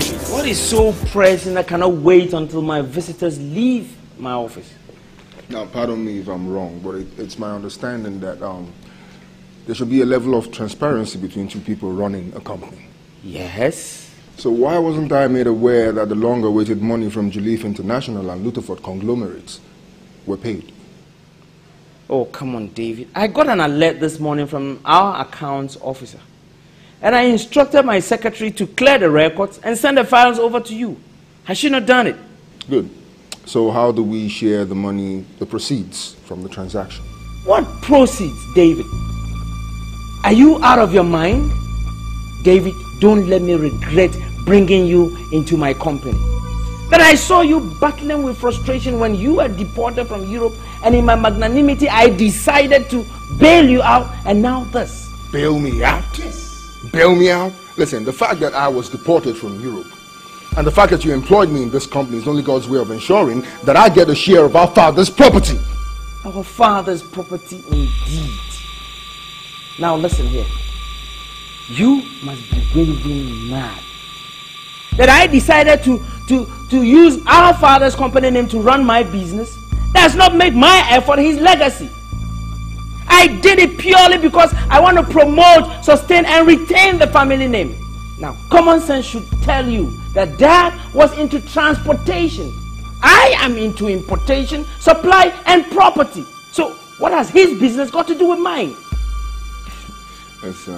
David, what is so pressing I cannot wait until my visitors leave my office? Now, pardon me if I'm wrong, but it's my understanding that there should be a level of transparency between two people running a company. Yes. So why wasn't I made aware that the long-awaited money from Joliffe International and Lutherford conglomerates were paid? Oh, come on, David. I got an alert this morning from our accounts officer. And I instructed my secretary to clear the records and send the files over to you. Has she not done it? Good. So how do we share the money, the proceeds from the transaction? What proceeds, David? Are you out of your mind? David, don't let me regret bringing you into my company. But I saw you battling with frustration when you were deported from Europe, and in my magnanimity, I decided to bail you out, and now this. Bail me out? Yes. Bail me out? Listen, the fact that I was deported from Europe and the fact that you employed me in this company is only God's way of ensuring that I get a share of our father's property. Our father's property indeed. Now listen here. You must be raving mad that I decided to use our father's company name to run my business. Does not make my effort his legacy. I did it purely because I want to promote, sustain, and retain the family name. Now, common sense should tell you that Dad was into transportation. I am into importation, supply, and property. So, what has his business got to do with mine? Listen,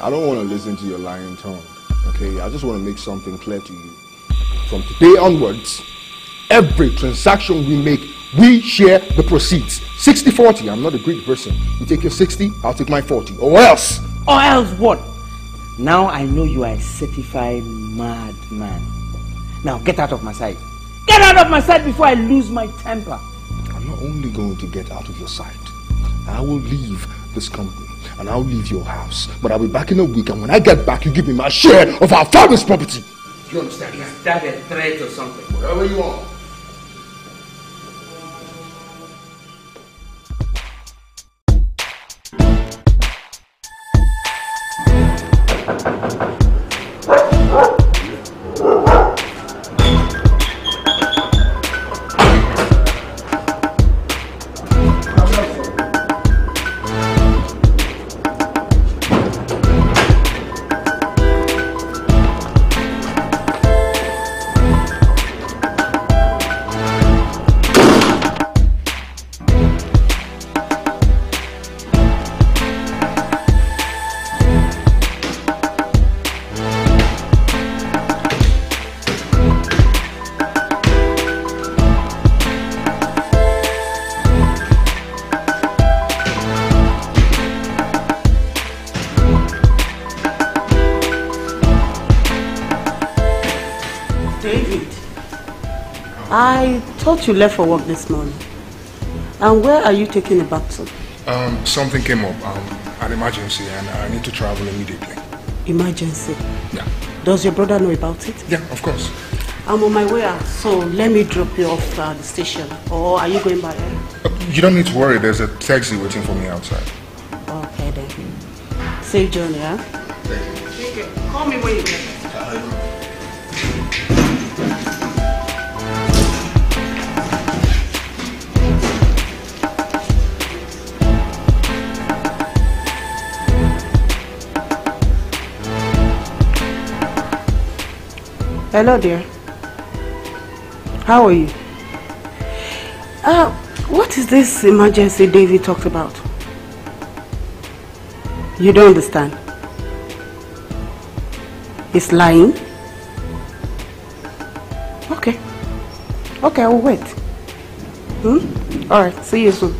I don't want to listen to your lying tongue, okay? I just want to make something clear to you. From today onwards, every transaction we make, we share the proceeds. 60-40, I'm not a greedy person. You take your 60, I'll take my 40. Or else! Or else what? Now I know you are a certified madman. Now get out of my sight. Get out of my sight before I lose my temper. I'm not only going to get out of your sight. I will leave this company and I'll leave your house. But I'll be back in a week, and when I get back, you give me my share of our father's property. Do you understand? Is that a threat or something? Whatever you want. I thought you left for work this morning. And where are you taking the back to? Something came up, an emergency, and I need to travel immediately. Emergency? Yeah. Does your brother know about it? Yeah, of course. I'm on my way out, so let me drop you off at the station. Or are you going by air? You don't need to worry, there's a taxi waiting for me outside. Okay then. Safe journey, huh? Thank you. Call me when you get there. Hello, dear. How are you? What is this emergency David talked about? You don't understand. He's lying? Okay. Okay, I will wait. Alright, see you soon.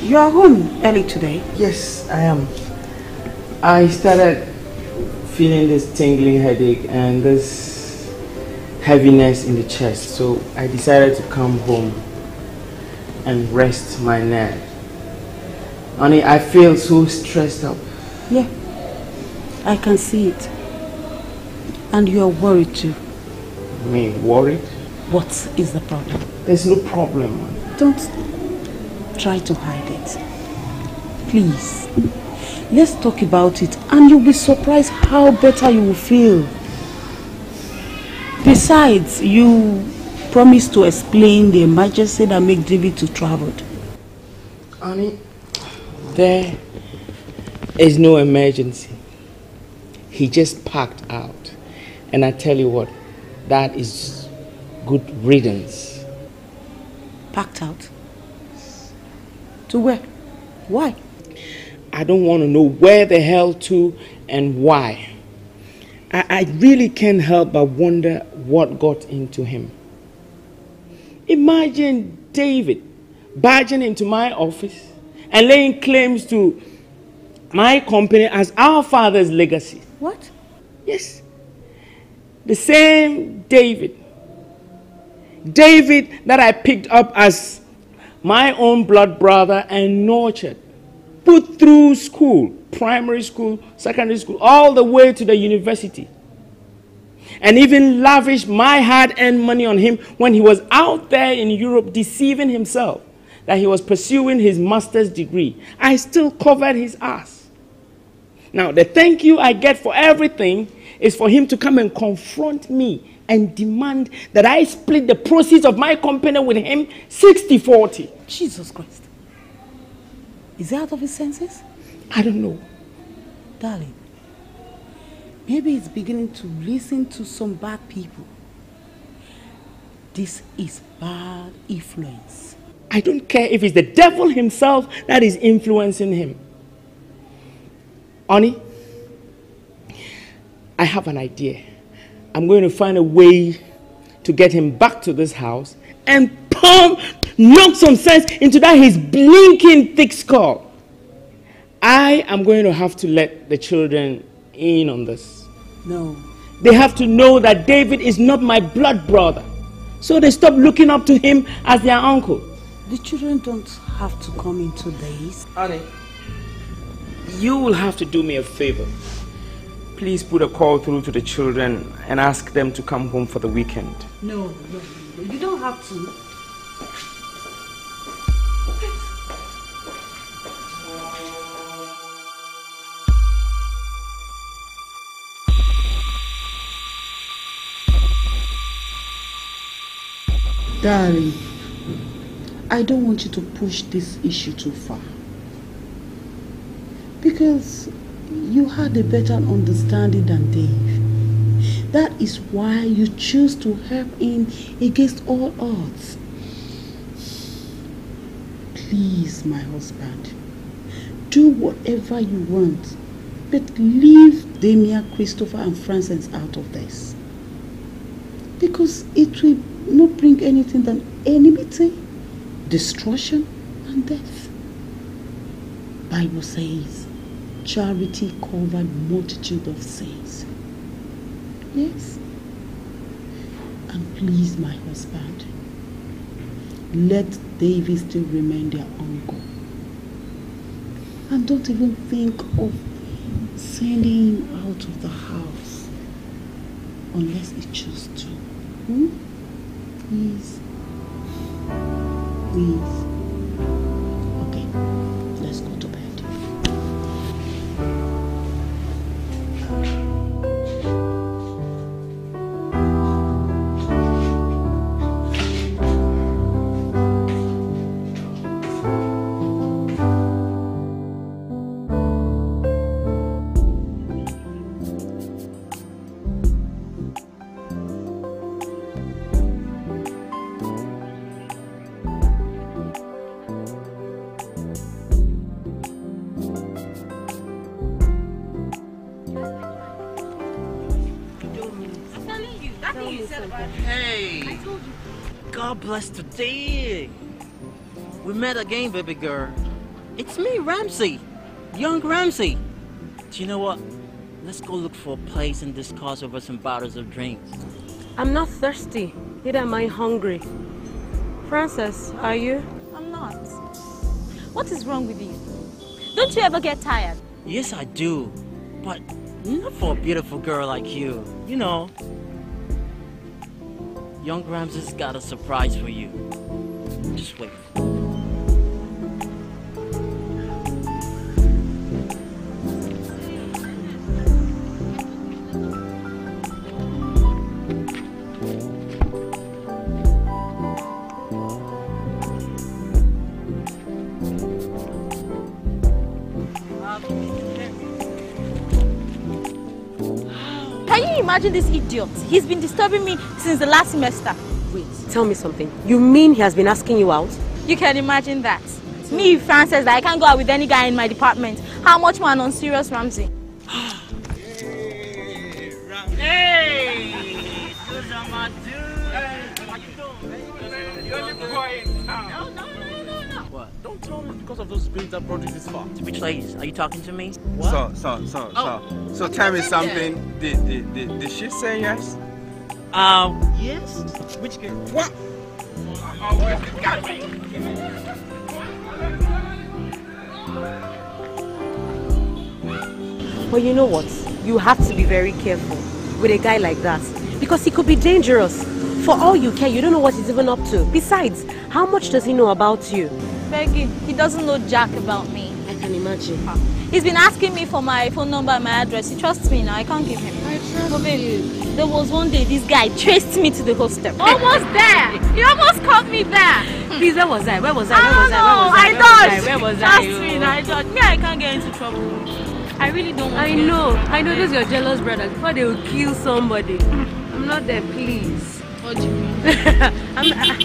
You are home early today? Yes, I am. I started feeling this tingling headache and this heaviness in the chest, so I decided to come home and rest my nerve. Honey, I feel so stressed up. Yeah, I can see it. And you are worried too. Me, worried? What is the problem? There's no problem, honey. Don't try to hide it. Please, let's talk about it and you'll be surprised how better you will feel. Besides, you promised to explain the emergency that made David to travel. Honey, there is no emergency. He just packed out. And I tell you what, that is good riddance. Packed out? To where? Why? I don't want to know where the hell to and why. I really can't help but wonder what got into him. Imagine David barging into my office and laying claims to my company as our father's legacy. What? Yes. The same David. David that I picked up as my own blood brother and nurtured. Put through school, primary school, secondary school, all the way to the university. And even lavished my hard-earned money on him when he was out there in Europe deceiving himself that he was pursuing his master's degree. I still covered his ass. Now, the thank you I get for everything is for him to come and confront me and demand that I split the proceeds of my company with him 60-40. Jesus Christ. Is he out of his senses? I don't know. Darling, maybe he's beginning to listen to some bad people. This is bad influence. I don't care if it's the devil himself that is influencing him. Honey, I have an idea. I'm going to find a way to get him back to this house and knock some sense into that his blinking thick skull. I am going to have to let the children in on this. No. They have to know that David is not my blood brother. So they stop looking up to him as their uncle. The children don't have to come into this. Honey, you will have to do me a favor. Please put a call through to the children and ask them to come home for the weekend. No, you don't have to. Darling, I don't want you to push this issue too far. Because you had a better understanding than Dave. That is why you choose to help him against all odds. Please, my husband, do whatever you want, but leave Damien, Christopher and Francis out of this. Because it will not bring anything than enmity, destruction and death. Bible says, charity covered multitude of sins. Yes? And please, my husband, let David still remain their uncle. And don't even think of sending him out of the house unless he chooses to. Please. Please. Okay, let's go to bed. Hey, God bless today. We met again, baby girl. It's me, Ramsey. Young Ramsey. Do you know what? Let's go look for a place and discuss over some bottles of drinks. I'm not thirsty. Neither am I hungry. Frances, are you? I'm not. What is wrong with you? Don't you ever get tired? Yes, I do. But not for a beautiful girl like you. You know. Young Ramsey's got a surprise for you. Just wait. Imagine this idiot. He's been disturbing me since the last semester. Wait, tell me something. You mean he has been asking you out? You can imagine that. Me, Frances, that I can't go out with any guy in my department. How much more an unserious Ramsey? Hey, hey! Those are my dudes. How you doing? You're the boy in town. No. What? Don't tell me because of those spirits that brought you this far. Which ladies? Are you talking to me? What? So tell me something. Did she say yes? Yes. Which girl? What? But you know what? You have to be very careful with a guy like that. Because he could be dangerous. For all you care, you don't know what he's even up to. Besides, how much does he know about you? Peggy, he doesn't know jack about me. I can imagine. He's been asking me for my phone number and my address. He trusts me now. I can't give him. I trust you. There was one day this guy chased me to the hostel. Almost there. He almost caught me there. Please, where was I? Where was I? I dodged. Where was Trust I? me, I dodged. Me, I can't get into trouble. I really don't want to. I know those your jealous brothers. Before they will kill somebody. I'm not there, please. What do you mean?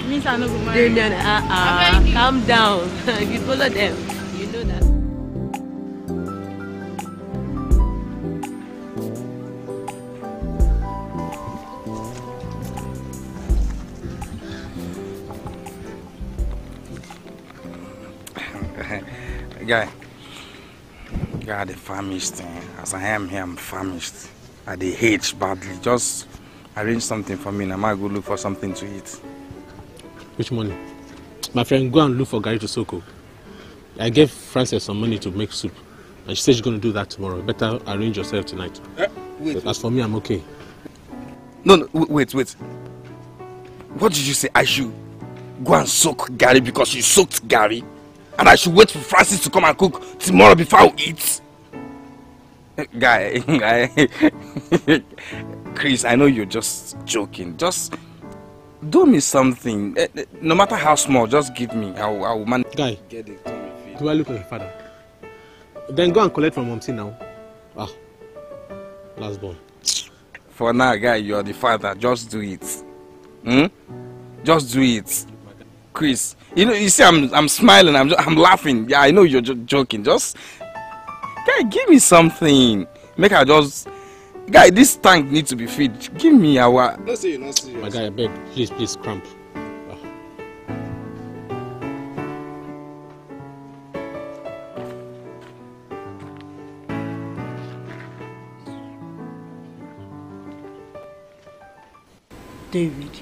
Means I'm not going to marry. Calm down. If you follow them, you know that. Guy, the famished. As I am here, I'm famished. I hate badly. Just arrange something for me and I might go look for something to eat. Which money? My friend, go and look for Gary to Soko. I gave Frances some money to make soup. And she said she's going to do that tomorrow. Better arrange yourself tonight. Wait. As for me, I'm okay. No, wait. What did you say? I should go and soak Gary because you soaked Gary? And I should wait for Francis to come and cook tomorrow before I eat? Guy, Chris, I know you're just joking. Just do me something. No matter how small, just give me. I will manage. Guy, do I look like a father? Then go and collect from Momsi now. Last born. For now, guy, you're the father. Just do it. Just do it. Chris, you see, I'm smiling. I'm laughing. Yeah, I know you're joking. Just, guy, give me something. Make her just, guy, this tank needs to be filled. Give me our. Not say you're not serious. My guy, I beg, please, cramp. David,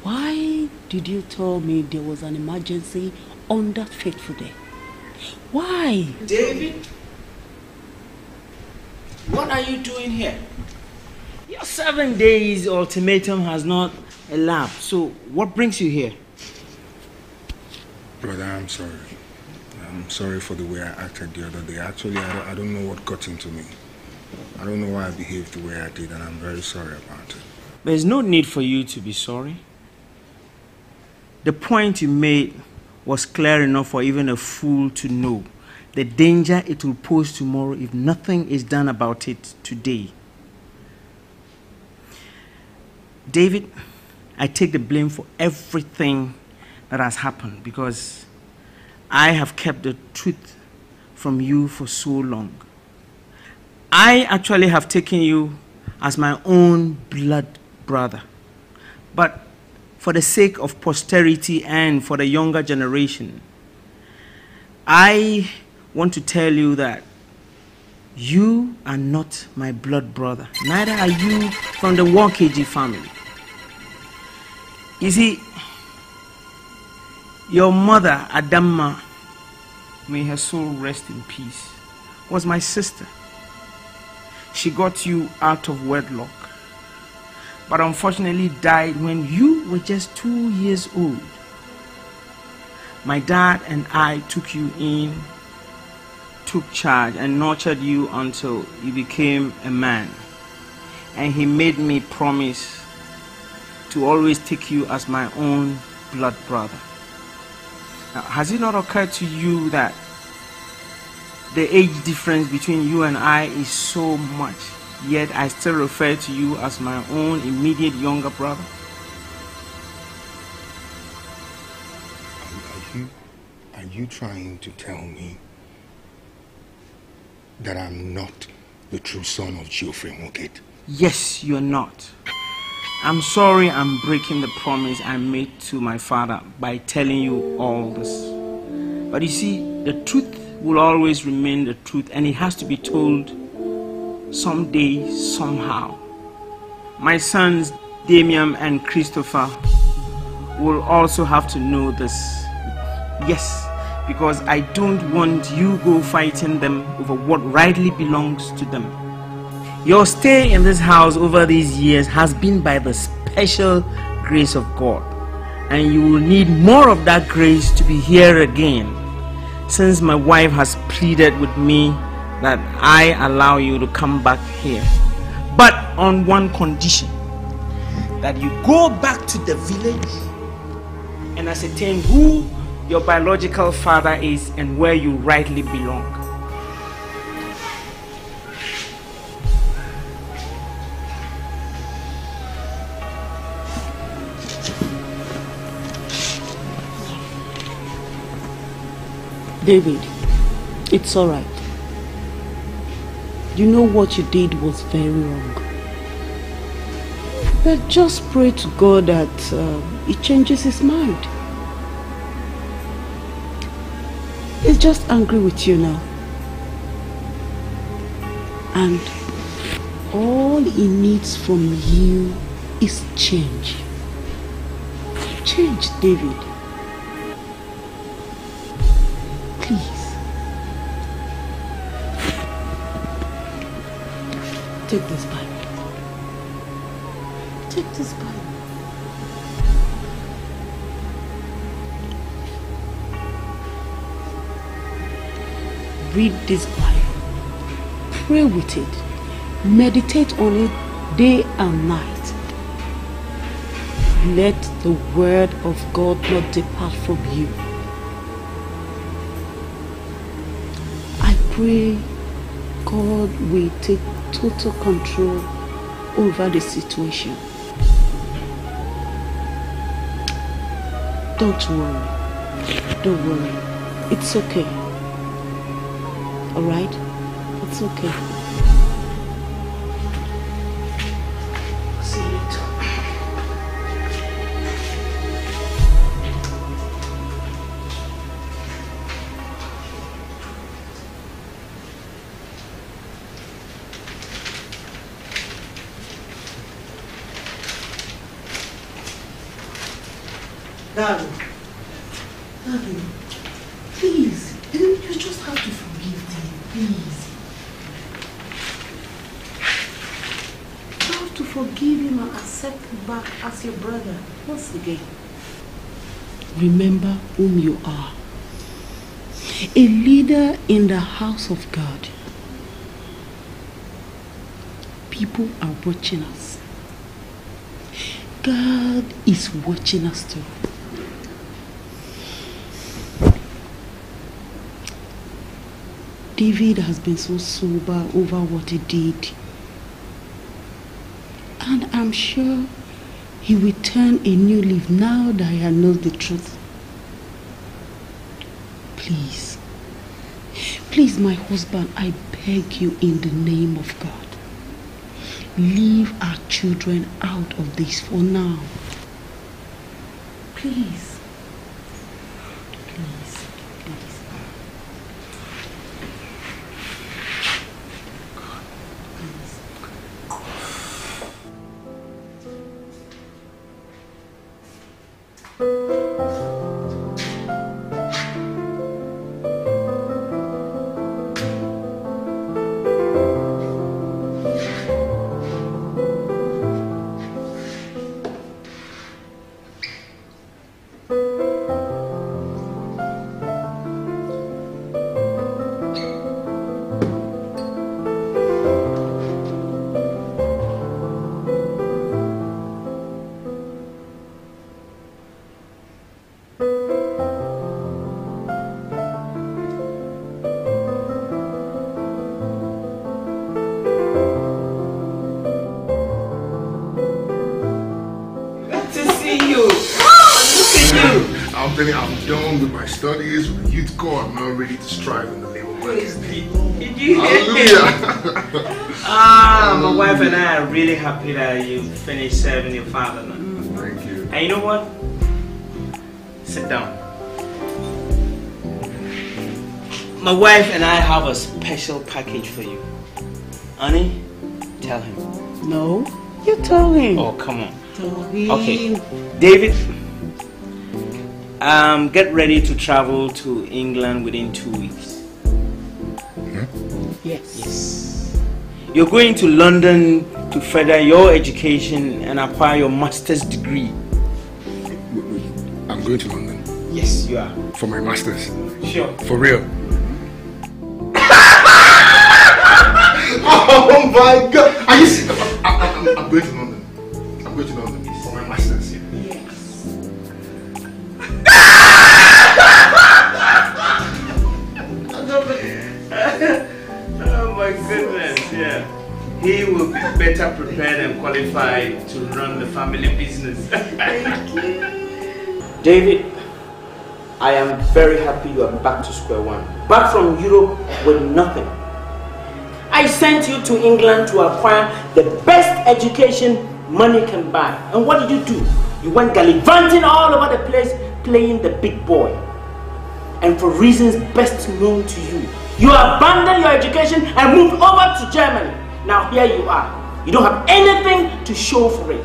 why did you tell me there was an emergency on that fateful day? Why? David, what are you doing here? Your 7 days ultimatum has not elapsed, so what brings you here? Brother, I'm sorry. I'm sorry for the way I acted the other day. Actually, I don't know what got into me. I don't know why I behaved the way I did, and I'm very sorry about it. There's no need for you to be sorry. The point you made was clear enough for even a fool to know the danger it will pose tomorrow if nothing is done about it today. David, I take the blame for everything that has happened because I have kept the truth from you for so long. I actually have taken you as my own blood brother. But for the sake of posterity and for the younger generation, I want to tell you that you are not my blood brother. Neither are you from the Wonkeji family. You see, your mother, Adamma, may her soul rest in peace, was my sister. She got you out of wedlock, but unfortunately died when you were just 2 years old. My dad and I took you in, took charge and nurtured you until you became a man. And he made me promise to always take you as my own blood brother. Now, has it not occurred to you that the age difference between you and I is so much, yet I still refer to you as my own immediate younger brother? Are you trying to tell me that I'm not the true son of Geoffrey Nwoked? Yes, you're not. I'm sorry I'm breaking the promise I made to my father by telling you all this. But you see, the truth will always remain the truth, and it has to be told someday, somehow. My sons, Damian and Christopher, will also have to know this. Yes, because I don't want you go fighting them over what rightly belongs to them. Your stay in this house over these years has been by the special grace of God, and you will need more of that grace to be here again, since my wife has pleaded with me that I allow you to come back here, but on one condition: that you go back to the village and ascertain who your biological father is and where you rightly belong. David, it's all right. You know what you did was very wrong. But just pray to God that he changes his mind. He's just angry with you now. And all he needs from you is change. Change, David. Please. Take this Bible. Take this Bible. Read this Bible. Pray with it. Meditate on it day and night. Let the word of God not depart from you. I pray God will take total control over the situation. Don't worry. Don't worry. It's okay. Alright? It's okay. See you later. Darling, please, you just have to forgive me, please. You have to forgive him and accept him back as your brother once again. Remember whom you are. A leader in the house of God. People are watching us. God is watching us too. David has been so sober over what he did. And I'm sure he will turn a new leaf now that he knows the truth. Please, please, my husband, I beg you in the name of God, leave our children out of this for now. Please. I'm done with my studies, with the youth corps. I'm now ready to strive in the labor market. Did you hear my wife and I are really happy that you finished serving your father now. Thank you. And you know what? Sit down. My wife and I have a special package for you. Honey, tell him. No, you tell him. Oh, come on. Tell him. Okay, David. Get ready to travel to England within 2 weeks. Yes. You're going to London to further your education and acquire your master's degree. I'm going to London. Yes, you are. For my master's. Sure. For real. Oh my God! Are you serious? I'm going to London. I'm going to London for my master's. Oh my goodness, yeah. He will be better prepared and qualified to run the family business. Thank you. David, I am very happy you are back to square one. Back from Europe with nothing. I sent you to England to acquire the best education money can buy. And what did you do? You went gallivanting all over the place playing the big boy. And for reasons best known to you, you abandoned your education and moved over to Germany. Now here you are. You don't have anything to show for it.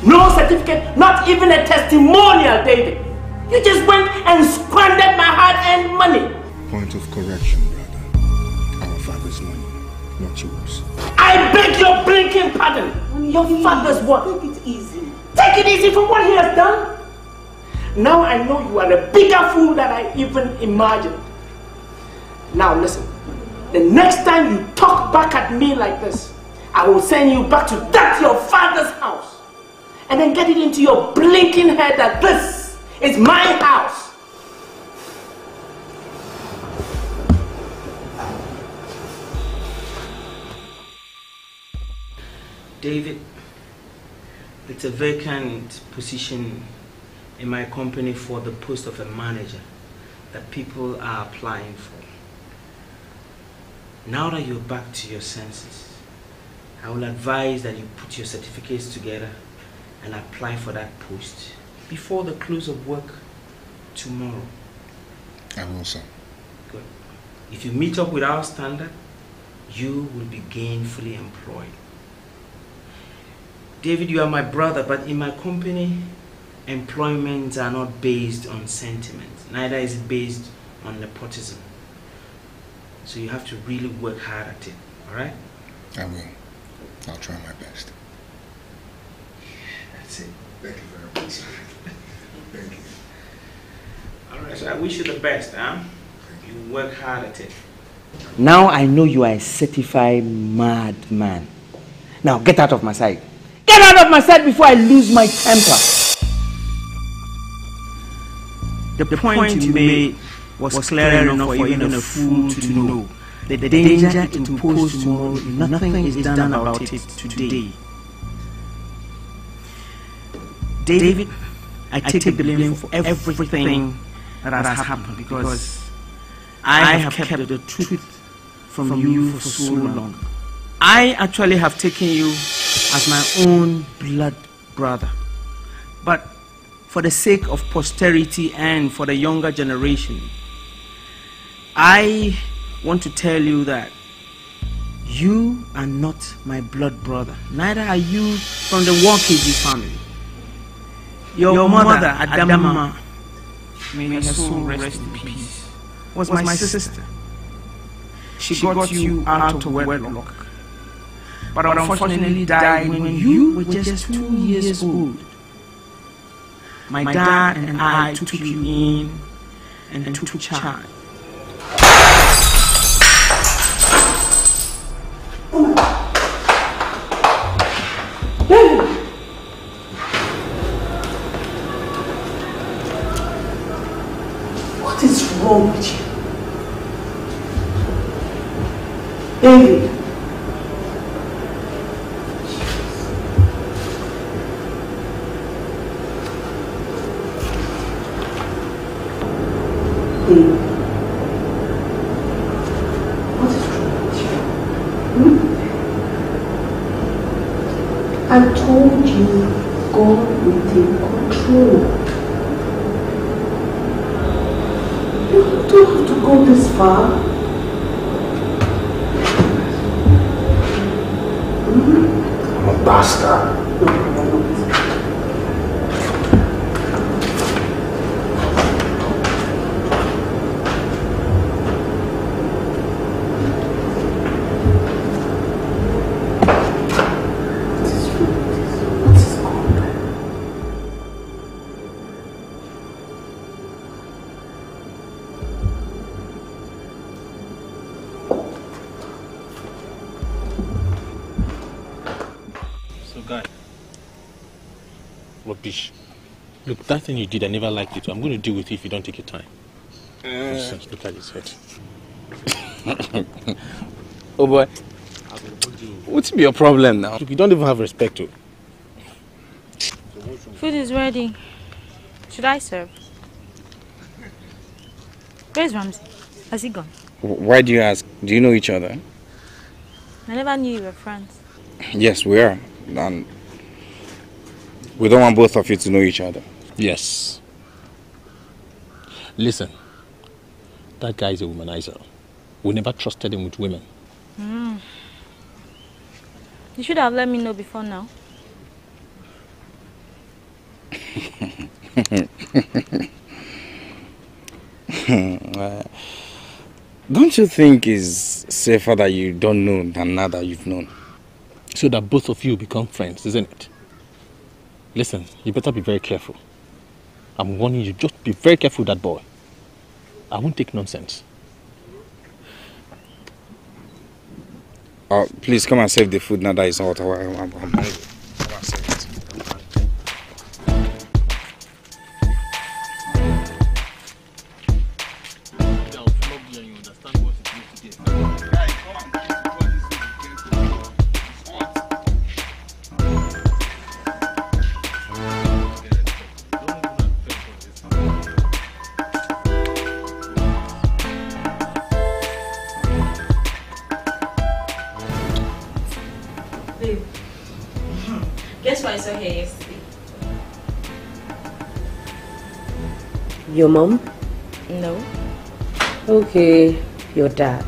No certificate, not even a testimonial, David. You just went and squandered my hard-earned money. Point of correction, brother. Our father's money, not yours. I beg your blinking pardon. Your father's what? Take it easy. Take it easy for what he has done? Now I know you are a bigger fool than I even imagined. Now listen, the next time you talk back at me like this, I will send you back to that your father's house. And then get it into your blinking head that this is my house. David, it's a vacant position in my company for the post of a manager that people are applying for. Now that you're back to your senses, I will advise that you put your certificates together and apply for that post before the close of work tomorrow. I will, sir. Good. If you meet up with our standard, you will be gainfully employed. David, you are my brother, but in my company, employments are not based on sentiment. Neither is it based on nepotism. So you have to really work hard at it, all right? I will. I'll try my best. That's it. Thank you very much. Thank you. All right, so I wish you the best, huh? You work hard at it. Now I know you are a certified madman. Now get out of my sight. Get out of my sight before I lose my temper. The point you made was clear enough for even a fool to know. The danger it will pose tomorrow if nothing is done about it today. David, I take the blame for everything that has happened because I have kept the truth from you for so long. I actually have taken you as my own blood brother. But for the sake of posterity and for the younger generation, I want to tell you that you are not my blood brother. Neither are you from the Walkeji family. Your mother, Adama, may her soul rest in peace, was my sister. She got you out of wedlock, but unfortunately died when you were just 2 years old. My dad and I took you in and took charge. What is wrong with you? David. David. What is wrong with you? I told you God will take control. You don't have to go this far. I'm a bastard. Rubbish. Look, that thing you did, I never liked it. I'm going to deal with it if you don't take your time. Nonsense, look at his head. Oh boy. What's your problem now? Look, you don't even have respect to. Food is ready. Should I serve? Where's Ramsey? Has he gone? Why do you ask? Do you know each other? I never knew you were friends. Yes, we are. And we don't want both of you to know each other. Yes. Listen, that guy is a womanizer. We never trusted him with women. You should have let me know before now. Don't you think it's safer that you don't know than now that you've known? So that both of you become friends, isn't it? Listen, you better be very careful. I'm warning you, just be very careful with that boy. I won't take nonsense. Please come and save the food now that it's hot. I'm hungry. Come and save it. Your mom? No. Okay, your dad.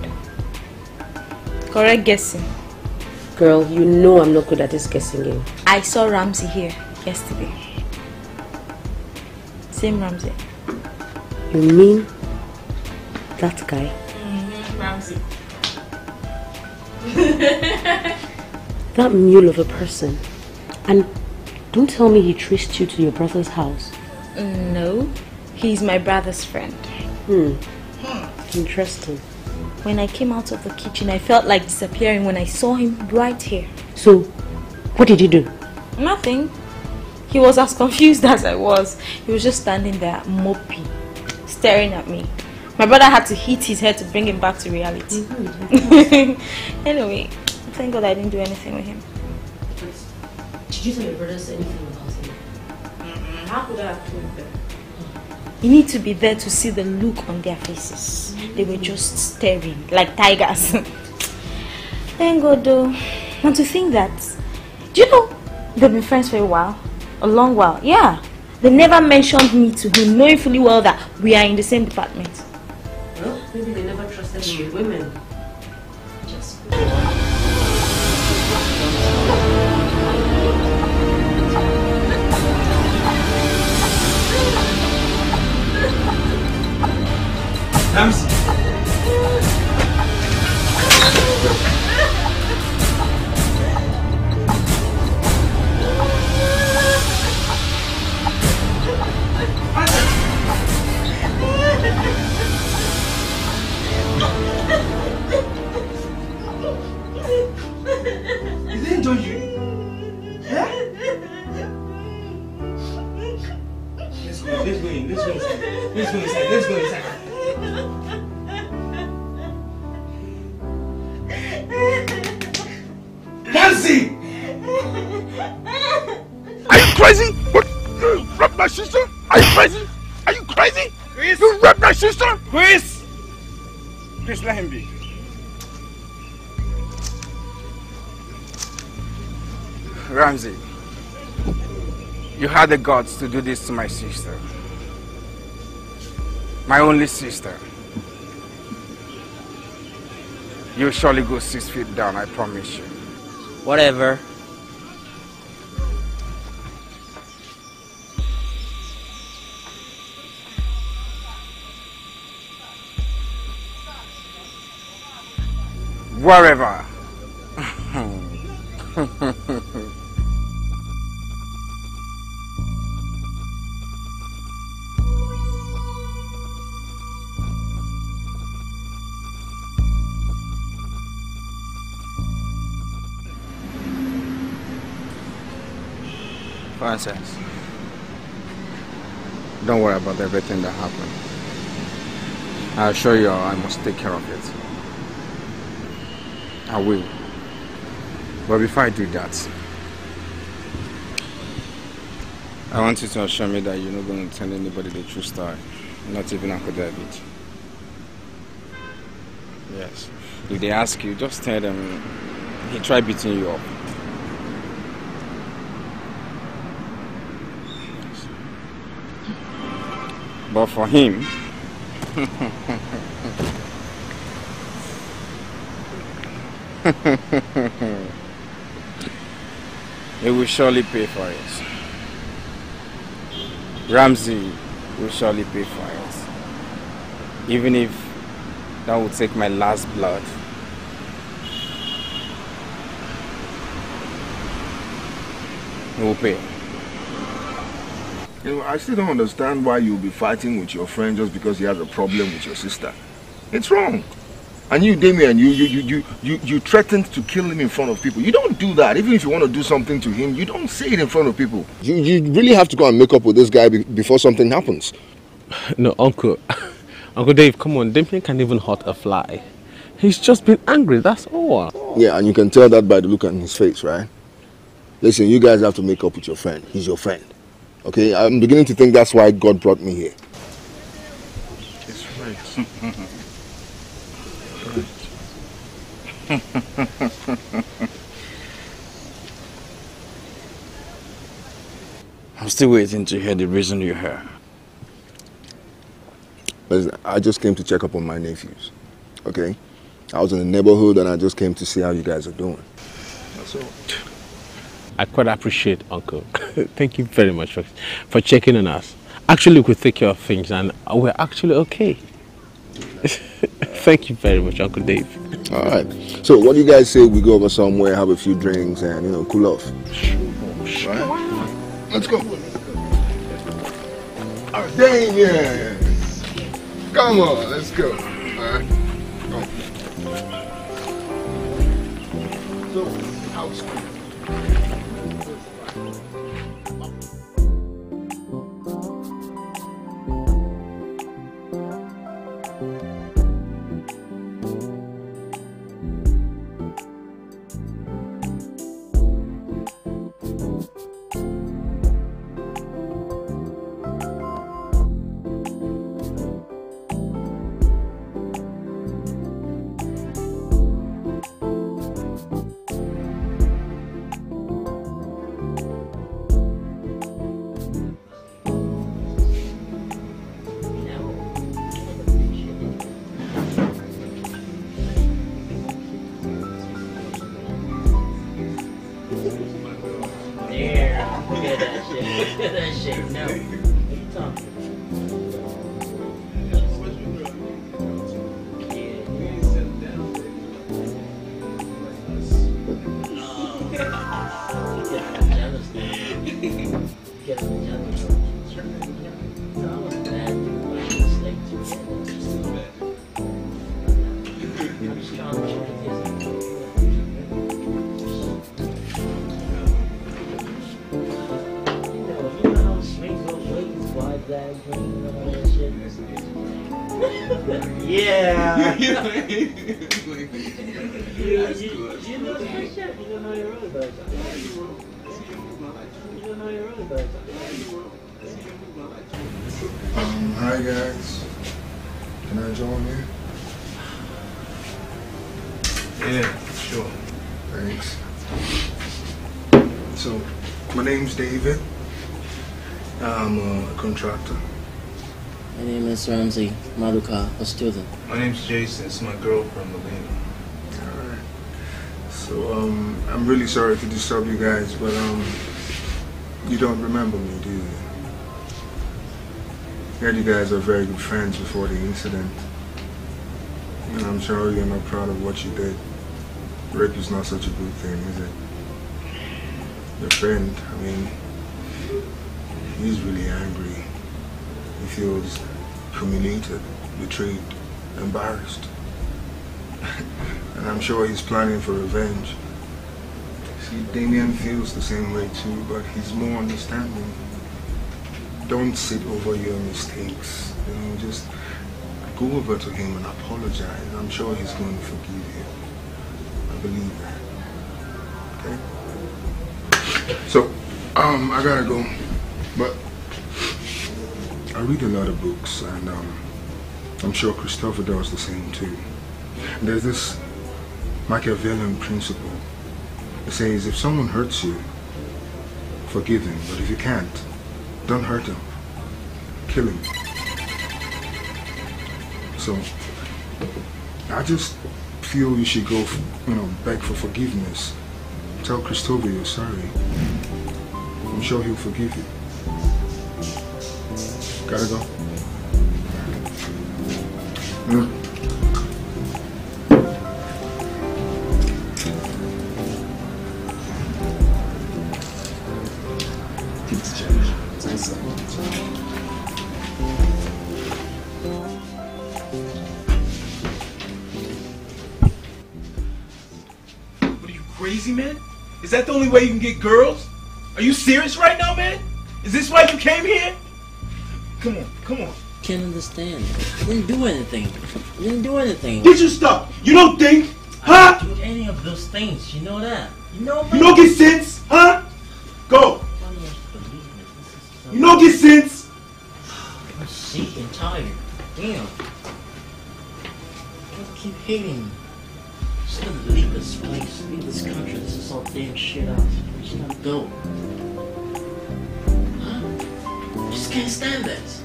Correct guessing. Girl, you know I'm not good at this guessing game. I saw Ramsey here yesterday. Same Ramsey. You mean that guy? Ramsey. That mule of a person. And don't tell me he traced you to your brother's house. No. He's my brother's friend. Interesting. When I came out of the kitchen, I felt like disappearing when I saw him right here. So, what did you do? Nothing. He was as confused as I was. He was just standing there, mopey, staring at me. My brother had to hit his head to bring him back to reality. Anyway, thank God I didn't do anything with him. Did you tell your brothers anything about him? How could I have told them? You need to be there to see the look on their faces. They were just staring like tigers. Thank God though. And to think that, do you know they've been friends for a while? A long while. Yeah. They never mentioned me to him, knowing fully well that we are in the same department. Well, maybe they never trusted me with women. Just... Ramsey. He didn't do you? Yeah? Let's go in, let's go inside. Let's go inside, let's go inside. Nancy! Are you crazy? What? You raped my sister? Are you crazy? Are you crazy? Chris! You raped my sister? Chris! Chris, let him be. Ramsey, you had the guts to do this to my sister. My only sister. You'll surely go 6 feet down, I promise you. Whatever. Wherever. Francis, don't worry about everything that happened. I assure you I must take care of it. I will. But before I do that, I want you to assure me that you're not going to tell anybody the true story, not even Uncle David. Yes. If they ask you, just tell them he tried beating you up. Yes. But for him, he will surely pay for it. Ramsey will surely pay for it. Even if that would take my last blood. He will pay. You know, I still don't understand why you'll be fighting with your friend just because he has a problem with your sister. It's wrong. And you, Damien, you threatened to kill him in front of people. You don't do that. Even if you want to do something to him, you don't say it in front of people. You really have to go and make up with this guy before something happens. No, Uncle. Uncle Dave, come on. Damien can't even hurt a fly. He's just been angry, that's all. Yeah, and you can tell that by the look on his face, right? Listen, you guys have to make up with your friend. He's your friend. Okay? I'm beginning to think that's why God brought me here. It's right. I'm still waiting to hear the reason you're here. Listen, I just came to check up on my nephews. Okay? I was in the neighborhood and I just came to see how you guys are doing. That's all. I quite appreciate, Uncle. Thank you very much for checking on us. Actually, we could take care of things and we're actually okay. Thank you very much, Uncle Dave. All right. So, what do you guys say we go over somewhere, have a few drinks, and cool off? Sure. Right? Let's go. All right, Damien. Come on, let's go. All right. Go. So, house. Yeah. You know you're really bad. Hi guys. Can I join you? Yeah, sure. Thanks. So, my name's David. I'm a contractor. My name is Ramsey Maduka, a student. My name's Jason. It's my girlfriend, Melina. Alright. So, I'm really sorry to disturb you guys, but, you don't remember me, do you? I heard you guys are very good friends before the incident. And I'm sure you're not proud of what you did. Rape is not such a good thing, is it? Your friend, I mean, he's really angry. He feels humiliated, betrayed, embarrassed. And I'm sure he's planning for revenge. See, Damien feels the same way too, but he's more understanding. Don't sit over your mistakes. You know, just go over to him and apologize. I'm sure he's going to forgive you. I believe that. Okay? So, I gotta go. But I read a lot of books, and I'm sure Christopher does the same too. And there's this Machiavellian principle. It says if someone hurts you, forgive him. But if you can't, don't hurt him. Kill him. So I just feel you should go, beg for forgiveness. Tell Christopher you're sorry. I'm sure he'll forgive you. Gotta go. What are you, crazy, man? Is that the only way you can get girls? Are you serious right now, man? Is this why you came here? Come on, come on. Can't understand. You didn't do anything. You didn't do anything. Get your stuff. You don't think, huh? I didn't do any of those things. You know that. You know me. You don't get sense, huh? Go. You don't get sense. I'm sick and tired. Damn. I keep hating you. Just gonna leave this place, leave this country. This is all damn shit out. I'm just gonna go. Huh? I just can't stand this.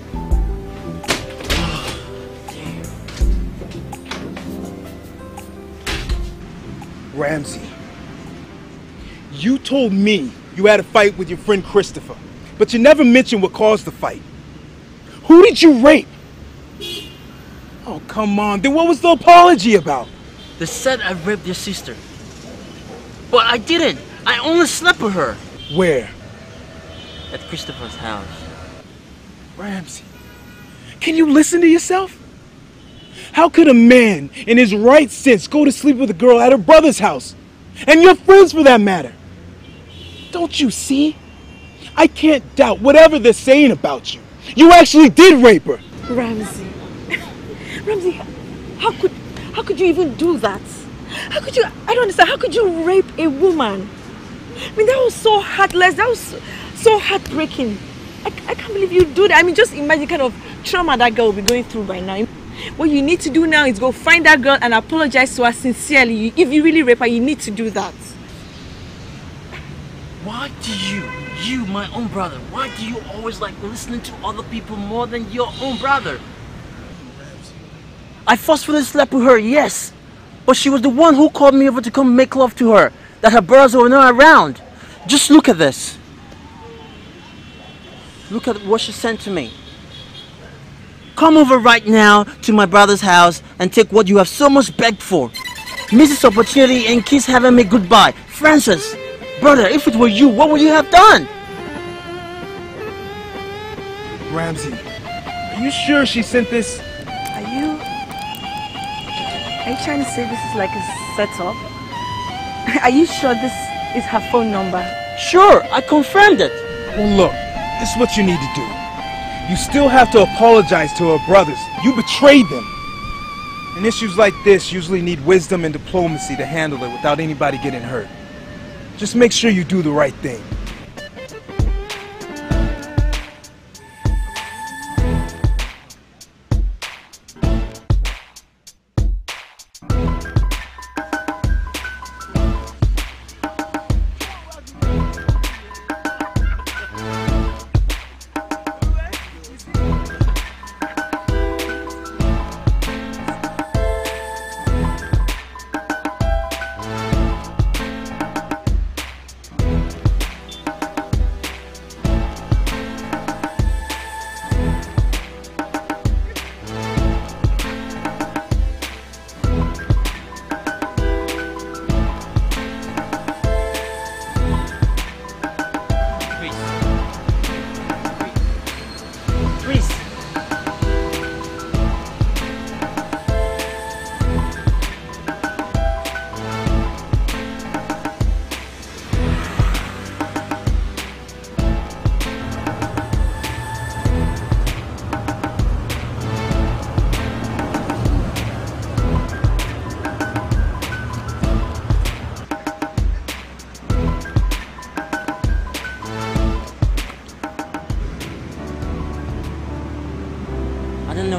Ramsey, you told me you had a fight with your friend Christopher, but you never mentioned what caused the fight. Who did you rape? Oh, come on. Then what was the apology about? They said I raped your sister. But I didn't. I only slept with her. Where? At Christopher's house. Ramsey, can you listen to yourself? How could a man in his right sense go to sleep with a girl at her brother's house? And your friends for that matter? Don't you see? I can't doubt whatever they're saying about you. You actually did rape her. Ramsey. Ramsey, how could you even do that? How could you, I don't understand, how could you rape a woman? I mean, that was so heartless, that was so heartbreaking. I can't believe you do that. I mean, just imagine the kind of trauma that girl will be going through right now. What you need to do now is go find that girl and apologize to her sincerely. If you really rape her, you need to do that. Why do you, my own brother, why do you always like listening to other people more than your own brother? I forcefully slept with her, yes. But she was the one who called me over to come make love to her. That her brothers were not around. Just look at this. Look at what she sent to me. Come over right now to my brother's house and take what you have so much begged for. Miss this opportunity and kiss having me goodbye. Francis, brother, if it were you, what would you have done? Ramsey, are you sure she sent this? Are you trying to say this is like a setup? Are you sure this is her phone number? Sure, I confirmed it. Well, look, this is what you need to do. You still have to apologize to her brothers. You betrayed them. And issues like this usually need wisdom and diplomacy to handle it without anybody getting hurt. Just make sure you do the right thing.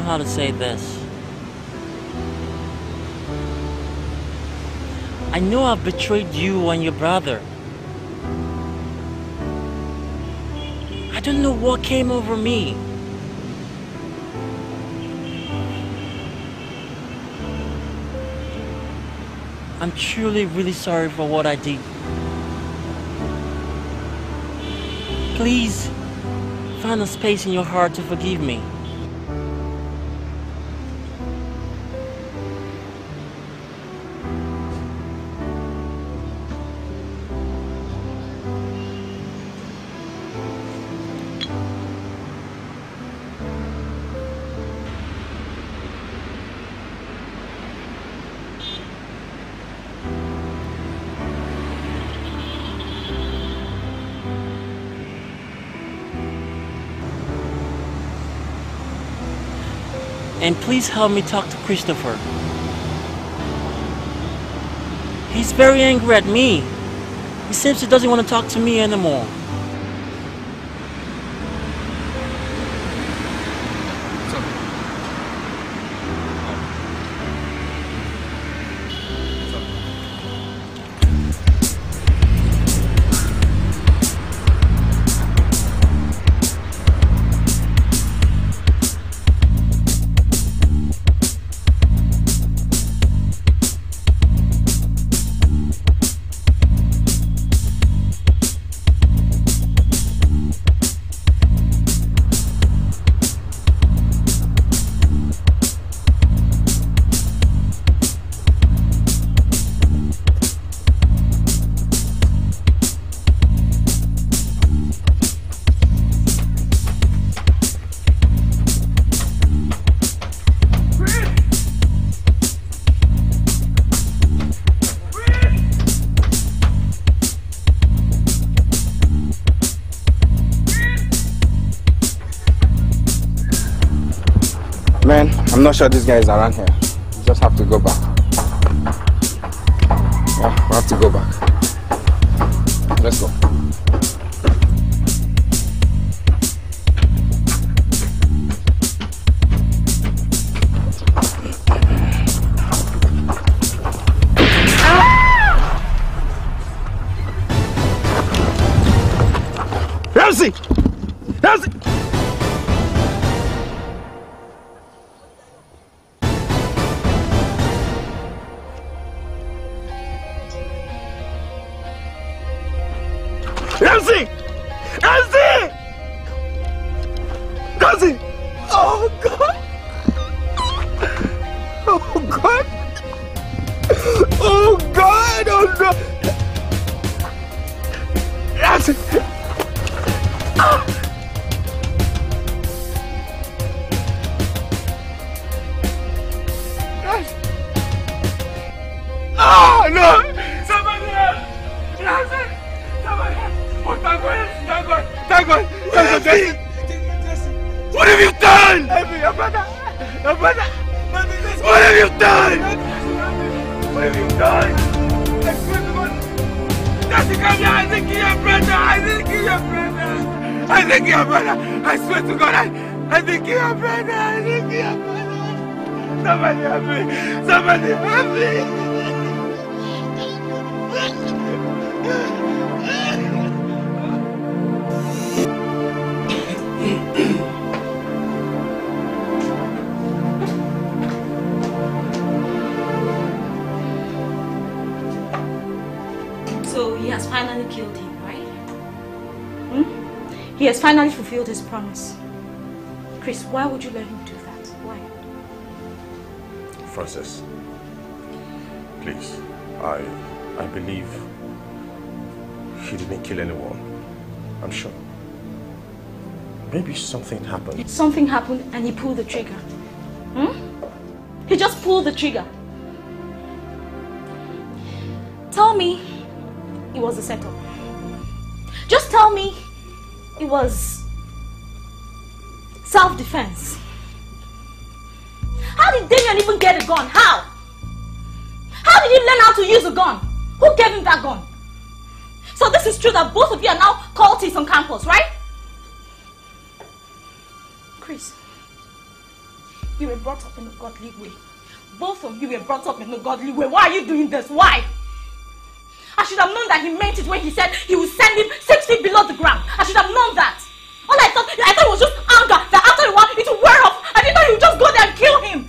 How to say this. I know I've betrayed you and your brother. I don't know what came over me. I'm truly really sorry for what I did. Please find a space in your heart to forgive me. And please help me talk to Christopher. He's very angry at me. He seems he doesn't want to talk to me anymore. Man, I'm not sure this guy is around here. We just have to go back. Yeah, we have to go back. Let's go. Ramsey! Ramsey! Ramsey! Ramsey! Ramsey! Oh God! Oh God! Oh God! Oh no! Ramsey! Jesse! What have you done? Your brother! Your brother! What have you done? What have you done? I swear to God! Jesse, come here! I didn't kill your brother! I didn't kill your brother! I didn't kill your brother! I swear to God, I didn't kill your brother! I didn't kill your brother! Somebody help me! Somebody help me! So he has finally killed him, right? He has finally fulfilled his promise. Chris, why would you let him do that? Why? Francis, please, I believe he didn't kill anyone. I'm sure. Maybe something happened. Something happened and he pulled the trigger. He just pulled the trigger. Tell me it was a setup. Just tell me it was self-defense. How did Damien even get a gun? How? How did he learn how to use a gun? Who gave him that gun? So this is true that both of you are now cultists on campus, right? Chris, you were brought up in a godly way. Both of you were brought up in a godly way. Why are you doing this? Why? I should have known that he meant it when he said he would send him 6 feet below the ground. I should have known that. All I thought it was just anger, that after a while it would wear off. I didn't know he would just go there and kill him.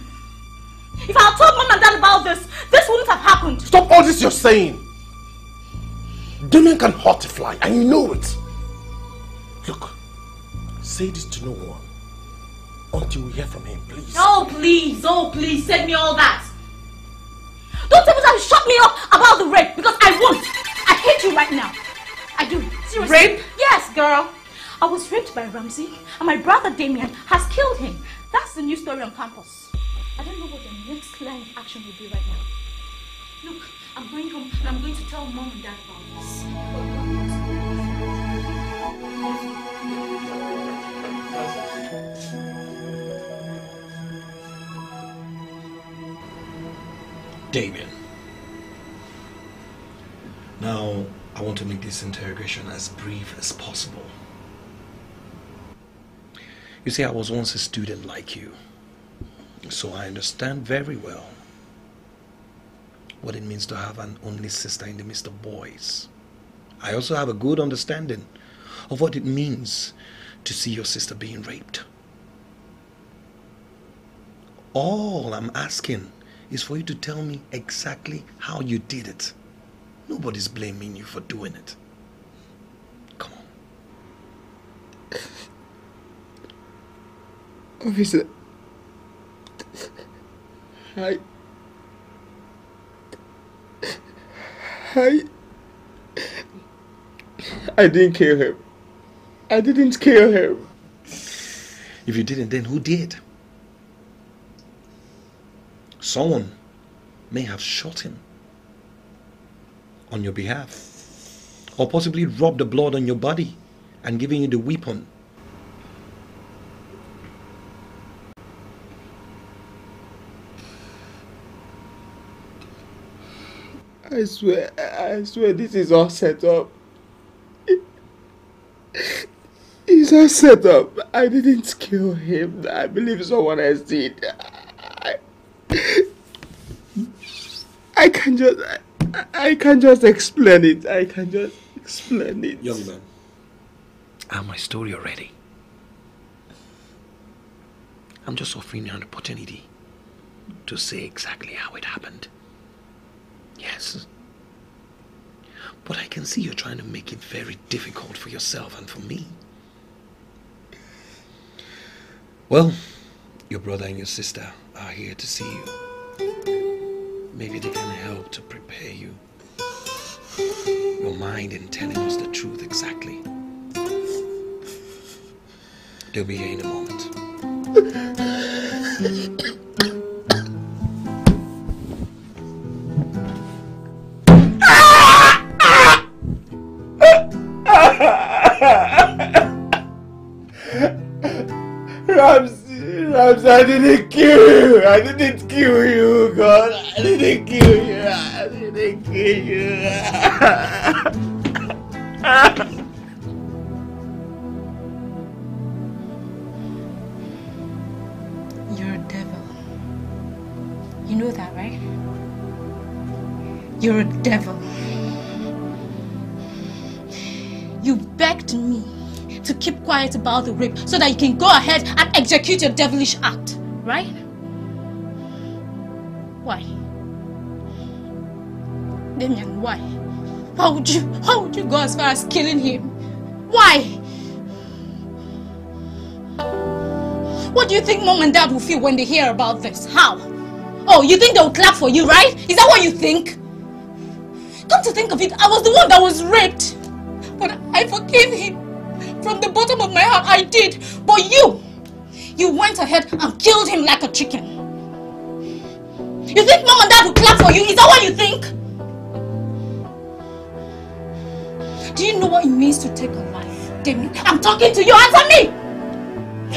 If I had told Mom and Dad about this, this wouldn't have happened. Stop all this you're saying. Damien can hurt a fly, and you know it. Look, say this to no one until we hear from him, please. Oh please, send me all that. Don't even try to shut me up about the rape, because I won't. I hate you right now. I do. Seriously. Rape? Yes, girl. I was raped by Ramsey, and my brother Damien has killed him. That's the new story on campus. I don't know what the next line of action will be right now. Look, I'm going home and I'm going to tell Mom and Dad about this. Damien. Now, I want to make this interrogation as brief as possible. You see, I was once a student like you, so I understand very well what it means to have an only sister in the midst of boys. I also have a good understanding of what it means to see your sister being raped. All I'm asking is for you to tell me exactly how you did it. Nobody's blaming you for doing it. Come on. Officer, I didn't kill him. I didn't kill him. If you didn't, then who did? Someone may have shot him on your behalf, or possibly rubbed the blood on your body and given you the weapon. I swear this is all set up. It's all set up. I didn't kill him. I believe someone else did. I can just explain it. I can just explain it. Young man, I have my story already. I'm just offering you an opportunity to say exactly how it happened. Yes. But I can see you're trying to make it very difficult for yourself and for me. Well, your brother and your sister are here to see you. Maybe they can help to prepare you. Your mind in telling us the truth exactly. They'll be here in a moment. Rams, I didn't kill you. I didn't kill you, God. I didn't kill you. I didn't kill you. You're a devil. You know that, right? You're a devil. You begged me to keep quiet about the rape so that you can go ahead and execute your devilish act, right? Why? Damian, why? Why would you go as far as killing him? Why? What do you think Mom and Dad will feel when they hear about this? How? Oh, you think they'll clap for you, right? Is that what you think? Come to think of it, I was the one that was raped. But I forgave him. From the bottom of my heart, I did. But you went ahead and killed him like a chicken. You think Mom and Dad will clap for you? Is that what you think? Do you know what it means to take a life? Demi, I'm talking to you. Answer me!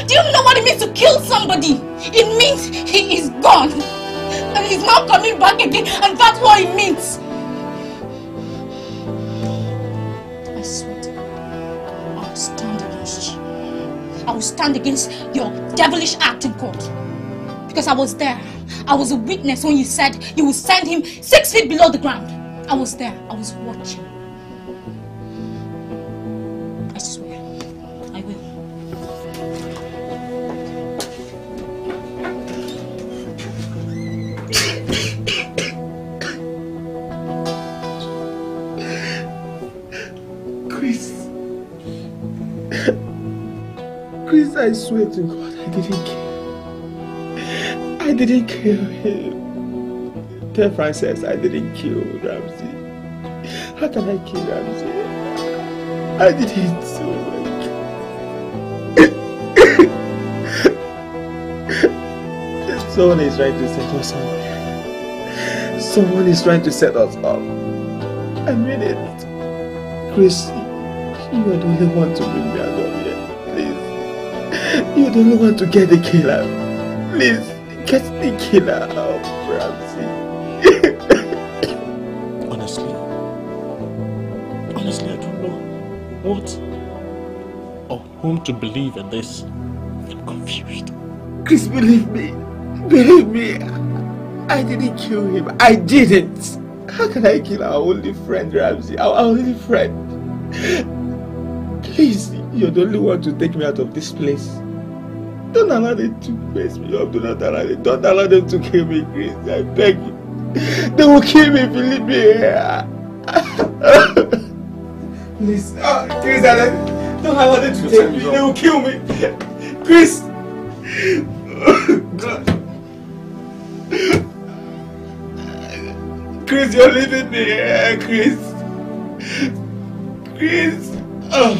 Do you know what it means to kill somebody? It means he is gone. And he's not coming back again. And that's what it means. I swear to God, I will stand against you. I will stand against your devilish act in court. Because I was there. I was a witness when you said you would send him 6 feet below the ground. I was there. I was watching. I swear. I will. Chris, I swear to God, I didn't kill him. Tell Frances I didn't kill Ramsey. How can I kill Ramsey? I didn't. Someone is trying to set us up. Someone is trying to set us up. I mean it. Chris, you are the only one to bring me out of here. Please. You're the only one to get the killer. Please, get the killer out, Ramsey. Honestly, I don't know what or whom to believe in this. I'm confused. Chris, believe me. Believe me. I didn't kill him. I didn't. How can I kill our only friend, Ramsey? Our only friend. Please, you're the only one to take me out of this place. Don't allow them to mess me up. Don't allow them to kill me, Chris. I beg you. They will kill me if you leave me here. Please, Chris, don't allow them to take me. They will kill me. Chris. God. Chris, you're leaving me here, Chris. Chris. Oh.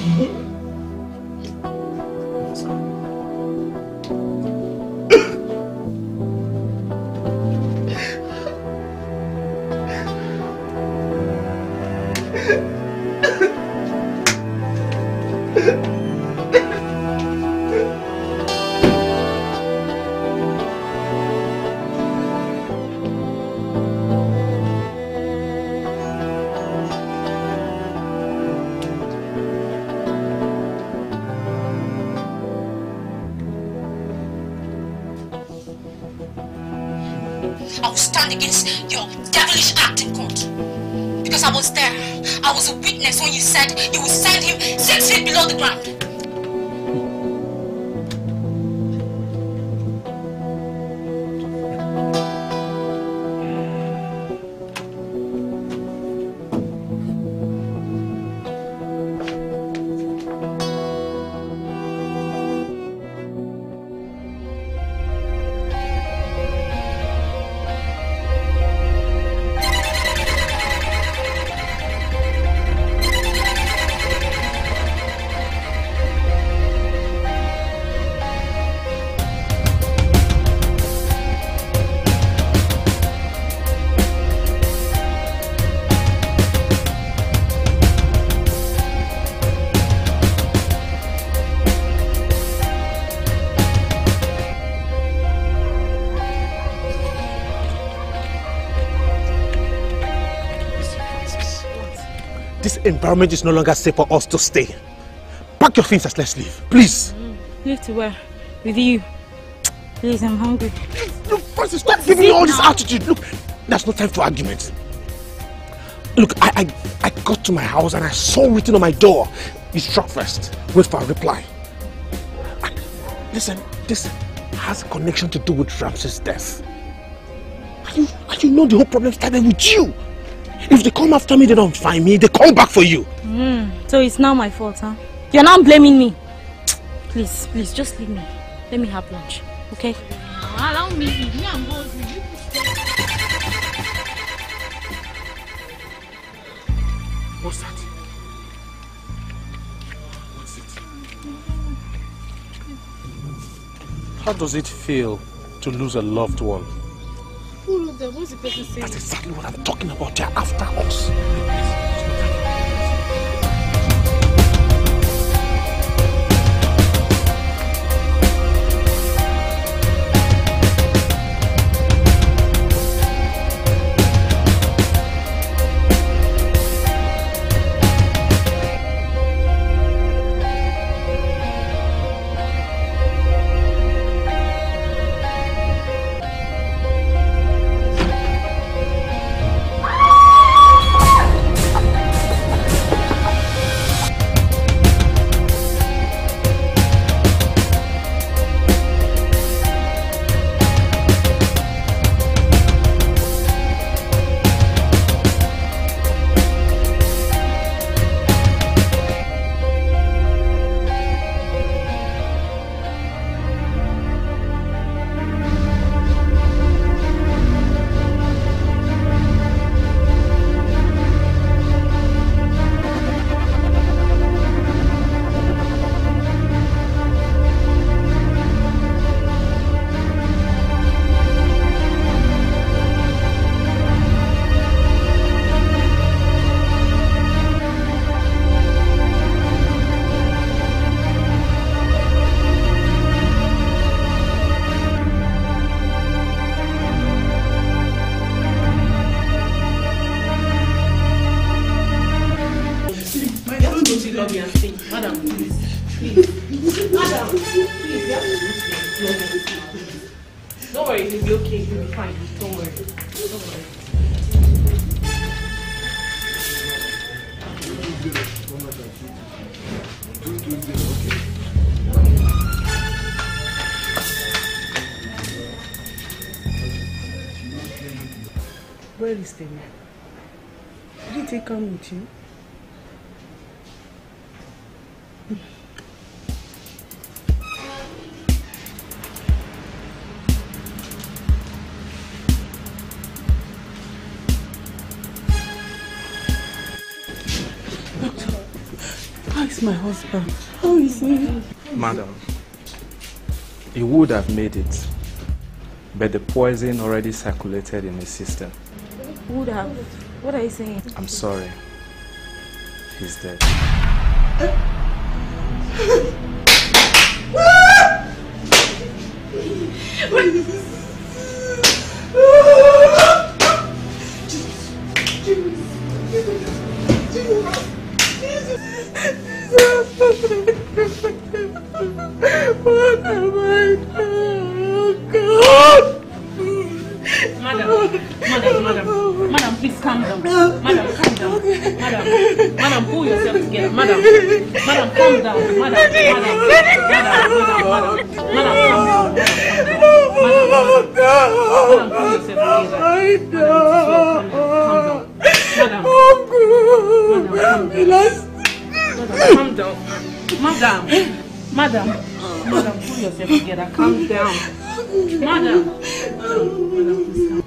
I will stand against your devilish act in court. Because I was there. I was a witness when you said you would send him 6 feet below the ground. This environment is no longer safe for us to stay. Pack your things and let's leave, please. Leave to where? With you. Please, I'm hungry. Look, Francis, stop giving me all this attitude. Look, there's no time for arguments. Look, I got to my house and I saw written on my door, you struck first. Wait for a reply. Listen, this has a connection to do with Ramsey's death. And you know the whole problem started with you. If they come after me, they don't find me, they come back for you. So it's now my fault, huh? You're now blaming me. Please, just leave me. Let me have lunch, okay? Allow me. I'm going to you. What's that? What's it? How does it feel to lose a loved one? What's the person saying? That's exactly what I'm talking about. They're after us. Where is the man? Did he come with you? Doctor, how is my husband? How is he? Madam, he would have made it, but the poison already circulated in his system. Would have? What are you saying? I'm sorry. He's dead. What have I done? God! Madam, please calm down. Madam, calm down. Madam, pull yourself together. Madam, calm down. Madam, calm down. Madam, pull yourself together. Madam, pull yourself together. Calm down. Madam, please calm.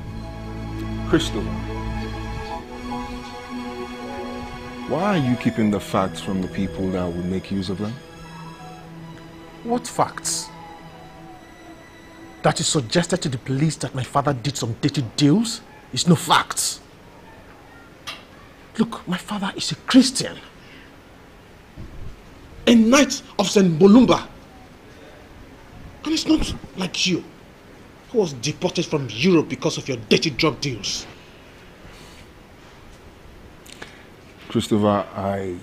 Crystal, why are you keeping the facts from the people that will make use of them? What facts? That you suggested to the police that my father did some dirty deals is no facts. Look, my father is a Christian. A knight of St. Bolumba. And it's not like you, who was deported from Europe because of your dirty drug deals. Christopher, I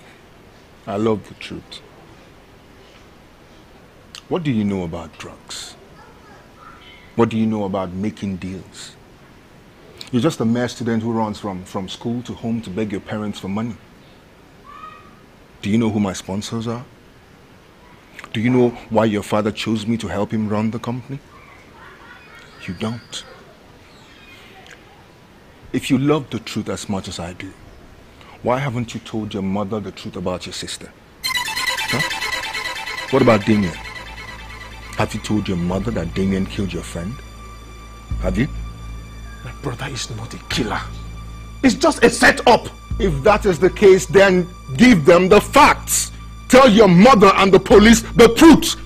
love the truth. What do you know about drugs? What do you know about making deals? You're just a mere student who runs from school to home to beg your parents for money. Do you know who my sponsors are? Do you know why your father chose me to help him run the company? You don't. If you love the truth as much as I do, why haven't you told your mother the truth about your sister? Huh? What about Damien? Have you told your mother that Damien killed your friend? Have you? My brother is not a killer. It's just a setup. If that is the case, then give them the facts. Tell your mother and the police the truth.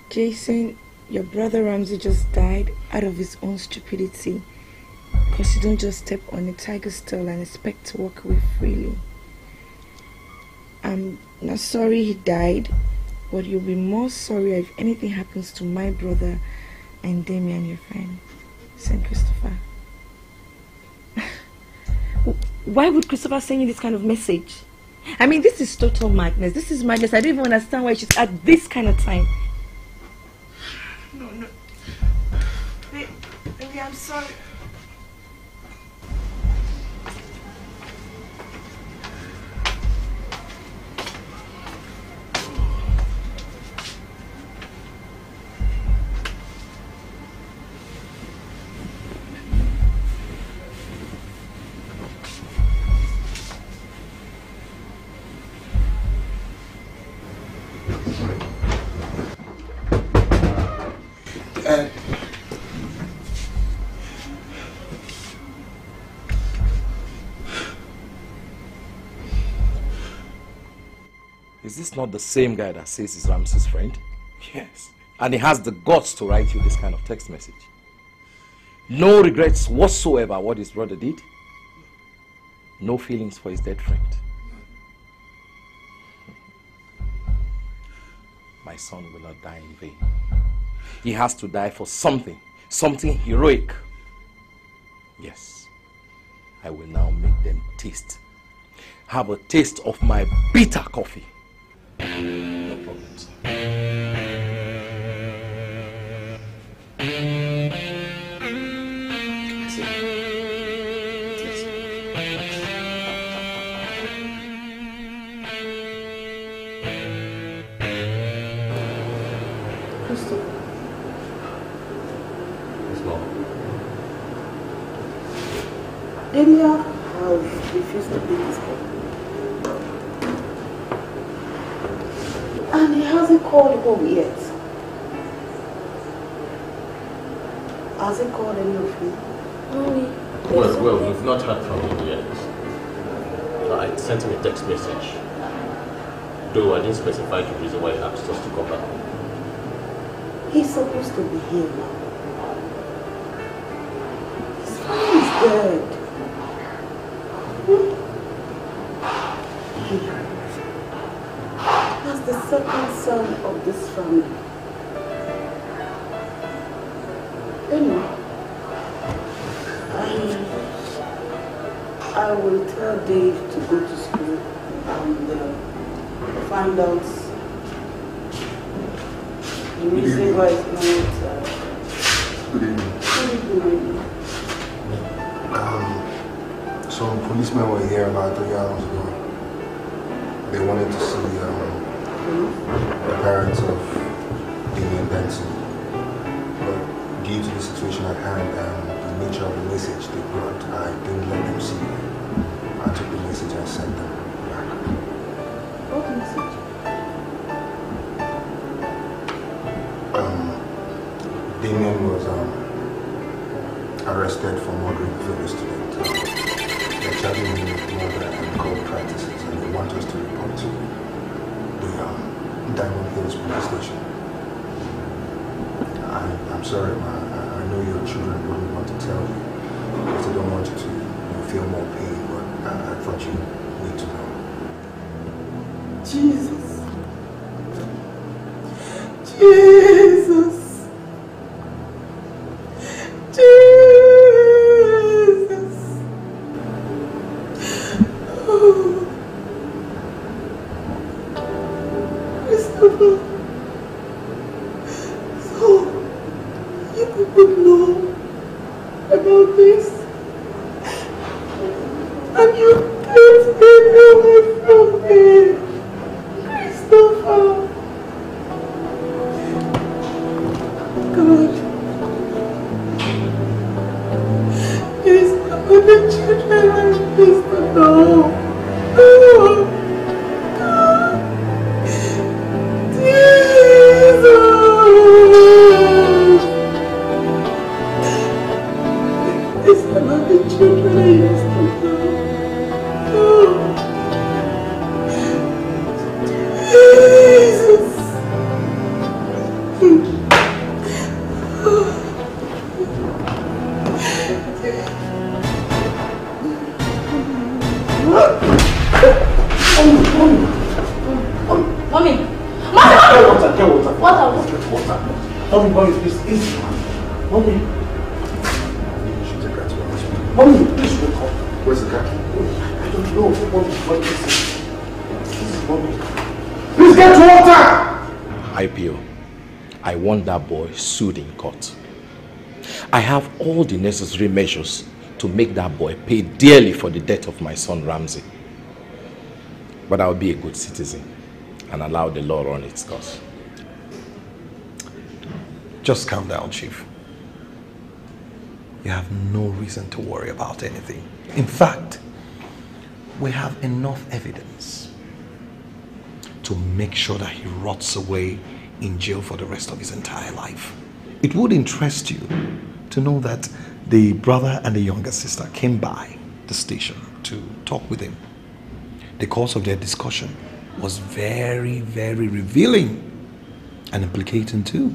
Jason, your brother Ramsey just died out of his own stupidity. Because you don't just step on a tiger's tail and expect to walk away freely. I'm not sorry he died, but you'll be more sorry if anything happens to my brother and Damien, your friend, St. Christopher. Why would Christopher send you this kind of message? I mean, this is total madness. This is madness. I don't even understand why she's at this kind of time. No. Baby, I'm sorry. Is this not the same guy that says he's Ramsey's friend? Yes. And he has the guts to write you this kind of text message? No regrets whatsoever what his brother did? No feelings for his dead friend? My son will not die in vain. He has to die for something heroic. Yes, I will now make them taste. Have a taste of my bitter coffee. No problem, sir. Damien has refused to pay his bill. And he hasn't called home yet. Has he called any of you? Well, we've not heard from him yet. I sent him a text message. Though I didn't specify the reason why he asked us to come back. He's supposed to be here now. His father is dead. As the second son of this family. Anyway, I will tell Dave to go to school and find out the reason why it's not. Good evening. Good evening. Some policemen were here about 3 hours ago. They wanted to see the parents of Damien Benson. But due to the situation at hand and the nature of the message they brought, I didn't let them see them. I took the message and sent them back. What message? Damien was arrested for murdering a fellow student. They're charging me with murder and cult practices, and they want us to report to the Diamond Hills police station. I'm sorry, ma. I know your children wouldn't want to tell you, because they don't want you to feel more pain, but I thought you need to know. Jesus. Jesus. Jesus. Oh. Christopher. So, you people know about this? And you can't get away from me. Christopher. God. It is not the children I used to know. Oh. God. Jesus. It's not the children I used to know. Oh. Jesus. Mommy! Get water, get water. Water. Mommy, please, easy. Mommy. You should take her to the hospital. Mommy, please wake up. Where's the car? I don't know. Mommy, what is it? Please, Mommy. Please get water! IPO, I want that boy sued in court. I have all the necessary measures to make that boy pay dearly for the death of my son Ramsey. But I'll be a good citizen and allow the law run its course. Just calm down, Chief. You have no reason to worry about anything. In fact, we have enough evidence to make sure that he rots away in jail for the rest of his entire life. It would interest you to know that the brother and the younger sister came by the station to talk with him. The course of their discussion was very, very revealing and implicating too.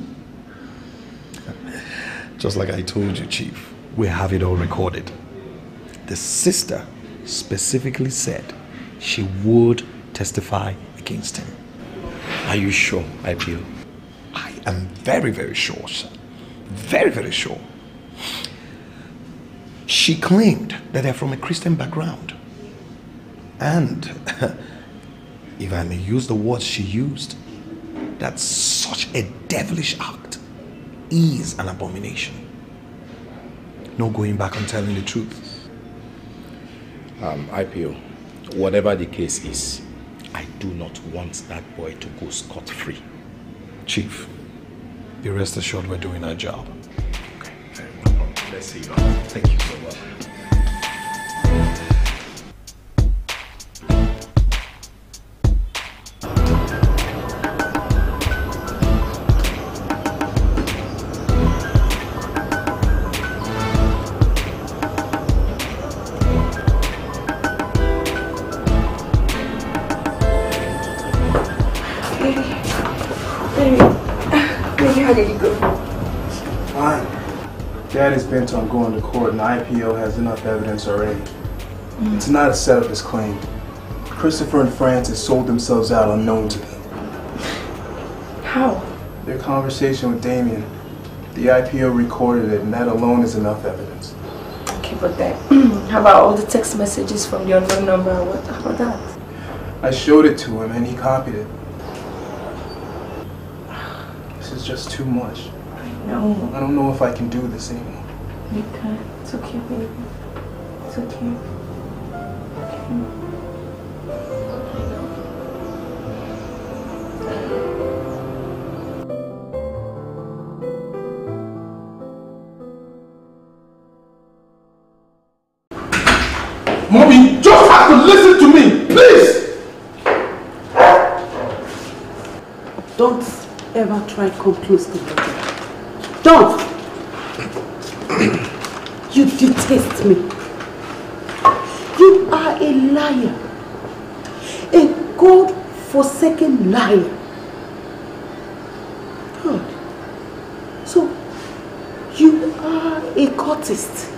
Just like I told you, Chief, we have it all recorded. The sister specifically said she would testify against him. Are you sure, IPO? I am very, very sure, sir. Very, very sure. She claimed that they're from a Christian background. And, if I may use the words she used, that such a devilish act is an abomination. No going back on telling the truth. IPO, whatever the case is, I do not want that boy to go scot-free. Chief, be rest assured we're doing our job. Okay, no problem. Let's see you. Thank you so much. How did it go? Fine. Dad is bent on going to court and the IPO has enough evidence already. To not set up his claim, Christopher and Francis sold themselves out unknown to me. How? Their conversation with Damien, the IPO recorded it, and that alone is enough evidence. Okay, but then, how about all the text messages from the unknown number? What about that? I showed it to him and he copied it. This is just too much. I know. I don't know if I can do this anymore. You can. It's okay, baby. It's okay. Mommy, you just have to listen to me, please! Don't ever try to come close to me. Don't! You detest me. are a liar. A God-forsaken liar. God. So, you are a cultist.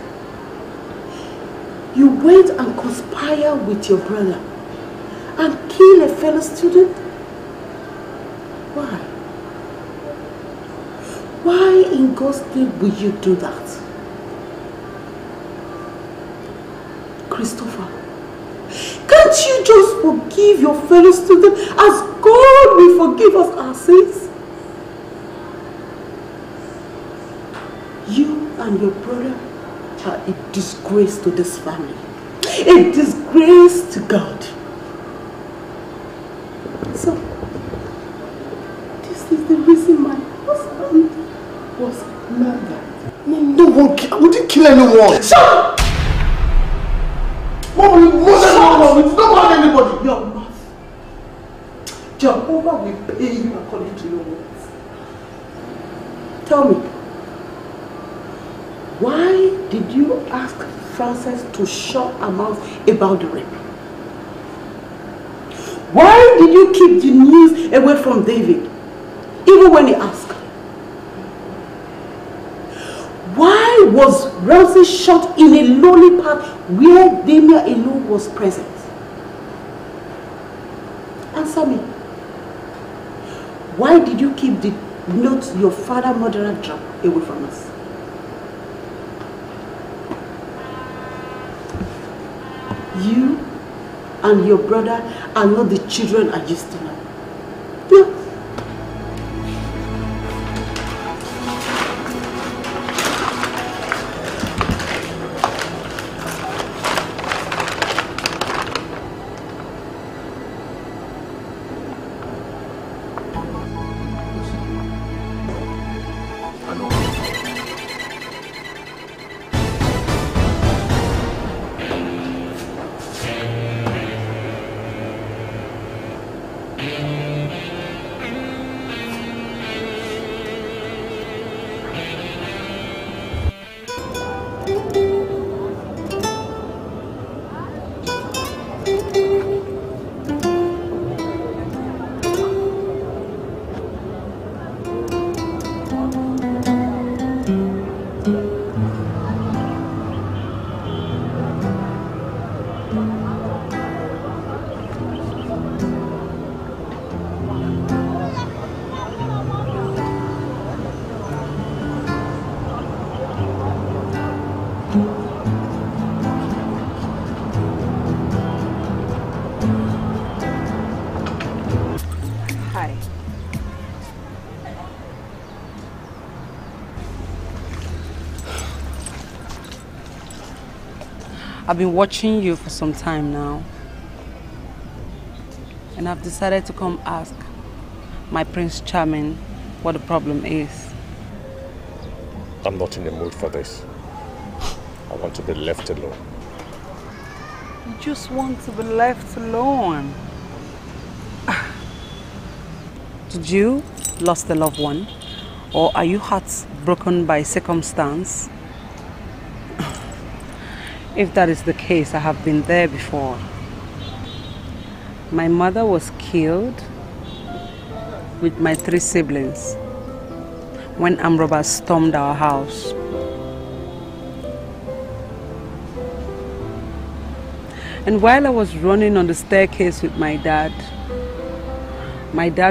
You went and conspired with your brother and kill a fellow student? Why? Why in God's name will you do that? Christopher, can't you just forgive your fellow student as God will forgive us our sins? You and your brother are a disgrace to this family. A disgrace to God. So, this is the reason my husband was murdered. No one, I wouldn't kill anyone. Shut up! Mom, it wasn't it's not about anybody. Your mouth. Jehovah will pay you according to your words. Tell me, why did you ask Frances to shut her mouth about the rape? Why did you keep the news away from David, even when he asked? Why was Ramsey shot in a lonely path where Damien alone was present? Answer me. Why did you keep the note your father murderer dropped away from us? You and your brother are not the children I used to know. Yeah. I've been watching you for some time now, and I've decided to come ask my Prince Charming what the problem is. I'm not in the mood for this. I want to be left alone. You just want to be left alone. Did you lost a loved one? Or are you heartbroken by circumstance? If that is the case, I have been there before. My mother was killed with my 3 siblings when armed robbers stormed our house. And while I was running on the staircase with my dad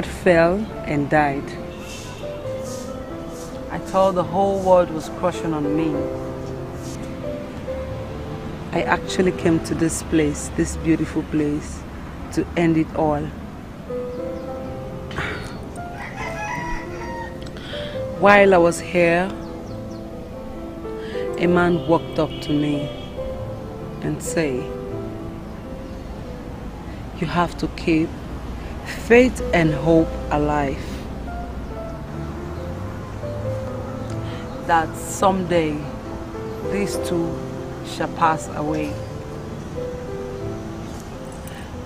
fell and died. I thought the whole world was crushing on me. I actually came to this place, this beautiful place, to end it all. While I was here, a man walked up to me and said, "You have to keep faith and hope alive. That someday these two shall pass away."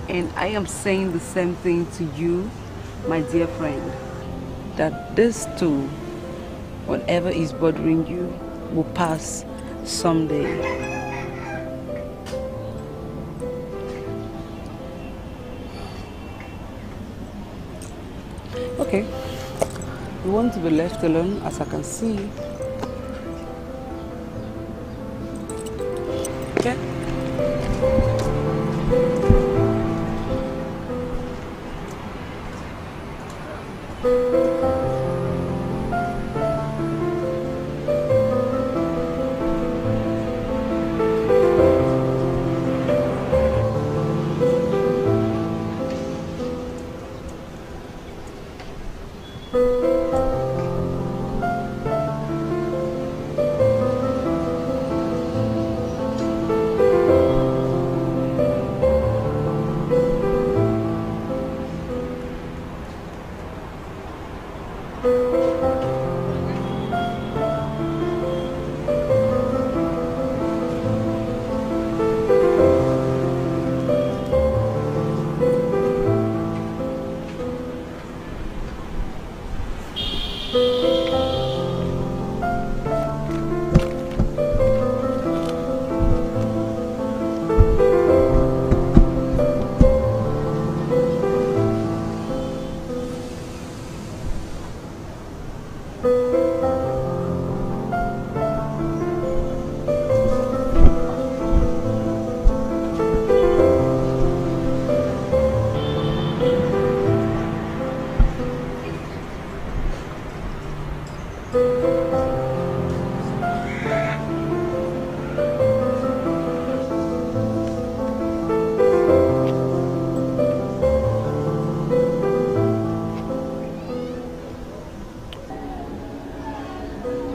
And I am saying the same thing to you, my dear friend, that this too, whatever is bothering you, will pass someday. Okay. You want to be left alone, as I can see. Okay.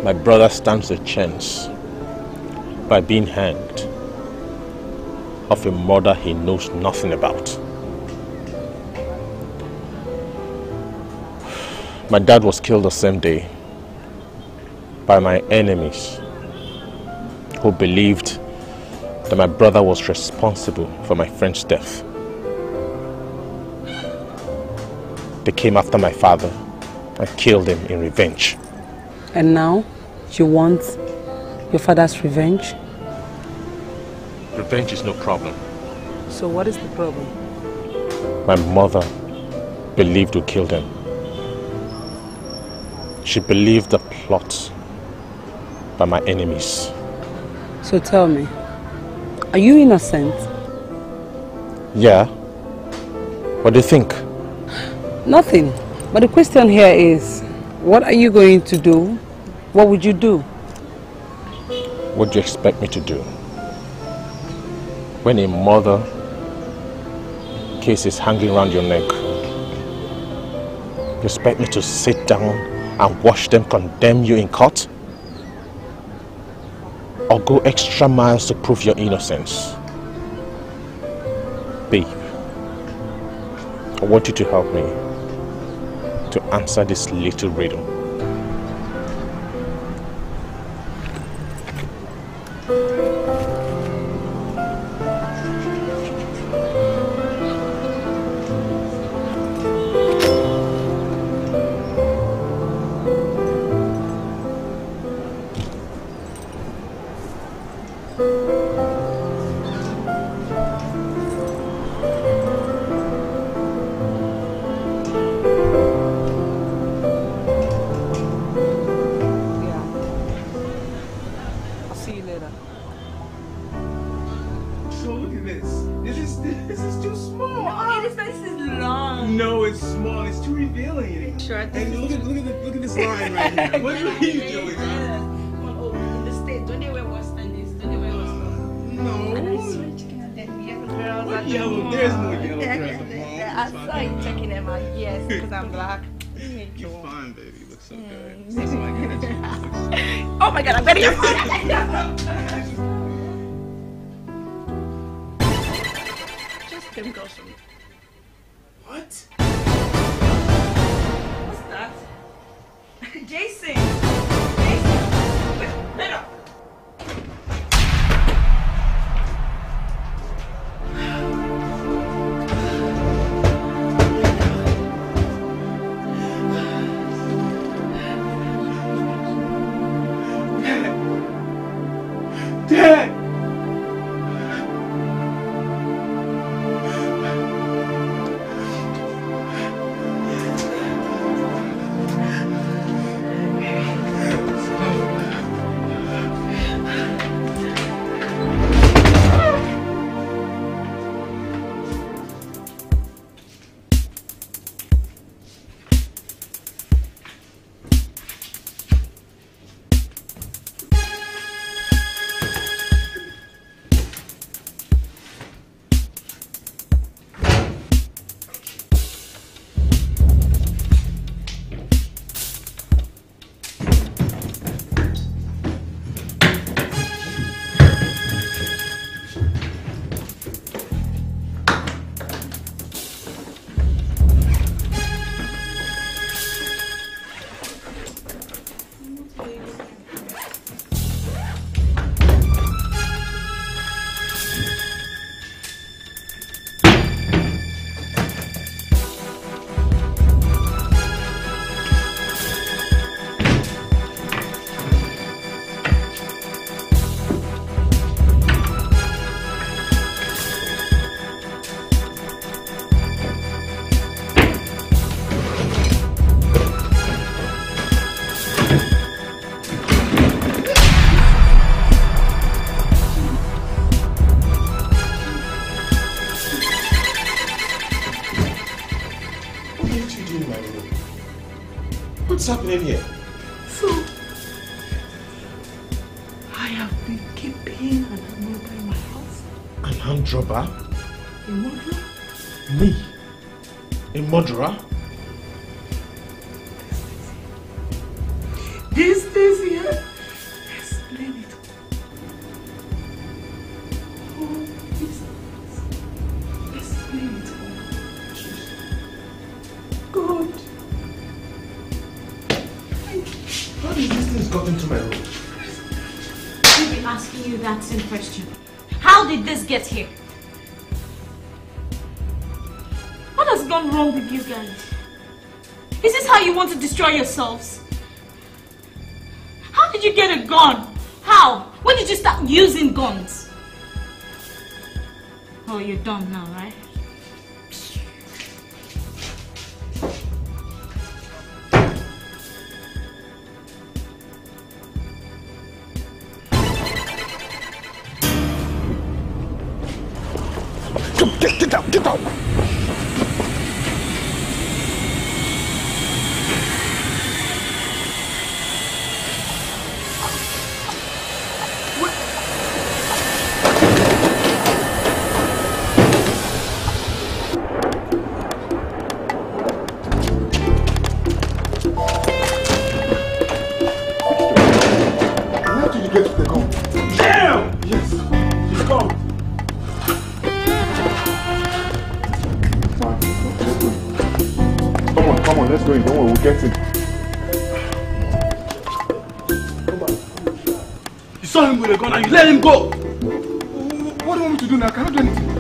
My brother stands a chance by being hanged of a murder he knows nothing about. My dad was killed the same day by my enemies who believed that my brother was responsible for my friend's death. They came after my father and killed him in revenge. And now, you want your father's revenge? Revenge is no problem. So what is the problem? My mother believed we killed him. She believed the plot by my enemies. So tell me, are you innocent? Yeah. What do you think? Nothing. But the question here is, what are you going to do? What would you do? What do you expect me to do? When a murder case is hanging around your neck, you expect me to sit down and watch them condemn you in court? Or go extra miles to prove your innocence? Babe, I want you to help me to answer this little riddle. What's happening here? So, I have been keeping an ammoeba in my house. An hand dropper? A murderer? Me? A murderer? These days here, explain it. Oh, please, explain it. God. How did these things got into my room? I've been asking you that same question. How did this get here? What has gone wrong with you guys? Is this how you want to destroy yourselves? How did you get a gun? How? When did you start using guns? Oh, you're done now, right? Get out! Get out! Let's go in. Don't worry, we'll get him. You saw him with a gun and you let him go. What do you want me to do now? I cannot do anything.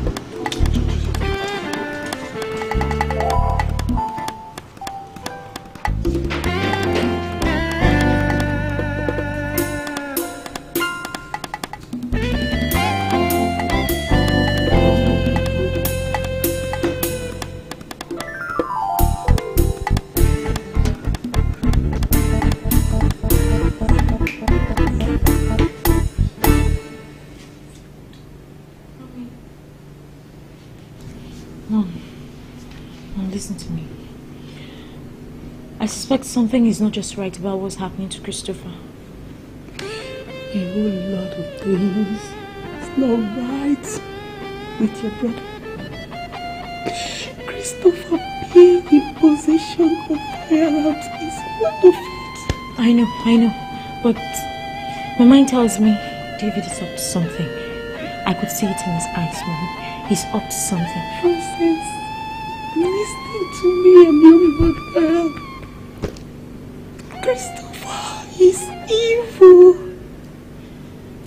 Listen to me. I suspect something is not just right about what's happening to Christopher. A whole lot of things is not right with your brother. Christopher being in possession of firearms is not of it. I know. But my mind tells me David is up to something. I could see it in his eyes, Mom. He's up to something. Nonsense. Listen to me and your mother. Christopher is evil.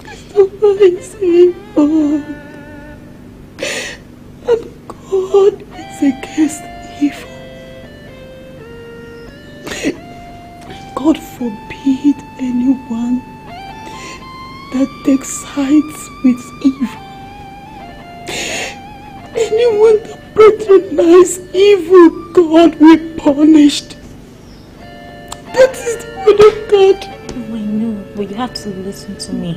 Christopher is evil. And God is against evil. God forbid anyone that takes sides with evil. Anyone that patronizes evil, God will punish. That is the word of God. Oh, I know, but you have to listen to me.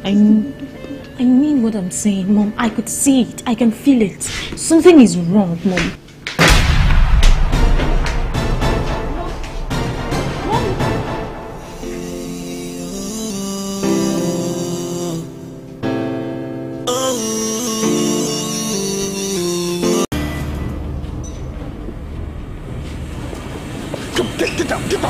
I mean what I'm saying, Mom. I could see it. I can feel it. Something is wrong, Mom. Get out!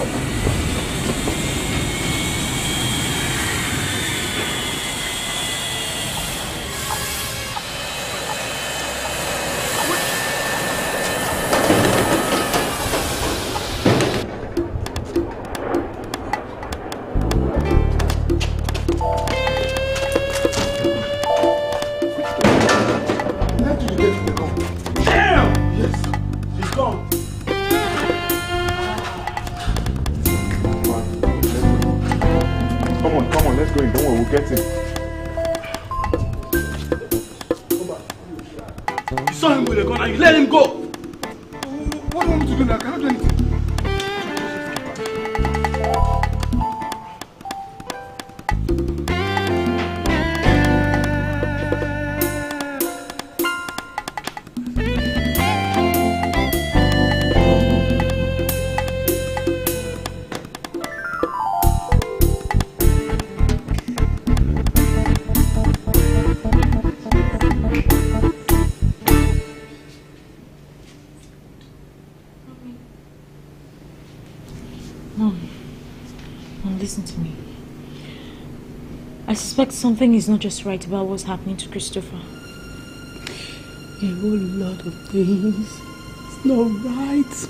I suspect something is not just right about what's happening to Christopher. A whole lot of things is not right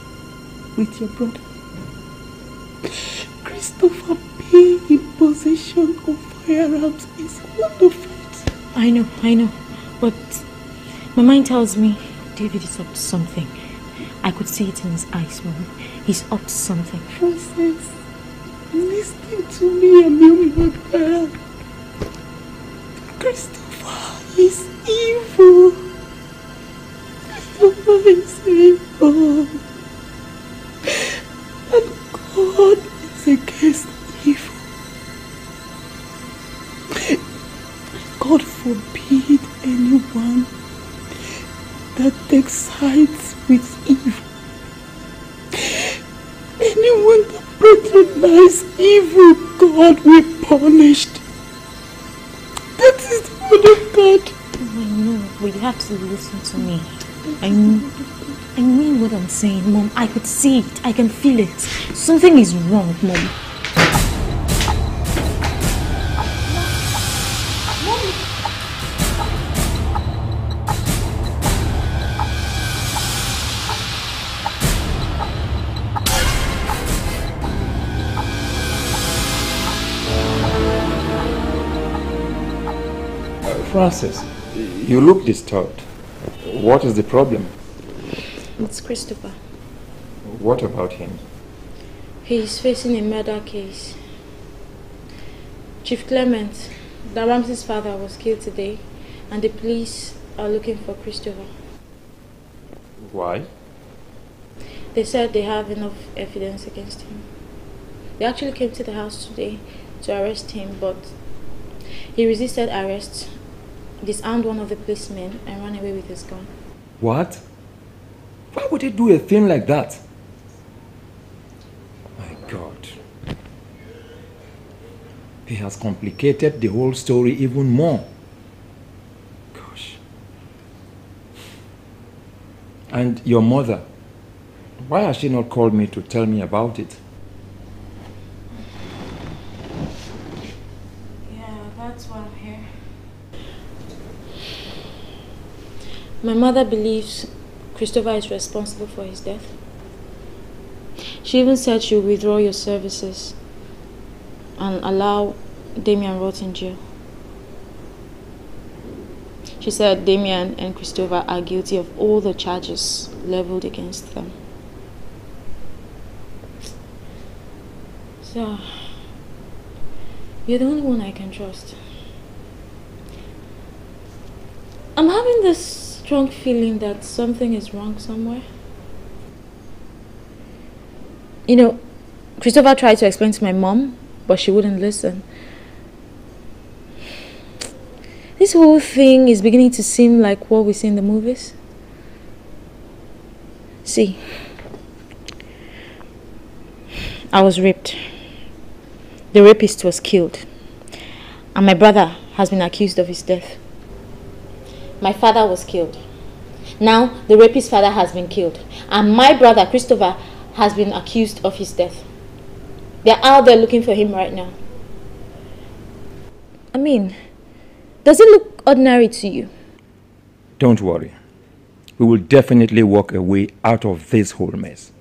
with your brother. Christopher being in possession of firearms is one of it. I know. But my mind tells me David is up to something. I could see it in his eyes, Mom. He's up to something. Francis, listen to me and you, my girl. Christopher is evil. Christopher is evil. And God is against evil. God forbid anyone that takes sides with evil. Anyone that patronizes evil, God will punish. That is the word of God. I know, but you have to listen to me. I mean what I'm saying, Mom. I could see it. I can feel it. Something is wrong, Mom. Francis, you look disturbed. What is the problem? It's Christopher. What about him? He's facing a murder case. Chief Clement, Ramsey's father, was killed today, and the police are looking for Christopher. Why? They said they have enough evidence against him. They actually came to the house today to arrest him, but he resisted arrest, disarmed one of the policemen, and ran away with his gun. What? Why would he do a thing like that? My God. He has complicated the whole story even more. Gosh. And your mother, why has she not called me to tell me about it? Yeah, that's why I'm here. My mother believes Christopher is responsible for his death. She even said she'll withdraw your services and allow Damien rot in jail. She said Damien and Christopher are guilty of all the charges leveled against them. So, you're the only one I can trust. I'm having this strong feeling that something is wrong somewhere. You know, Christopher tried to explain to my mom, but she wouldn't listen. This whole thing is beginning to seem like what we see in the movies. See, I was raped. The rapist was killed. And my brother has been accused of his death. My father was killed. Now, the rapist's father has been killed. And my brother, Christopher, has been accused of his death. They're out there looking for him right now. I mean, does it look ordinary to you? Don't worry. We will definitely work a way out of this whole mess.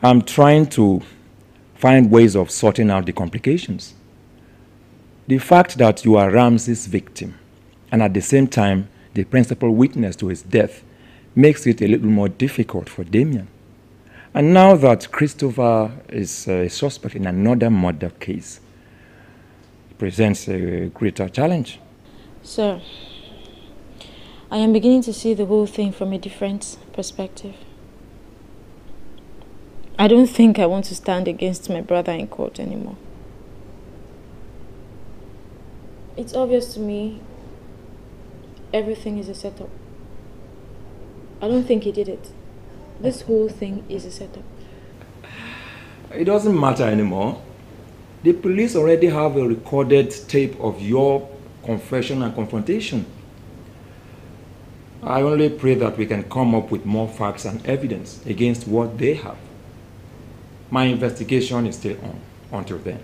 I'm trying to find ways of sorting out the complications. The fact that you are Ramsey's victim and at the same time the principal witness to his death makes it a little more difficult for Damien. And now that Christopher is a suspect in another murder case, it presents a greater challenge. Sir, I am beginning to see the whole thing from a different perspective. I don't think I want to stand against my brother in court anymore. It's obvious to me everything is a setup. I don't think he did it. This whole thing is a setup. It doesn't matter anymore. The police already have a recorded tape of your confession and confrontation. I only pray that we can come up with more facts and evidence against what they have. My investigation is still on until then.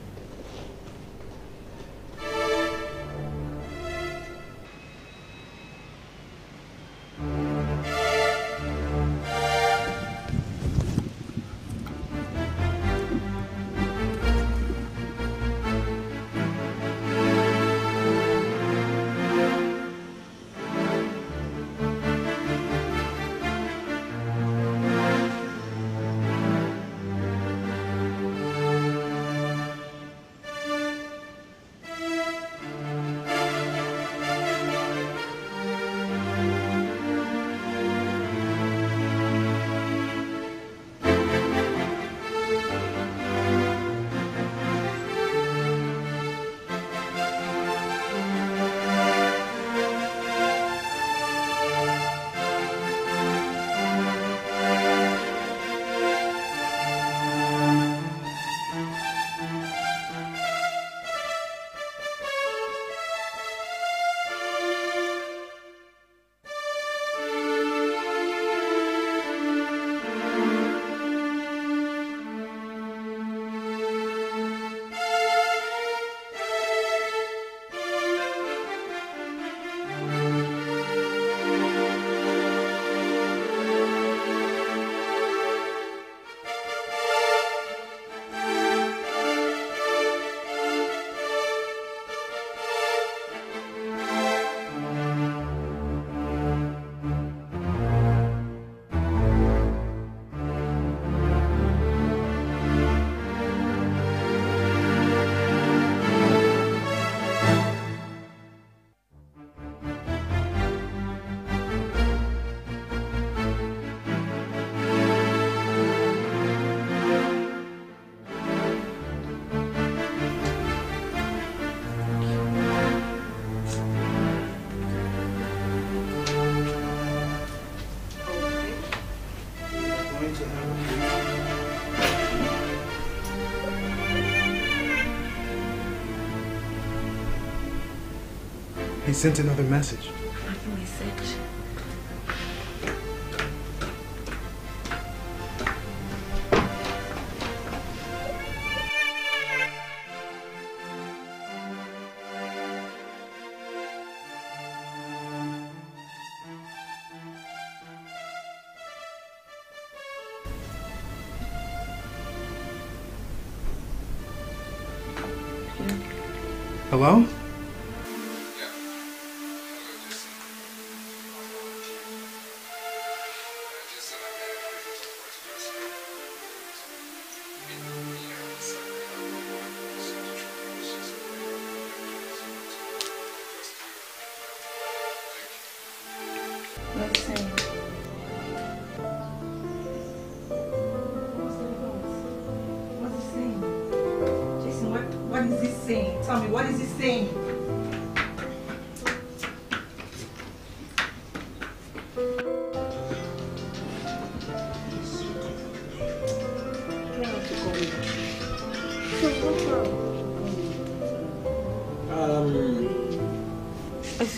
He sent another message. Another message? Hello? What is he saying? Tell me, what is he saying?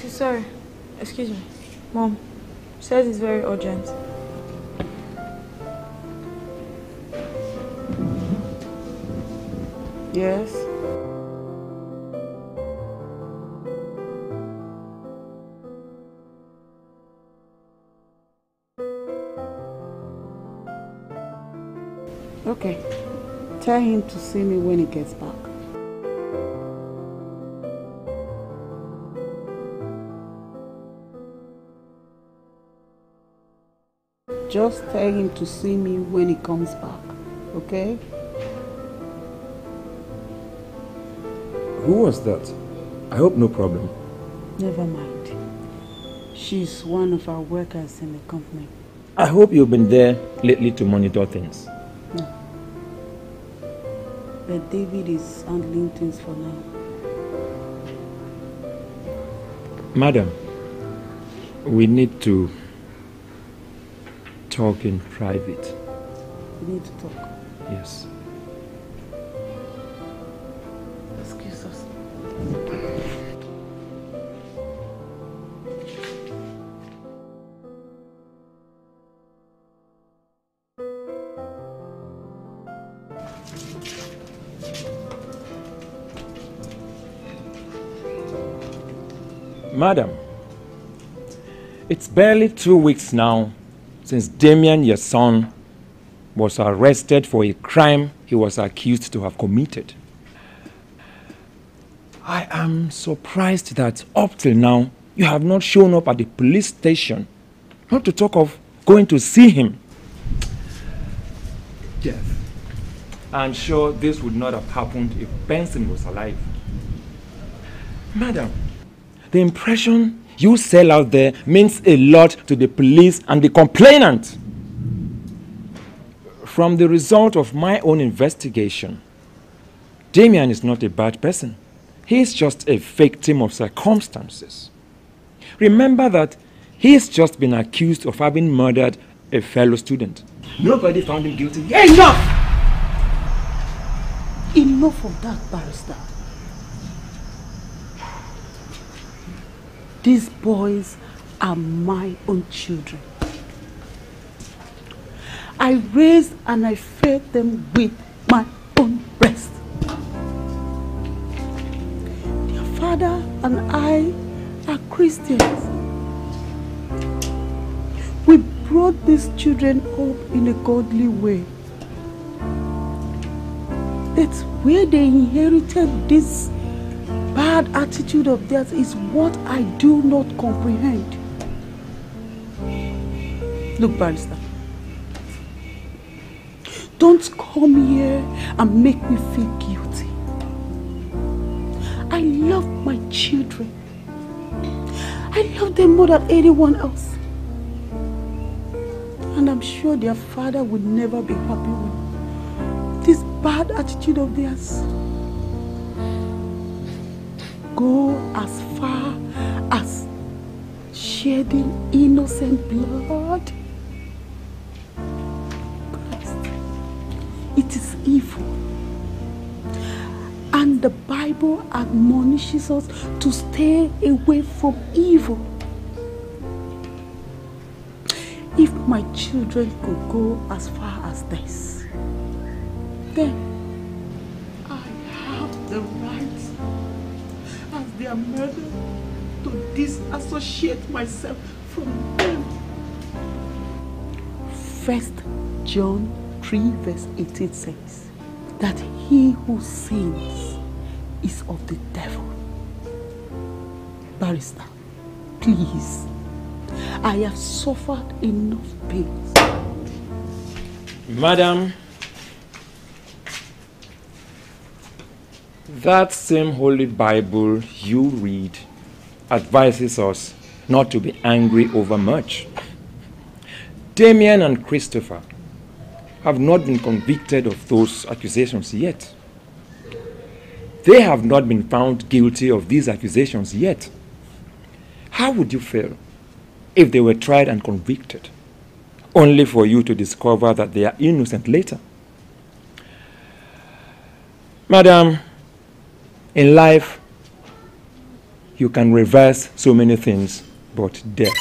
Sorry, excuse me. Mom says it's very urgent. Yes? Okay. Tell him to see me when he gets back. Just tell him to see me when he comes back, okay? Who was that? I hope no problem. Never mind. She's one of our workers in the company. I hope you've been there lately to monitor things. No. But David is handling things for now. Madam, we need to talk in private. We need to talk. Yes. Excuse us. Madam, it's barely 2 weeks now since Damien, your son, was arrested for a crime he was accused to have committed. I am surprised that up till now you have not shown up at the police station, not to talk of going to see him. Yes. I'm sure this would not have happened if Benson was alive. Madam, the impression you sell out there means a lot to the police and the complainant. From the result of my own investigation, Damien is not a bad person. He is just a victim of circumstances. Remember that he has just been accused of having murdered a fellow student. Nobody found him guilty. Enough! Enough of that, barrister. These boys are my own children. I raised and I fed them with my own breast. Their father and I are Christians. We brought these children up in a godly way. That's where they inherited this bad attitude of theirs is what I do not comprehend. Look, barrister, don't come here and make me feel guilty. I love my children. I love them more than anyone else. And I'm sure their father would never be happy with this bad attitude of theirs. Go as far as shedding innocent blood. Christ, it is evil. And the Bible Bible admonishes us to stay away from evil. If my children could go as far as this, then I have the right as their mother to disassociate myself from them. 1 John 3 verse 18 says that he who sins is of the devil. Barrister, please, I have suffered enough pain. Madam, that same Holy Bible you read advises us not to be angry over much. Damien and Christopher have not been convicted of those accusations yet. They have not been found guilty of these accusations yet. How would you feel if they were tried and convicted, only for you to discover that they are innocent later? Madam, in life, you can reverse so many things but death.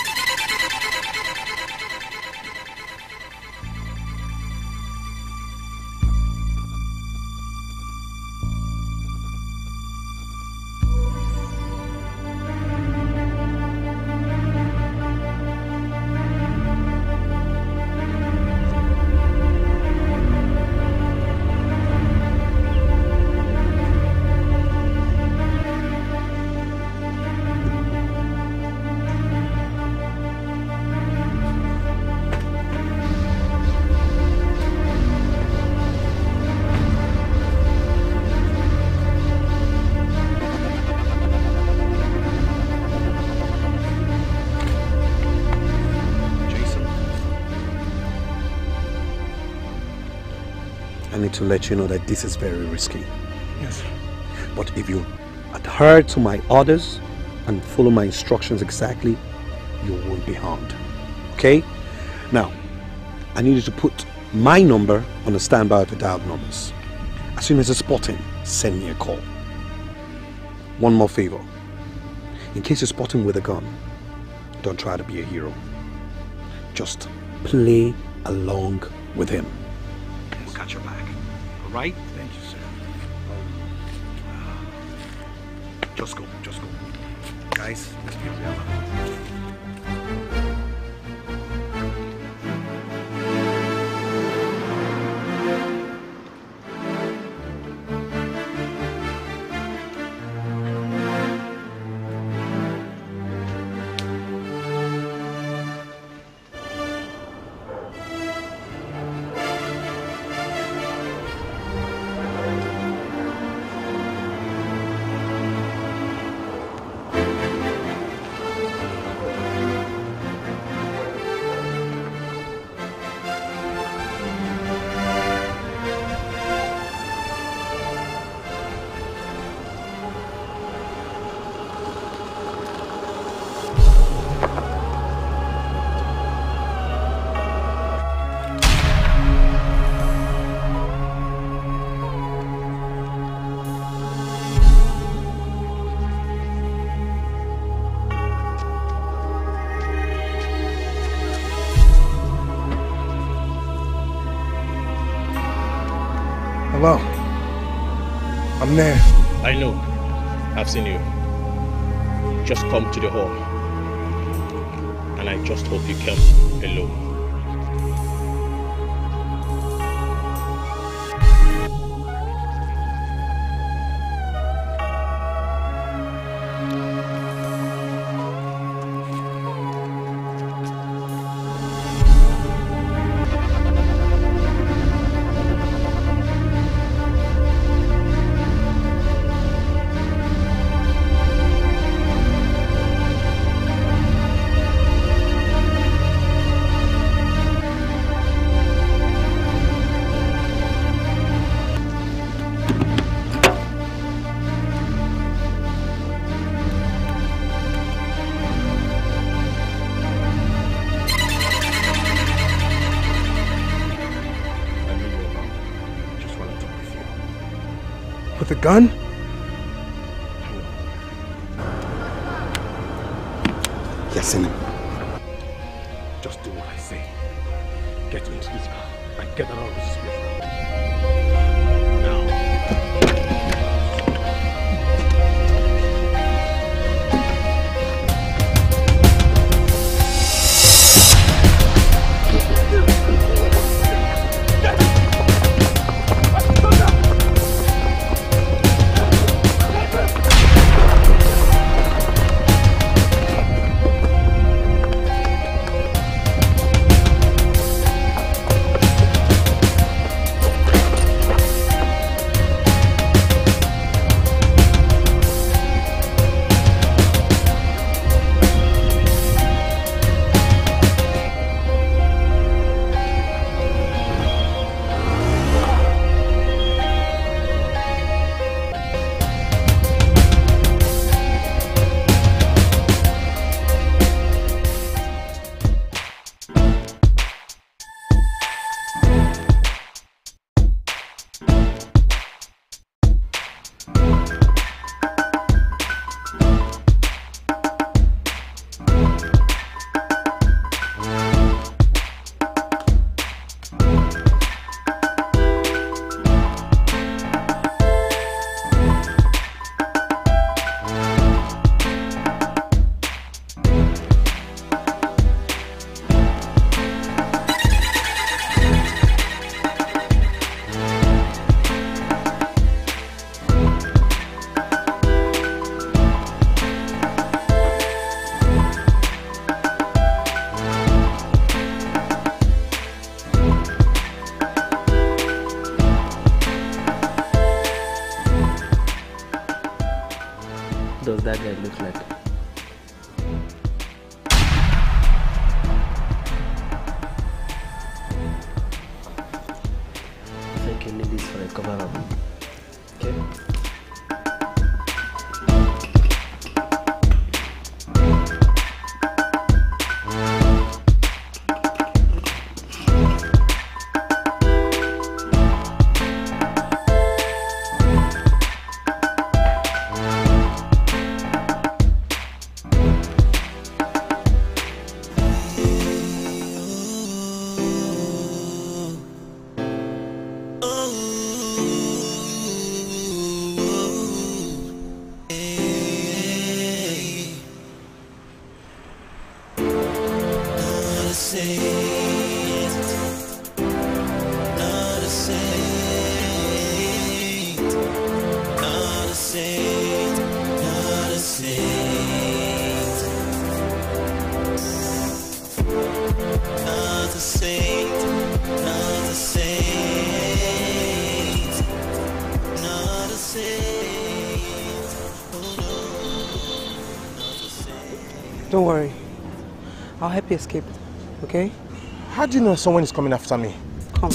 To let you know that this is very risky. Yes. But if you adhere to my orders and follow my instructions exactly, you won't be harmed. Okay? Now, I need you to put my number on the standby of the dialed numbers. As soon as you spot him, send me a call. One more favor. In case you spot him with a gun, don't try to be a hero. Just play along with him. We'll catch your back. Right? Thank you, sir. Just go. Guys, let's be real. Hello. I'm there. I know. I've seen you. Just come to the hall. And I just hope you come alone. With a gun? person. Just do what I say. Get into this car and get out of this place. Does that guy look like? I think you need this for a cover-up. Okay? Don't worry. I'll help you escape, okay? How do you know someone is coming after me? Come.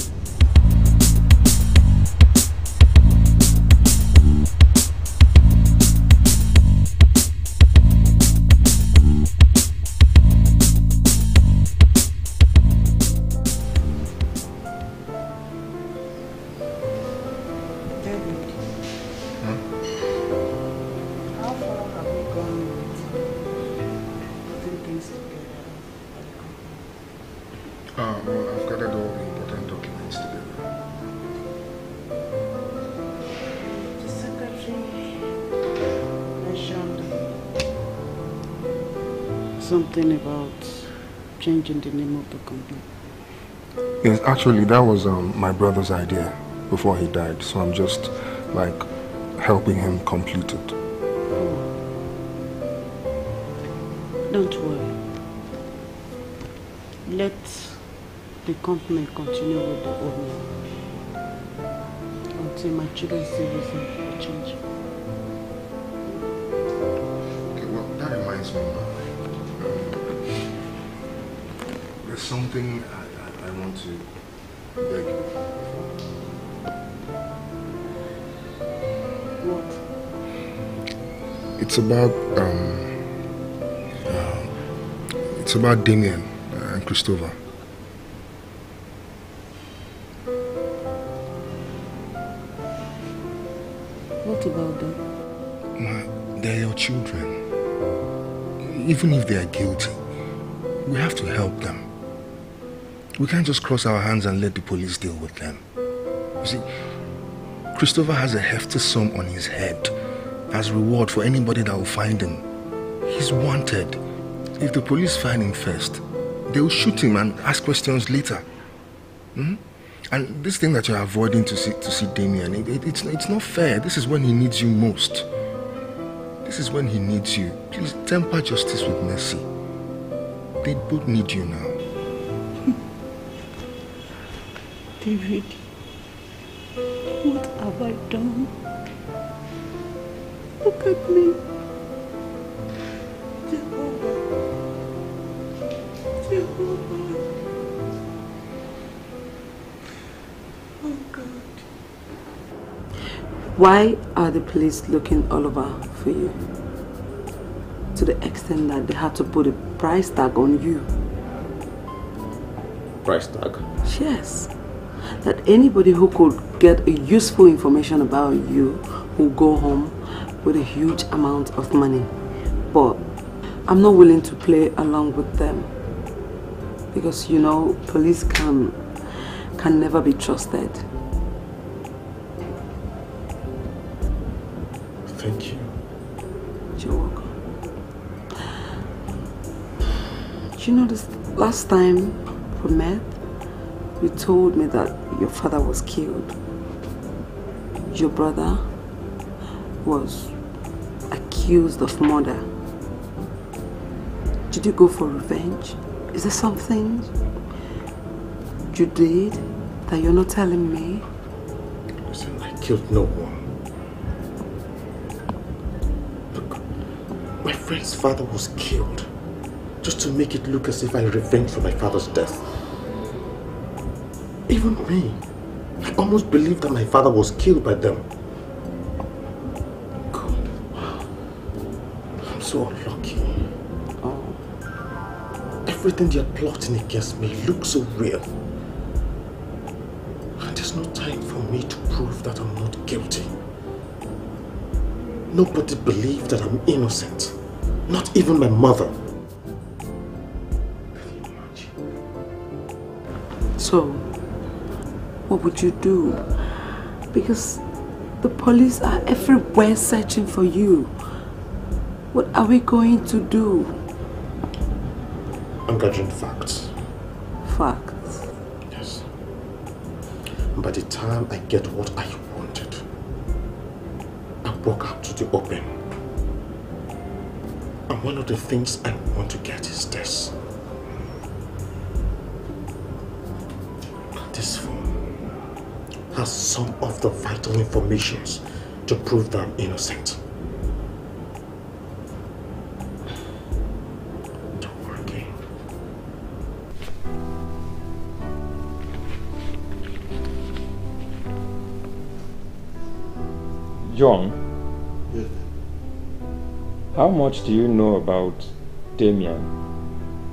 Well, I've gathered all the important documents together. The secretary mentioned something about changing the name of the company. Yes, actually, that was my brother's idea before he died. So I'm just like helping him complete it. Don't worry. Let the company continue with the old name until my children see reason for change. Okay, well, that reminds me. There's something I want to beg you for. What? It's about Damien and Christopher. What about them? They're your children. even if they are guilty, we have to help them. We can't just cross our hands and let the police deal with them. You see, Christopher has a hefty sum on his head as reward for anybody that will find him. He's wanted. If the police find him first, they will shoot him and ask questions later. And this thing that you're avoiding to see Damien, it's not fair. This is when he needs you most. This is when he needs you. Please temper justice with mercy. They both need you now. David, what have I done? Look at me. Jehovah. Oh God. Why are the police looking all over for you? To the extent that they had to put a price tag on you. Price tag? Yes. That anybody who could get a useful information about you will go home with a huge amount of money. But I'm not willing to play along with them. Because you know, police can never be trusted. Thank you. You're welcome. You know, this last time we met, you told me that your father was killed. Your brother was accused of murder. Did you go for revenge? Is there something you did that you're not telling me? Listen, I killed no one. Look, my friend's father was killed just to make it look as if I revenged for my father's death. Even me, I almost believed that my father was killed by them. God, wow. I'm so unlucky. Oh. Everything they're plotting against me looks so real. And there's no time for me to prove that I'm not guilty. Nobody believed that I'm innocent. Not even my mother. So, what would you do? Because the police are everywhere searching for you. What are we going to do? I'm gathering facts. Facts? Yes. And by the time I get what I wanted, I walk out to the open. And one of the things I want to get is this. This phone has some of the vital information to prove that I'm innocent. Don't worry, okay? John, yes. How much do you know about Damien,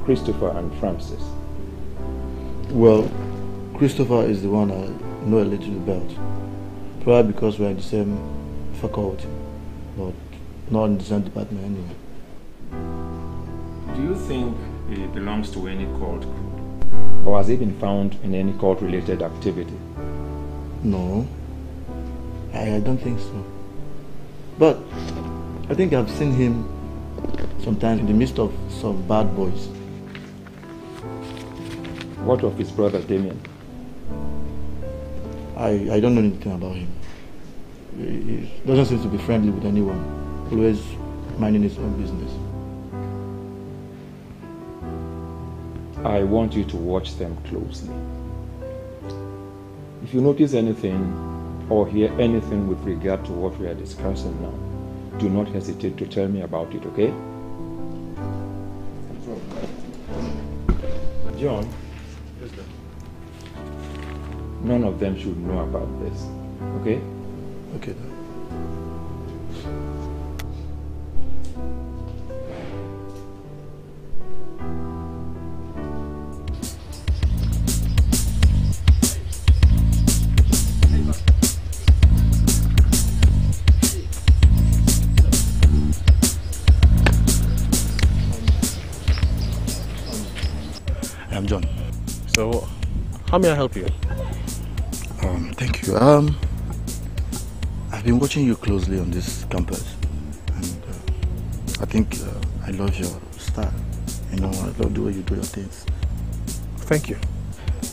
Christopher and Francis? Well, Christopher is the one I know a little about. Probably because we're in the same faculty, but not in the same department anyway. Do you think he belongs to any cult group? Or has he been found in any cult-related activity? No, I don't think so. But I think I've seen him sometimes in the midst of some bad boys. What of his brother Damien? I don't know anything about him. He doesn't seem to be friendly with anyone. Always minding his own business. I want you to watch them closely. If you notice anything or hear anything with regard to what we are discussing now, do not hesitate to tell me about it, okay? John? Yes, sir. None of them should know about this, okay? Okay, then. I'm John. So, how may I help you? Thank you. I've been watching you closely on this campus, and I think I love your style. You know, I love the way you do your things. Thank you.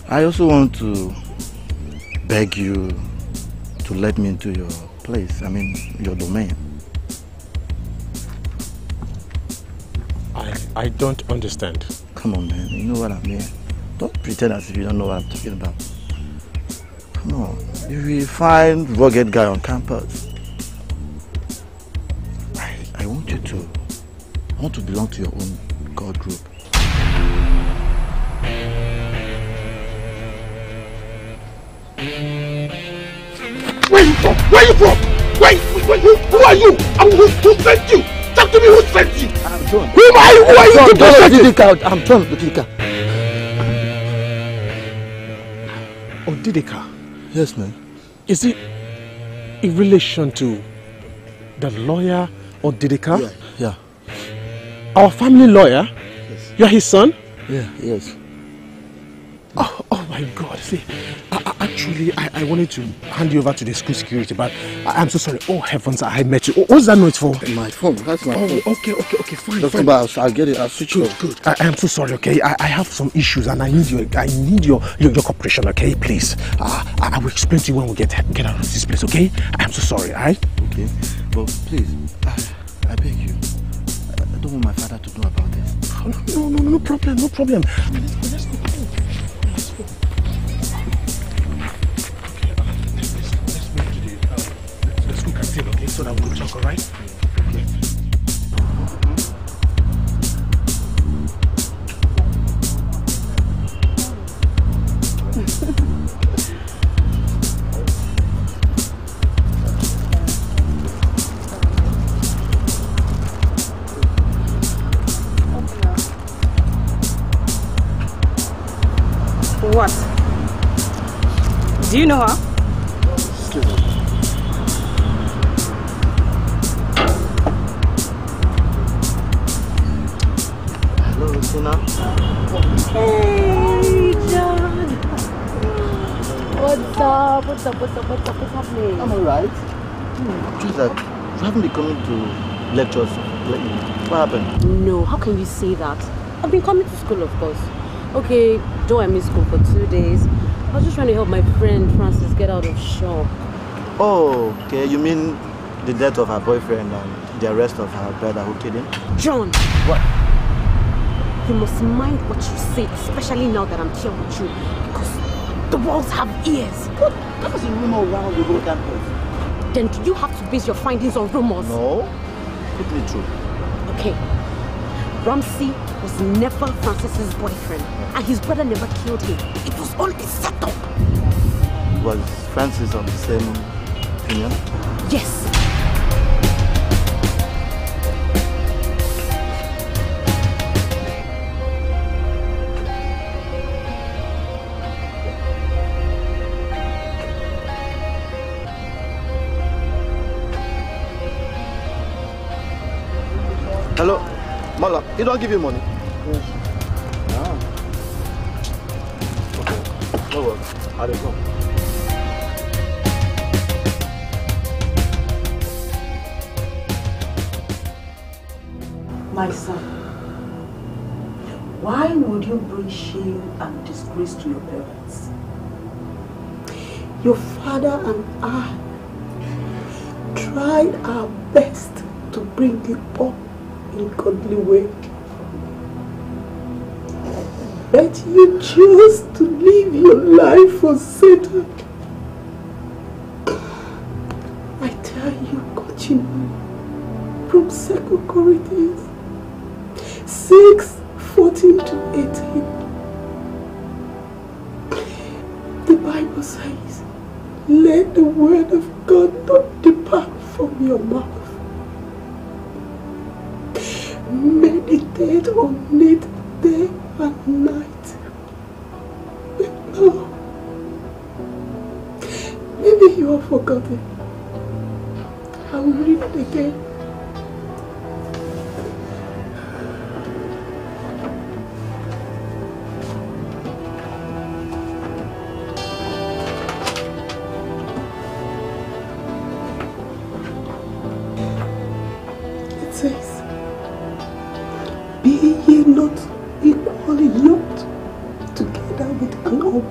I also want to beg you to let me into your place. I mean, your domain. I don't understand. Come on, man. You know what I mean. Don't pretend as if you don't know what I'm talking about. Come on. If we find rugged guy on campus, I want you to. I want to belong to your own God group. Where are you from? Where are you from? Who are you? Who sent you? Talk to me, who sent you? I'm John. Who are you? Who are you? I'm John Odidika. Odidika? Yes, man. Is it in relation to the lawyer Odidika? Yeah. Our family lawyer? Yes. You're his son? Yeah, yes. Oh my God! See, actually, I wanted to hand you over to the school security, but I'm so sorry. Oh heavens, I met you. What's that note for? My phone. That's my phone. Okay, fine. That's fine. I'll get it. I'll switch it. Good. I am so sorry. Okay, I have some issues, and I need your cooperation. Okay, please. I will explain to you when we get out of this place. Okay? I am so sorry. Alright? Okay, but please, I beg you. I don't want my father to know about this. No problem. Let's go. Let's go canteen, okay? So that we'll talk, alright? What? Do you know her? Excuse me. Hello, Sina. Hey, John. What's up? What's happening? I'm alright. Just that you haven't been coming to lectures lately. What happened? No, how can you say that? I've been coming to school, of course. Okay, though I missed school for 2 days, I was just trying to help my friend Francis get out of shock. Oh, okay. You mean the death of her boyfriend and the arrest of her brother who killed him? John! What? You must mind what you say, especially now that I'm here with you, because the walls have ears. But there's a rumor around the whole campus. Then do you have to base your findings on rumors? No. Put me through. Okay. Ramsey was never Francis's boyfriend, and his brother never killed him. It was all a setup. Was Francis of the same opinion? Yes. Hello, Mala, he don't give you money? Yes. Ah. Okay, no worries. I don't know. My son, why would you bring shame and disgrace to your parents? Your father and I tried our best to bring you up in godly way. But you chose to live your life for Satan. I tell you, God, you know, from 2 Corinthians 6:14 to 18. The Bible says, let the word of God not depart from your mouth. Meditate on it day and night. But now, maybe you have forgotten. I will read it again.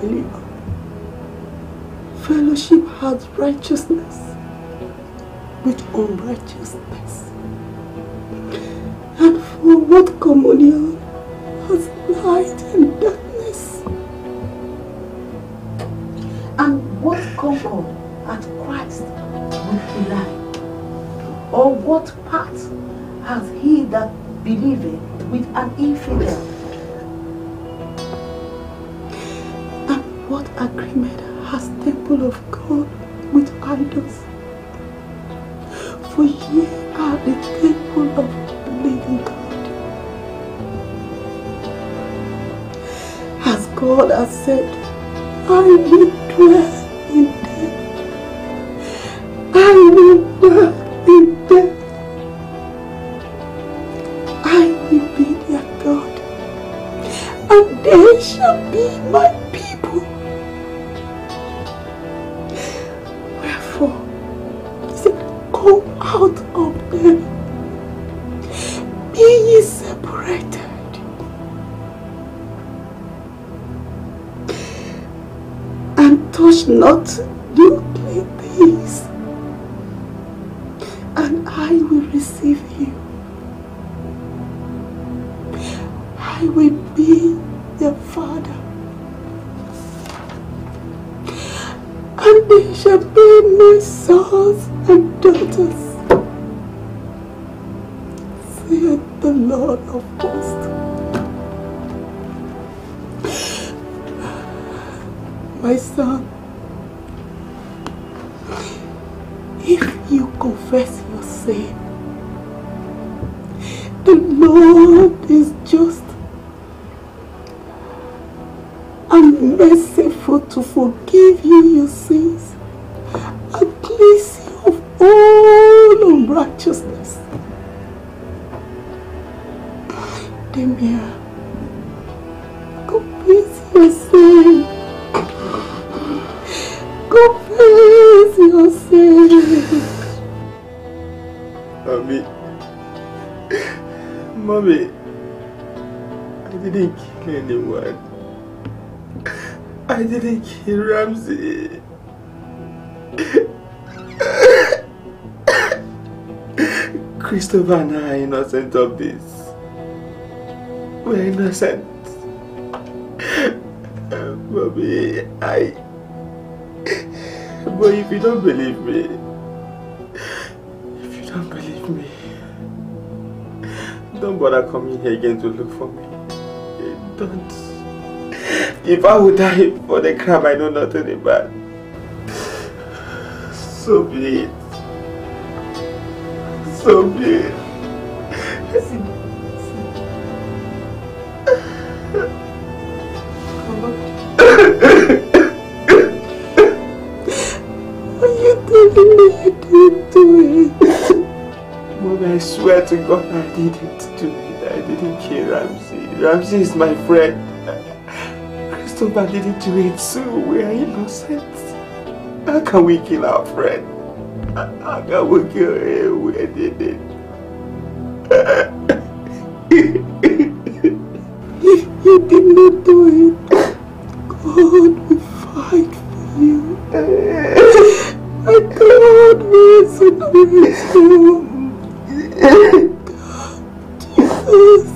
believer. Fellowship has righteousness with unrighteousness. And for what communion has light and darkness? And what concord hath Christ with Belial? Or what part has he that believeth with an infidel? And what agreement has temple of God with idols? For ye are the temple of the living God. As God has said, I will dwell in them. I will dwell in them. I will be their God, and they shall be my people. Wherefore, he said, come out of them, be ye separated, and touch not the unclean things, and I will receive you. I will be their father, and they shall be my sons and daughters, saith the Lord of hosts. My son, if you confess your sin, the Lord is just and merciful to forgive you your sins and cleanse you of all unrighteousness. Demir, confess your sin. Confess your sin. Mommy, I didn't kill anyone. I didn't kill Ramsey. Christopher and I are innocent of this. We're innocent. Mommy, but if you don't believe me, don't bother coming here again to look for me. Don't. If I would die for the crime I know nothing about, so be it. So be it. Are you telling me you didn't do it? Mom, I swear to God I didn't do it. I didn't kill Ramsey. Ramsey is my friend. Christopher didn't do it, so we are innocent. How can we kill our friend? How can we kill him? We did it. If you did not do it, God will fight for you. And God will submit you. Jesus.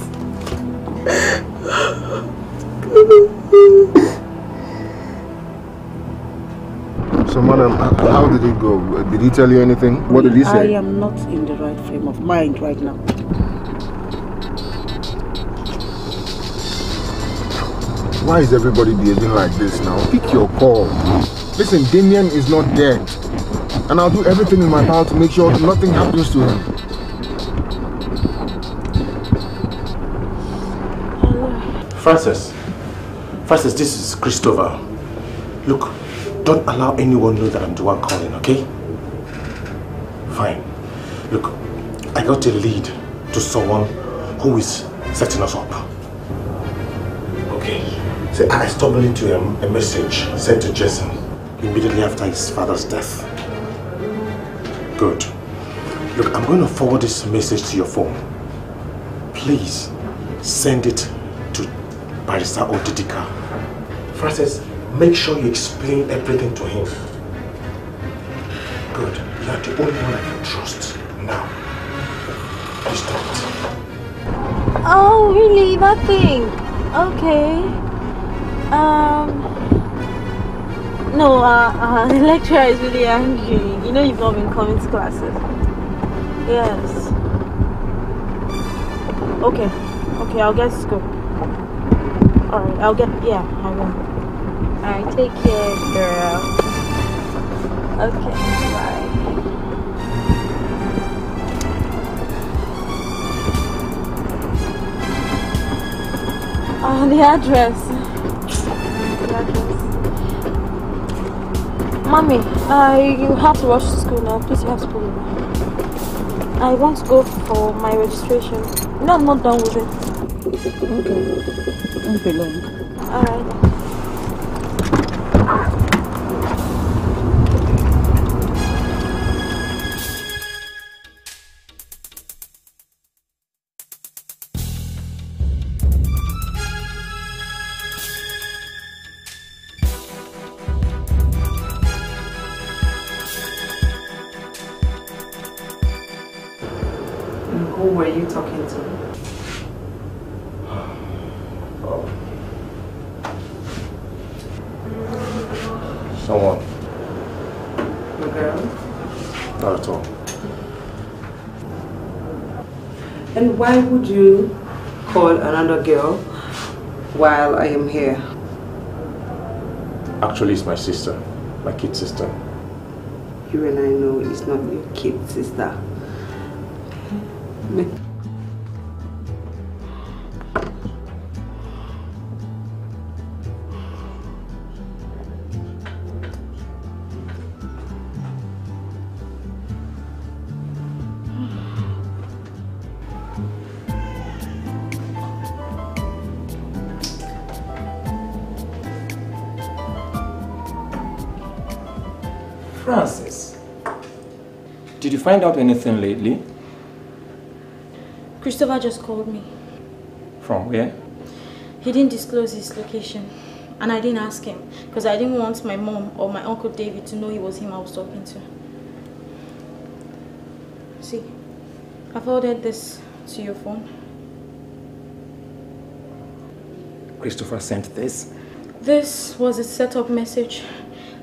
So, madam, how did it go? Did he tell you anything? What did he say? I am not in the right frame of mind right now. Why is everybody behaving like this now? Pick your call. Listen, Damien is not dead. And I'll do everything in my power to make sure nothing happens to him. Francis, this is Christopher. Look, don't allow anyone know that I'm the one calling, okay? Fine. Look, I got a lead to someone who is setting us up. Okay. So I stumbled into a message sent to Jason immediately after his father's death. Good. Look, I'm going to forward this message to your phone. Please send it to Barrister Odidika. Francis, Make sure you explain everything to him. Good. You are the only one I can trust. Now, please don't. Oh, really? That thing? Okay. No, the lecturer is really angry. You know you've not been coming to classes. Yes. Okay. Okay, I'll get to school. Alright, I will. Alright, take care, girl. Okay, bye. The address. Mommy, you have to rush to school now. Please, you have to pull over. I want to go for my registration. No, I'm not done with it. Okay. Don't be long. Alright. Who were you talking to? Someone. A girl? Not at all. And why would you call another girl while I am here? Actually, it's my sister. My kid sister. You and I know it's not your kid sister. Francis, did you find out anything lately? Christopher just called me. From where? He didn't disclose his location. And I didn't ask him because I didn't want my mom or my uncle David to know it was him I was talking to. See, I forwarded this to your phone. Christopher sent this? This was a setup message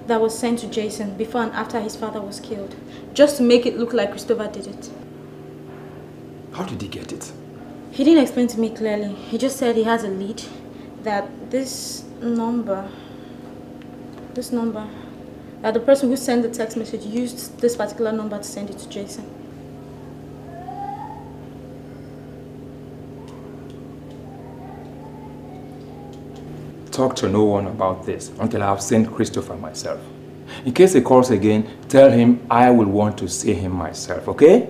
that was sent to Jason before and after his father was killed. Just to make it look like Christopher did it. How did he get it? He didn't explain to me clearly. He just said he has a lead that this number, that the person who sent the text message used this particular number to send it to Jason. Talk to no one about this until I have sent Christopher myself. In case he calls again, tell him I will want to see him myself, okay?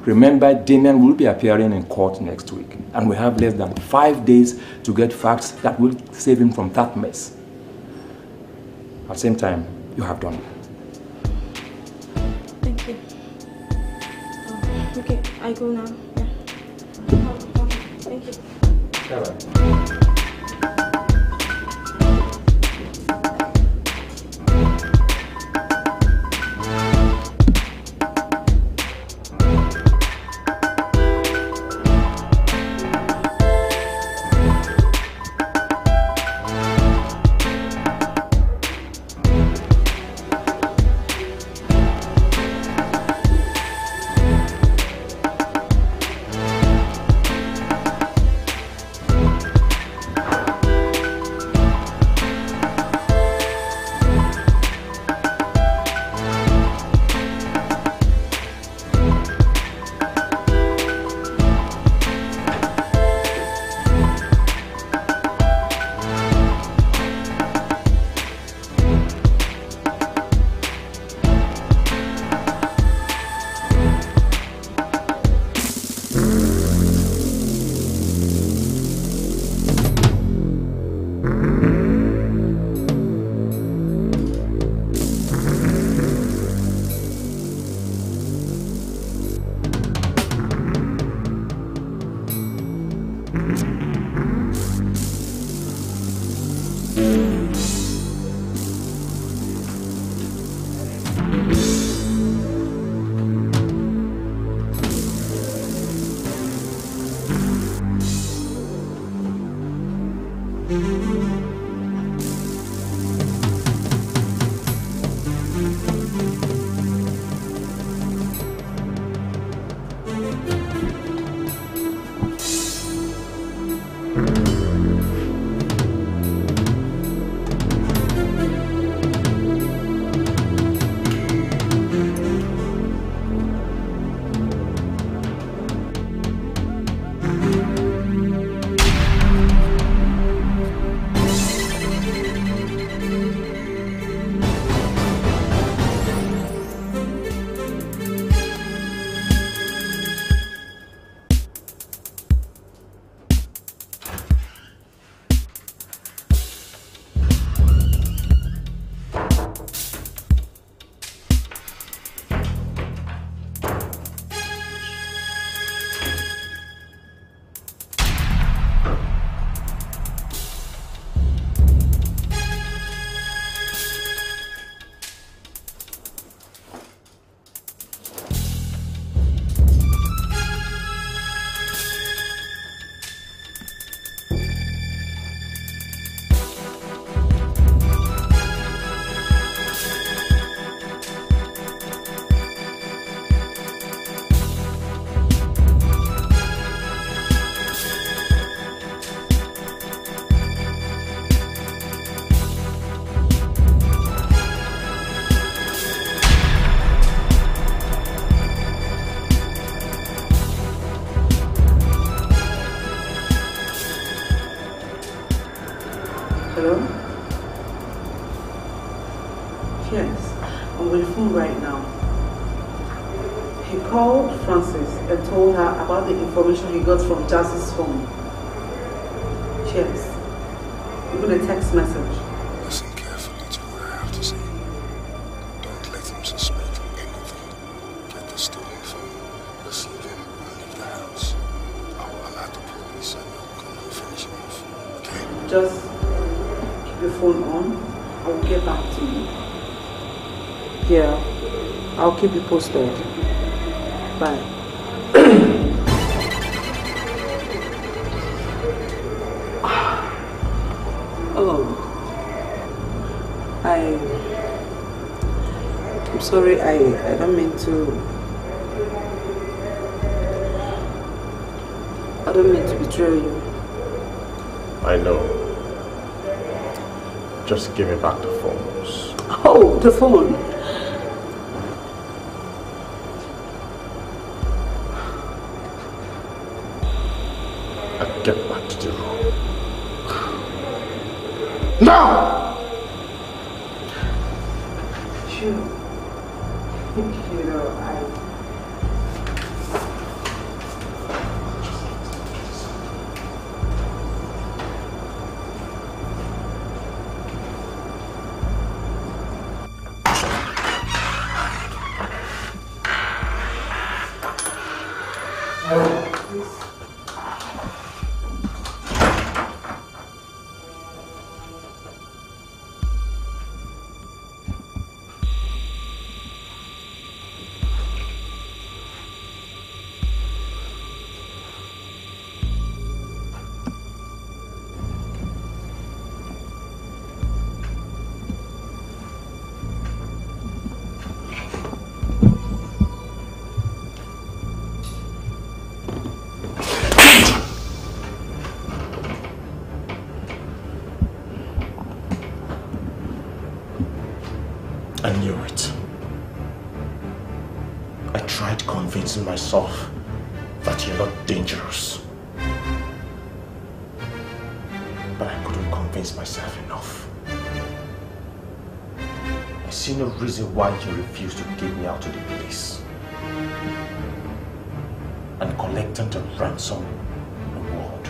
Remember, Damien will be appearing in court next week, and we have less than 5 days to get facts that will save him from that mess. At the same time, you have done it. Thank you. Okay, I go now. Yeah. Okay, thank you. Bye-bye. Hello? Yes, I'm on the phone right now. He called Francis and told her about the information he got from Jazz's phone. Yes. Even a text message. Listen carefully to what I have to say. Don't let him suspect anything. Get the stolen phone, receive him, and leave the house. I will alert the police and they'll come and finish him off. Okay? Just keep your phone on. I will get back to you. Yeah, I'll keep you posted. Bye. I'm sorry, I don't mean to betray you. I know. Just give me back the phones. Oh, the phone. I'll get back to the room. Now! Sure. You know, I knew it. I tried convincing myself that you're not dangerous. But I couldn't convince myself enough. I see no reason why you refuse to give me out to the police and collecting the ransom reward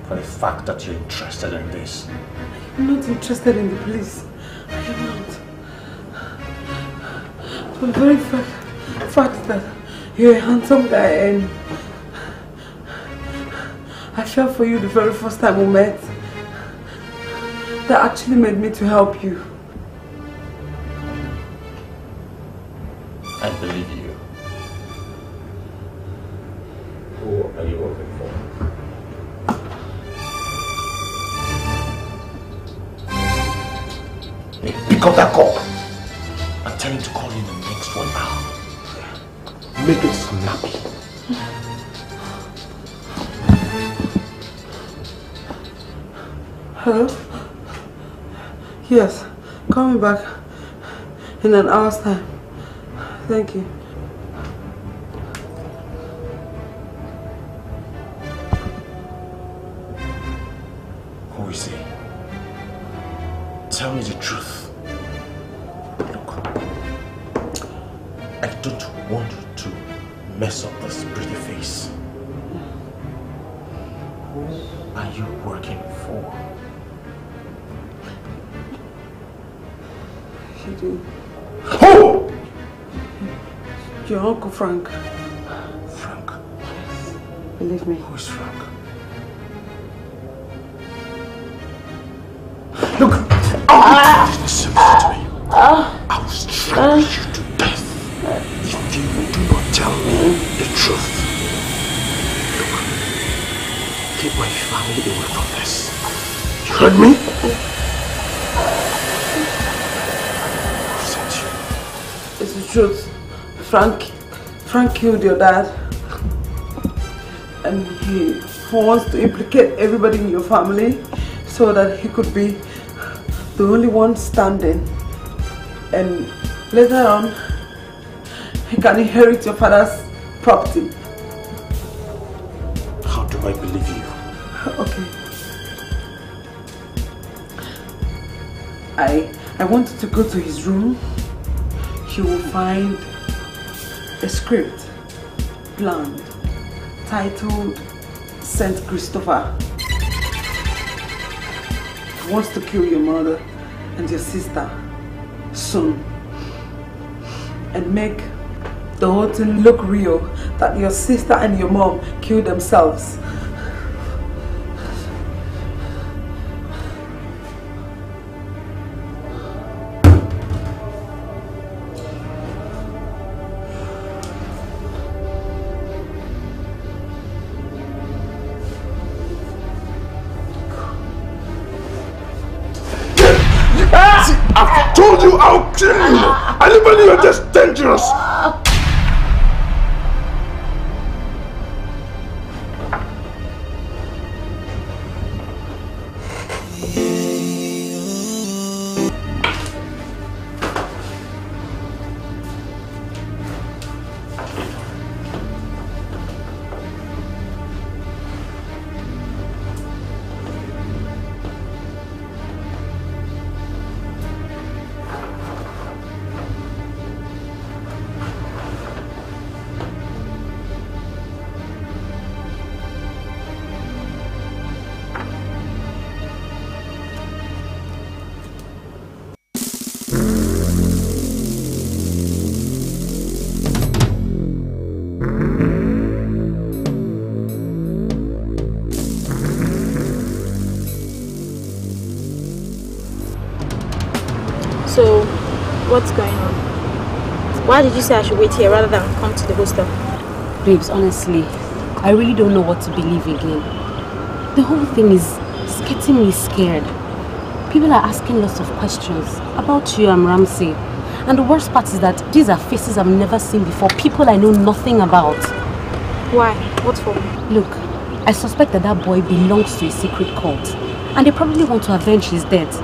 for the fact that you're interested in this. I'm not interested in the police. I am not. For the very fact that you're a handsome guy and I fell for you the very first time we met. That actually made me to help you. I believe you. Who are you working for? pick up that call and tell him to call you in the next 1 hour. Make it snappy. Hello? Yes, call me back in an hour's time. Thank you. Who is he? Tell me the truth. Look, I don't want to mess up this pretty face. Who are you working for? You do. Who? Your Uncle Frank. Frank? Believe me. Who is Frank? Look! Listen to me. I will strangle you to death if you do not tell me the truth. Look, keep my family away from this. You heard me? Who sent you? It's the truth. Frank killed your dad. And he wants to implicate everybody in your family so that he could be the only one standing. And later on, he can inherit your father's property. How do I believe you? Okay. I want you to go to his room. You will find a script planned titled Saint Christopher. He wants to kill your mother and your sister soon and make the whole thing look real, that your sister and your mom killed themselves. I've told you I'll kill you! Anybody you're just dangerous! So, what's going on? Why did you say I should wait here rather than come to the hostel? Babes, honestly, I really don't know what to believe again. The whole thing is getting me scared. People are asking lots of questions about you and Ramsey. And the worst part is that these are faces I've never seen before, people I know nothing about. Why? What for? Look, I suspect that that boy belongs to a secret cult. And they probably want to avenge his death.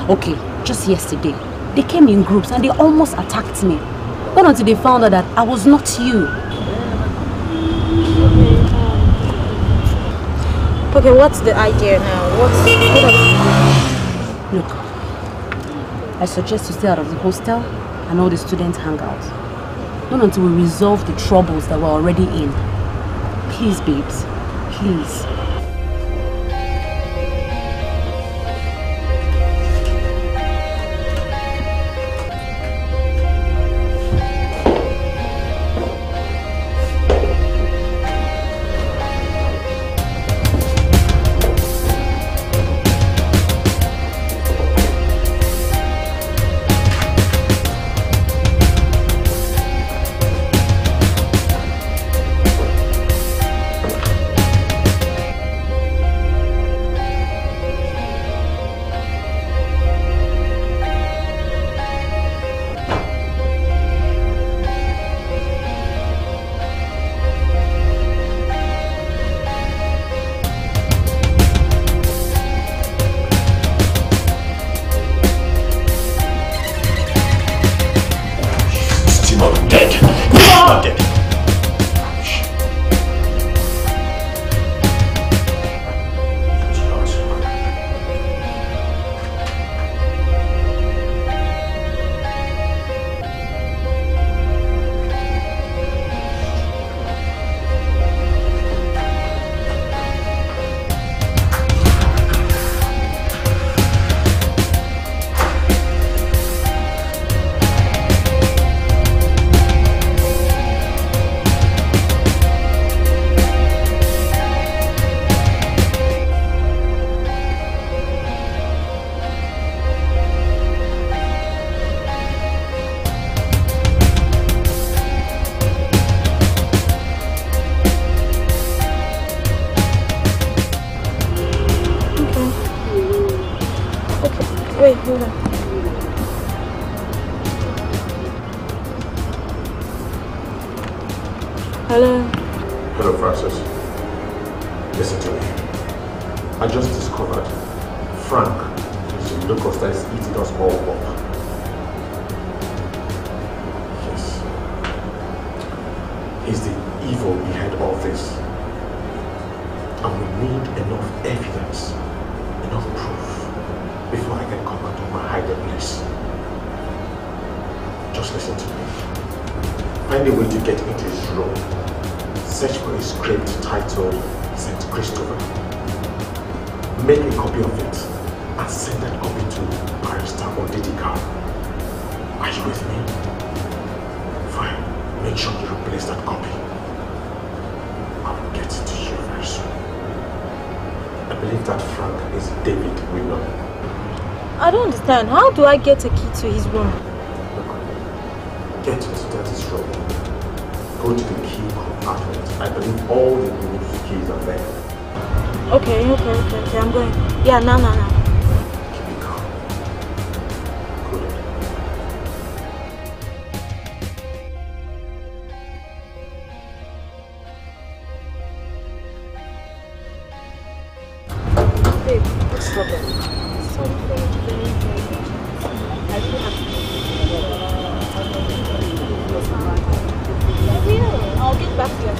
Okay, just yesterday, they came in groups and they almost attacked me. Not until they found out that I was not you. Okay, what's the idea now? Look, I suggest you stay out of the hostel and all the students hang out. Not until we resolve the troubles that we're already in. Please, babes, please. Wait, hold on. Hello. Hello, Francis. Listen to me. I just discovered Frank is the locust that is eating us all up. Yes. He's the evil behind all this. And we need enough evidence, enough proof, before I can come out of my hiding place. Just listen to me. Find a way to get into his room. Search for a script titled St. Christopher. Make a copy of it and send that copy to Barrister Odidika. Are you with me? Fine. Make sure you replace that copy. I will get it to you very soon. I believe that Frank is David we know. I don't understand. How do I get a key to his room? Get into that his room. Go to the key compartment. I believe all the room's keys are there. Okay, I'm going. Yeah, no. Keep it calm. Good. Babe, what's the problem? Something very important. I do have to. I'll get back to you.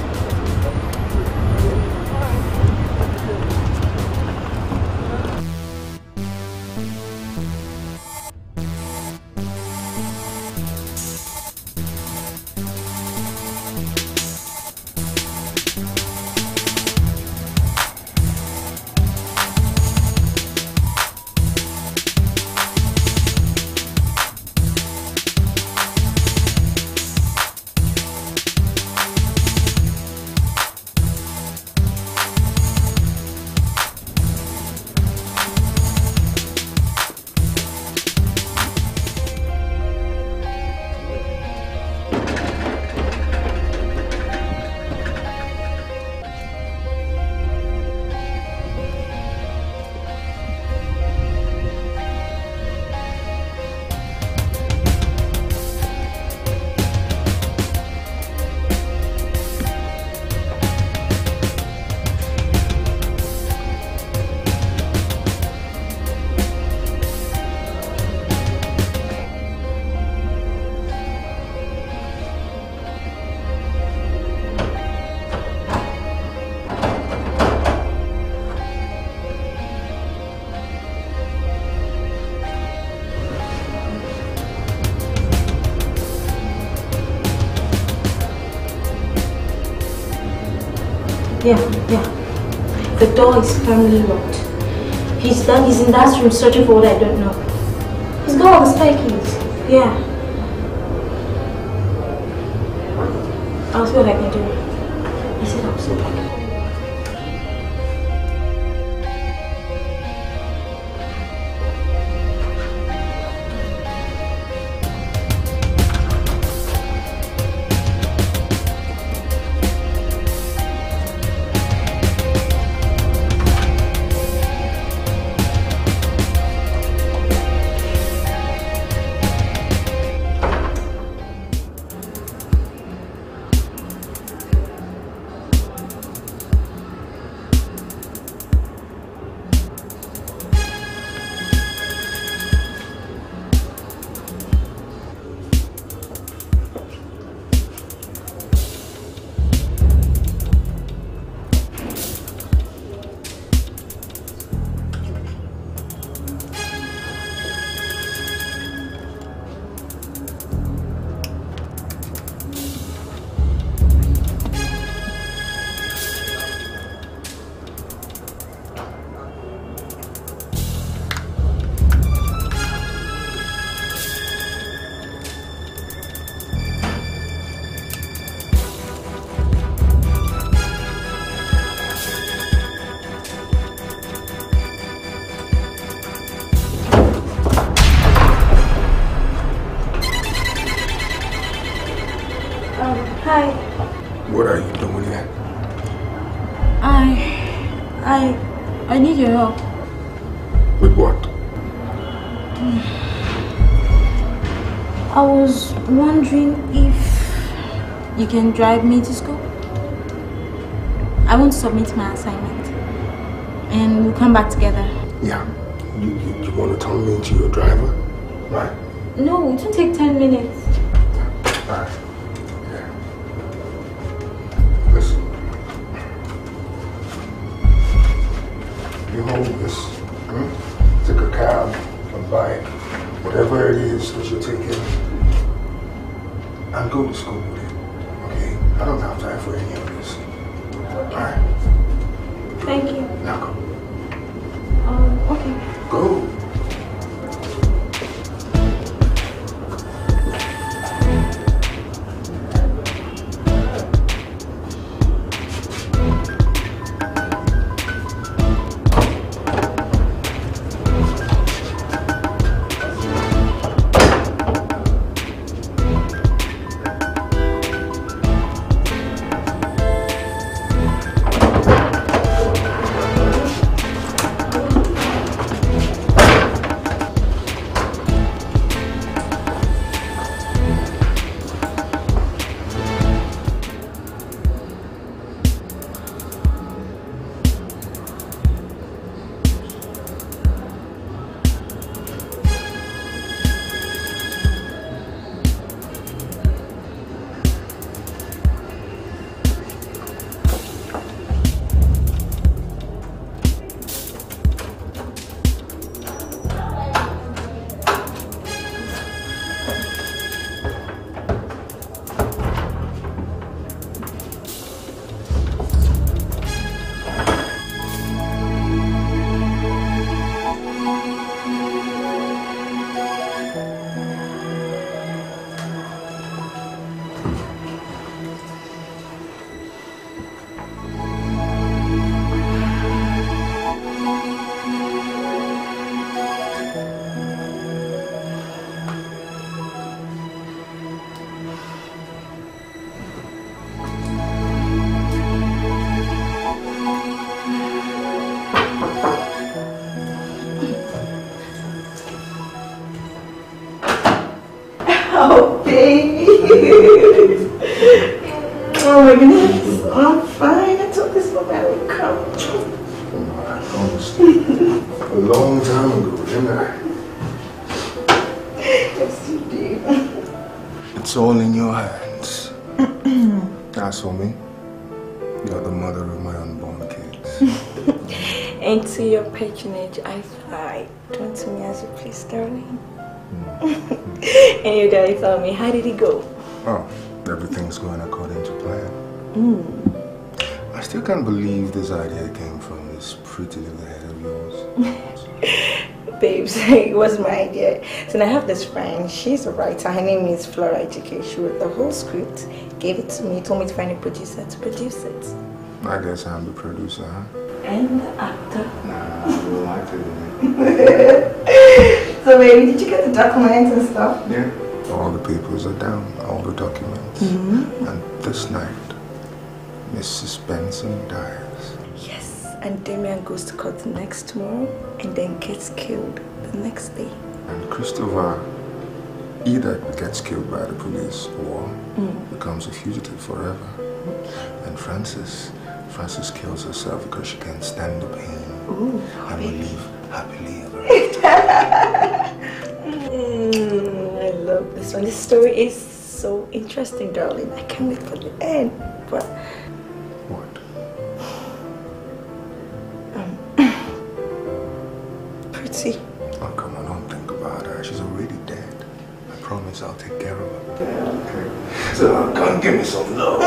Yeah. The door is firmly locked. He's in that room searching for what I don't know. He's got all the spare keys. Yeah. I'll see what I can do. He said I'll see what I can do. Hi. What are you doing here? I need your help. With what? I was wondering if you can drive me to school. I want to submit my assignment and we'll come back together. Yeah. You want to turn me into your driver? Right. No, it won't take 10 minutes. Alright. Yeah. Listen. You hold this. Take a cab, a bike, whatever it is that you're taking, and go to school with it. Okay? I don't have time for any of this. Alright? Thank you. Now go. Okay. Go. Oh my goodness, I'm fine. I took this for my own cup. I promised you a long time ago, didn't I? Yes, you did. It's all in your hands. As for me, you're the mother of my unborn kids. And to your patronage, I fly. Turn to me as you please, darling. And your daddy told me, how did it go? Oh, everything's going according to plan. I still can't believe this idea came from this pretty little head of yours. Babes, it was my idea. So I have this friend, she's a writer, her name is Flora Ejike. She wrote the whole script, gave it to me, told me to find a producer to produce it. I guess I'm the producer, huh? And the actor. Nah, I don't like it. So baby, did you get the documents and stuff? Yeah. All the papers are down, all the documents. And this night, Mrs. Benson dies. Yes, and Damien goes to court next tomorrow and then gets killed the next day. And Christopher either gets killed by the police or becomes a fugitive forever. And Frances kills herself because she can't stand the pain. And will live happily ever after. I love this one. This story is so interesting, darling. I can't wait for the end. But pretty. Oh, come on, don't think about her. She's already dead. I promise I'll take care of her. Okay. So come give me some love.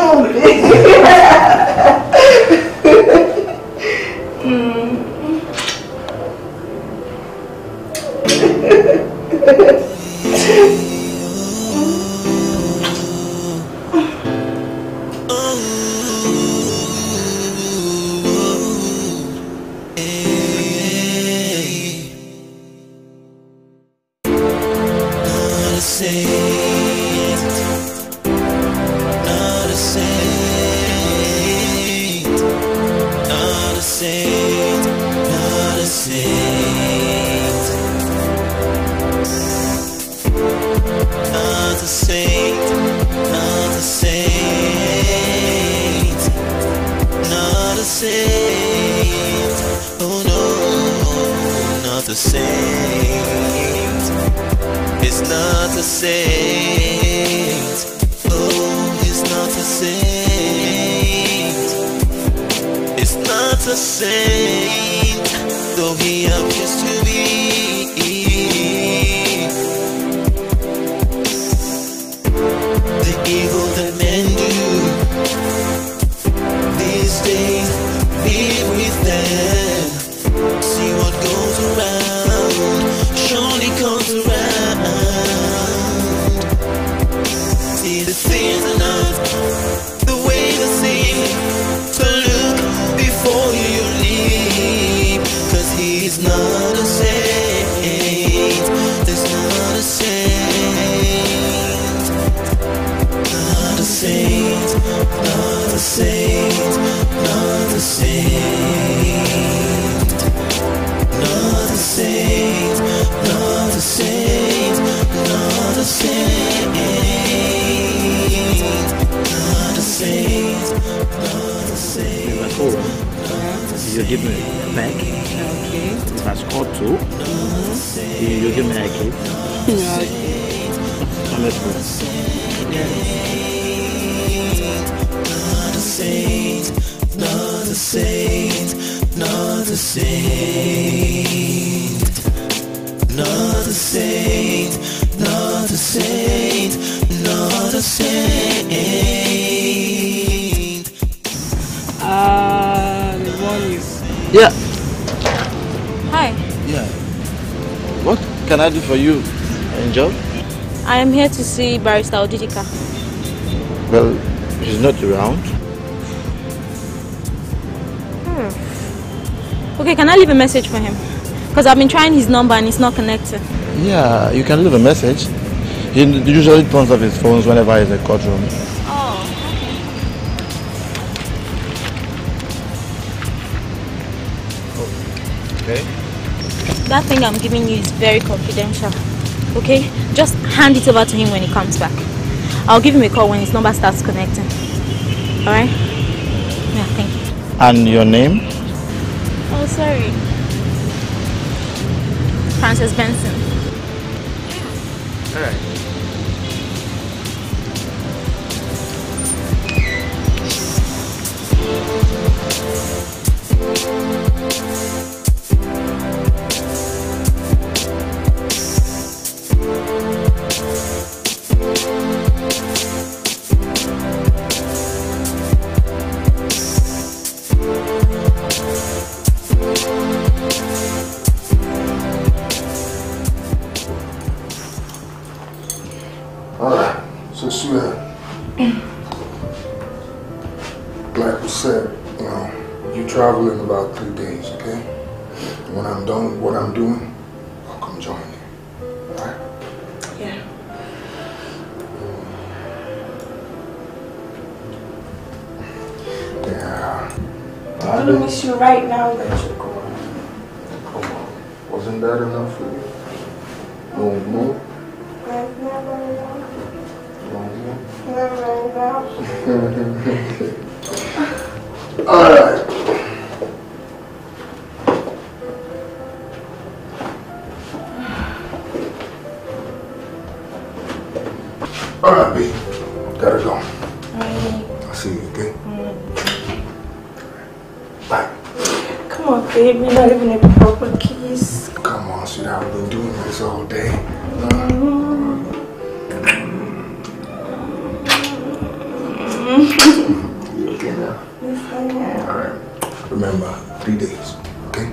Not a saint. Oh no, not the saint. It's not the saint. Oh, it's not the saint. It's not the saint, though he appears to be. The evil that men do these days, be with them. See what goes around, surely comes around. See the things enough, the way they seem to look before you leave. Cause he's not a saint, there's not a saint. Not a saint, not a saint, not a saint. Not a saint, not a saint, not a saint. Not a saint, not a saint. Opurum, you give me a bag. Okay. If I score 2, you give me a cake. Okay. Let's go. Not a saint, not a saint, not a saint. Not a saint, not a saint, not a saint. The one is... Yeah. Hi, Yeah. What can I do for you, Angel? I am here to see Barrister Odidika. Well, he's not around. Okay, can I leave a message for him? Because I've been trying his number and it's not connected. Yeah, you can leave a message. He usually turns off his phones whenever he's in the courtroom. Oh, Okay. that thing I'm giving you is very confidential. Okay? Just hand it over to him when he comes back. I'll give him a call when his number starts connecting. Alright? Yeah, thank you. And your name? Oh, sorry. Frances Benson. Alright. Alright, so sweetheart, like we said, you travel in about 3 days, okay? When I'm done with what I'm doing, I'll come join you. Alright? Yeah. Yeah. I'm gonna miss you right now that you're gone. Come on. Wasn't that enough for you? No more? Never enough. No more? Never enough. Alright. Alright, B. Gotta go. I'll see you, okay? Bye. Come on, babe. We're not even a proper kiss. Come on, sweetheart. I've been doing this all day. You okay now? Yes, I am. Alright. Remember, 3 days, okay?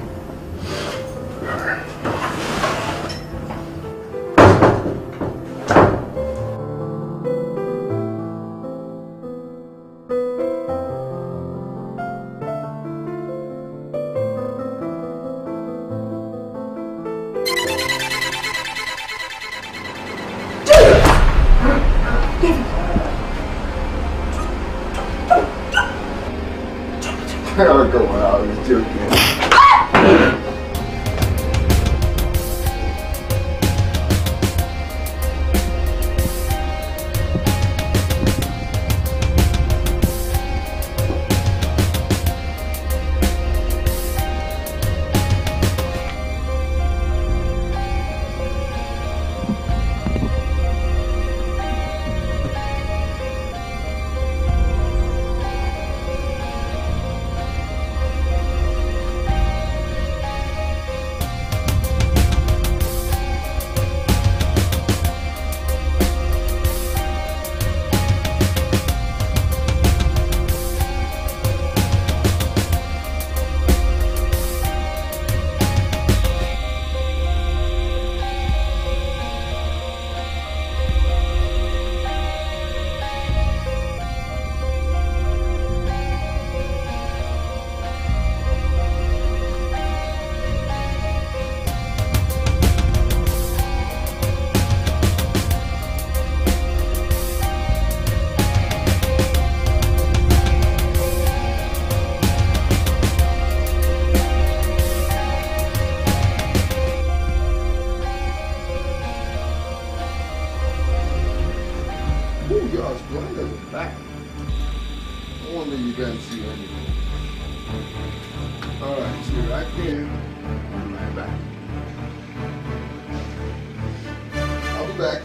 Alright. I'll go out. I was joking. Alright, stay right there. I'll be right back. I'll be back.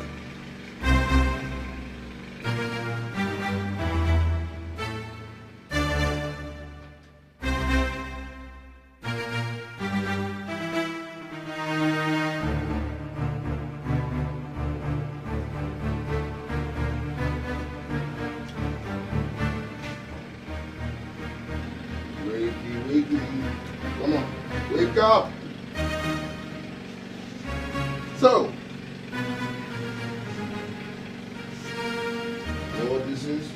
Come on, wake up. So, you know what this is?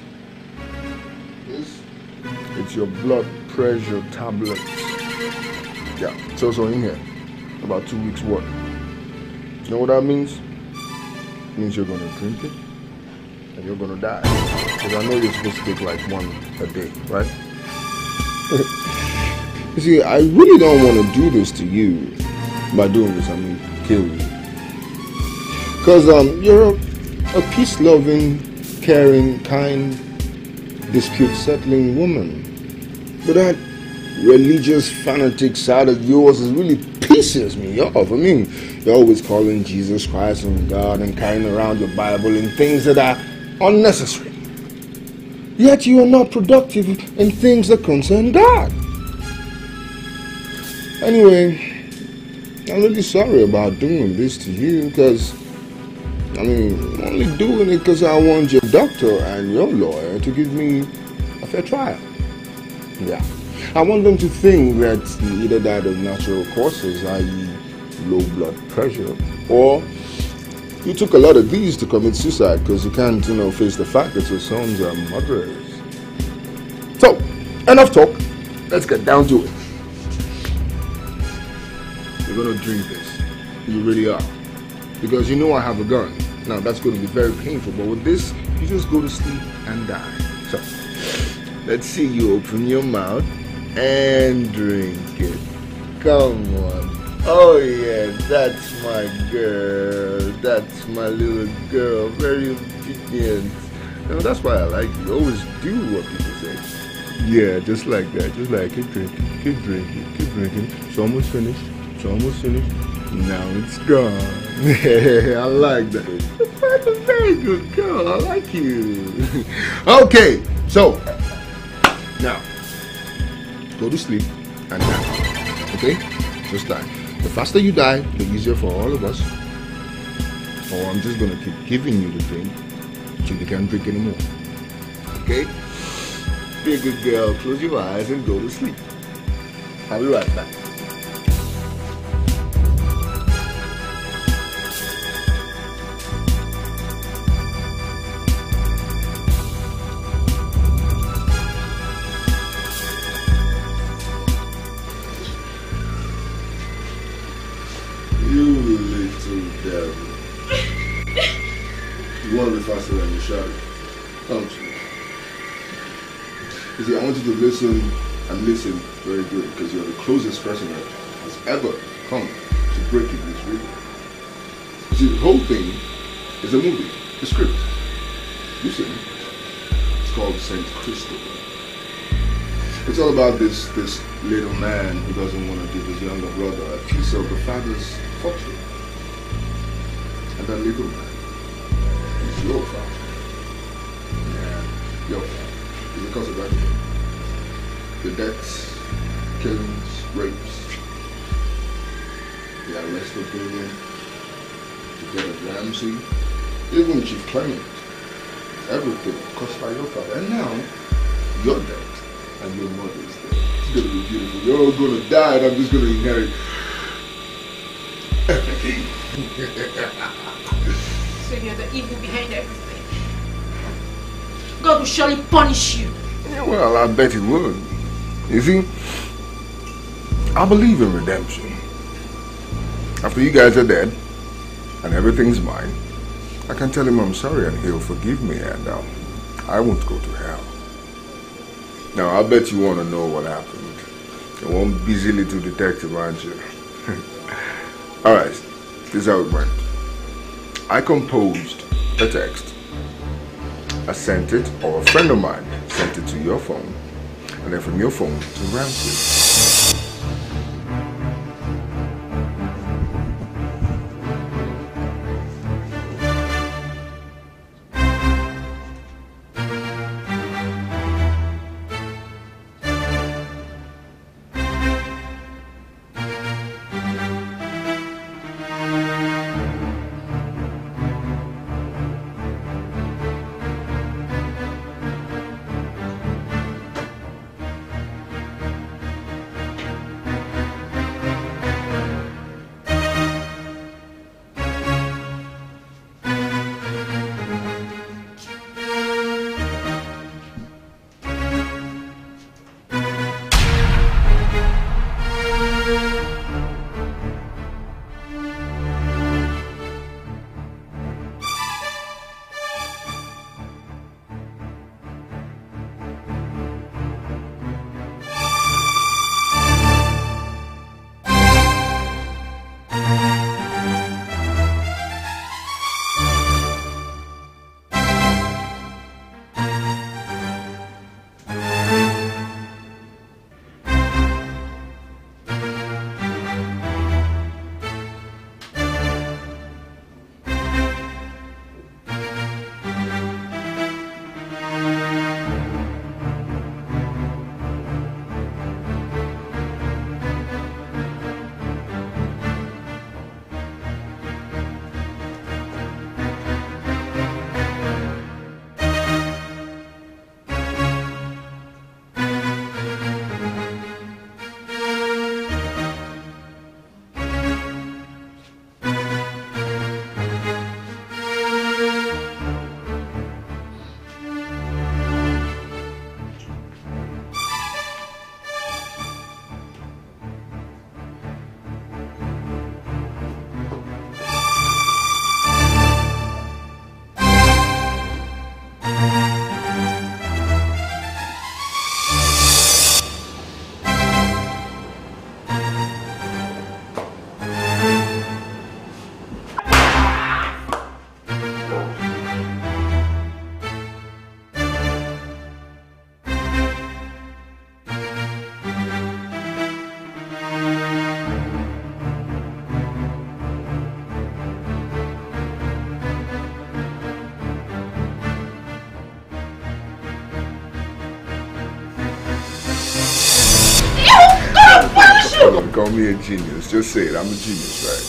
It's your blood pressure tablets. Yeah, it's also in here. About 2 weeks worth. You know what that means? It means you're gonna drink it and you're gonna die. Because I know you're supposed to take like one a day, right? You see, I really don't want to do this to you. By doing this, I mean kill you. Because you're a peace-loving, caring, kind, dispute-settling woman. But that religious fanatic side of yours is really pisses me off. I mean, you're always calling Jesus Christ and God and carrying around your Bible and things that are unnecessary. Yet you are not productive in things that concern God. Anyway, I'm really sorry about doing this to you because, I mean, I'm only doing it because I want your doctor and your lawyer to give me a fair trial. Yeah. I want them to think that you either died of natural causes, i.e. low blood pressure, or you took a lot of these to commit suicide because you can't, face the fact that your sons are murderers. So, enough talk. Let's get down to it. You're gonna drink this. You really are. Because you know I have a gun. Now that's gonna be very painful, but with this, you just go to sleep and die. So, let's see you open your mouth and drink it. Come on. Oh yeah, that's my girl. That's my little girl. Very obedient. That's why I like you. Always do what people say. Yeah, just like that. Just like keep drinking, keep drinking, keep drinking. It's almost finished. It's almost finished. Now it's gone. I like that. That's a very good girl. I like you. Okay, so now go to sleep and die. Okay? Just die. The faster you die, the easier for all of us. Or I'm just gonna keep giving you the drink until you can't drink anymore. Okay? Be a good girl. Close your eyes and go to sleep. I'll be right back. You want to be faster than you shouted, don't you? You see, I want you to listen and listen very good because you're the closest person that has ever come to breaking this rule. You see, the whole thing is a movie, a script. You've seen it. It's called Saint Christopher. It's all about this little man who doesn't want to give his younger brother a piece of the father's fortune. And that little man is your father. Yeah, your father. It's because of everything. The deaths, killings, rapes, the arrest of Billion, the death of Ramsey, even Chief Clement. Everything caused by your father. And now, you're dead. And your mother's dead. It's gonna be beautiful. You're all gonna die and I'm just gonna inherit everything. So you're the evil behind everything. God will surely punish you. Yeah, well, I bet He would. You see, I believe in redemption. After you guys are dead and everything's mine, I can tell Him I'm sorry and He'll forgive me and I won't go to hell. Now, I bet you want to know what happened. You're one busy little detective, aren't you? Alright, this is how it went. I composed a text. I sent it, or a friend of mine sent it to your phone, and then from your phone to Ramsey. Call me a genius. Just say it. I'm a genius, right?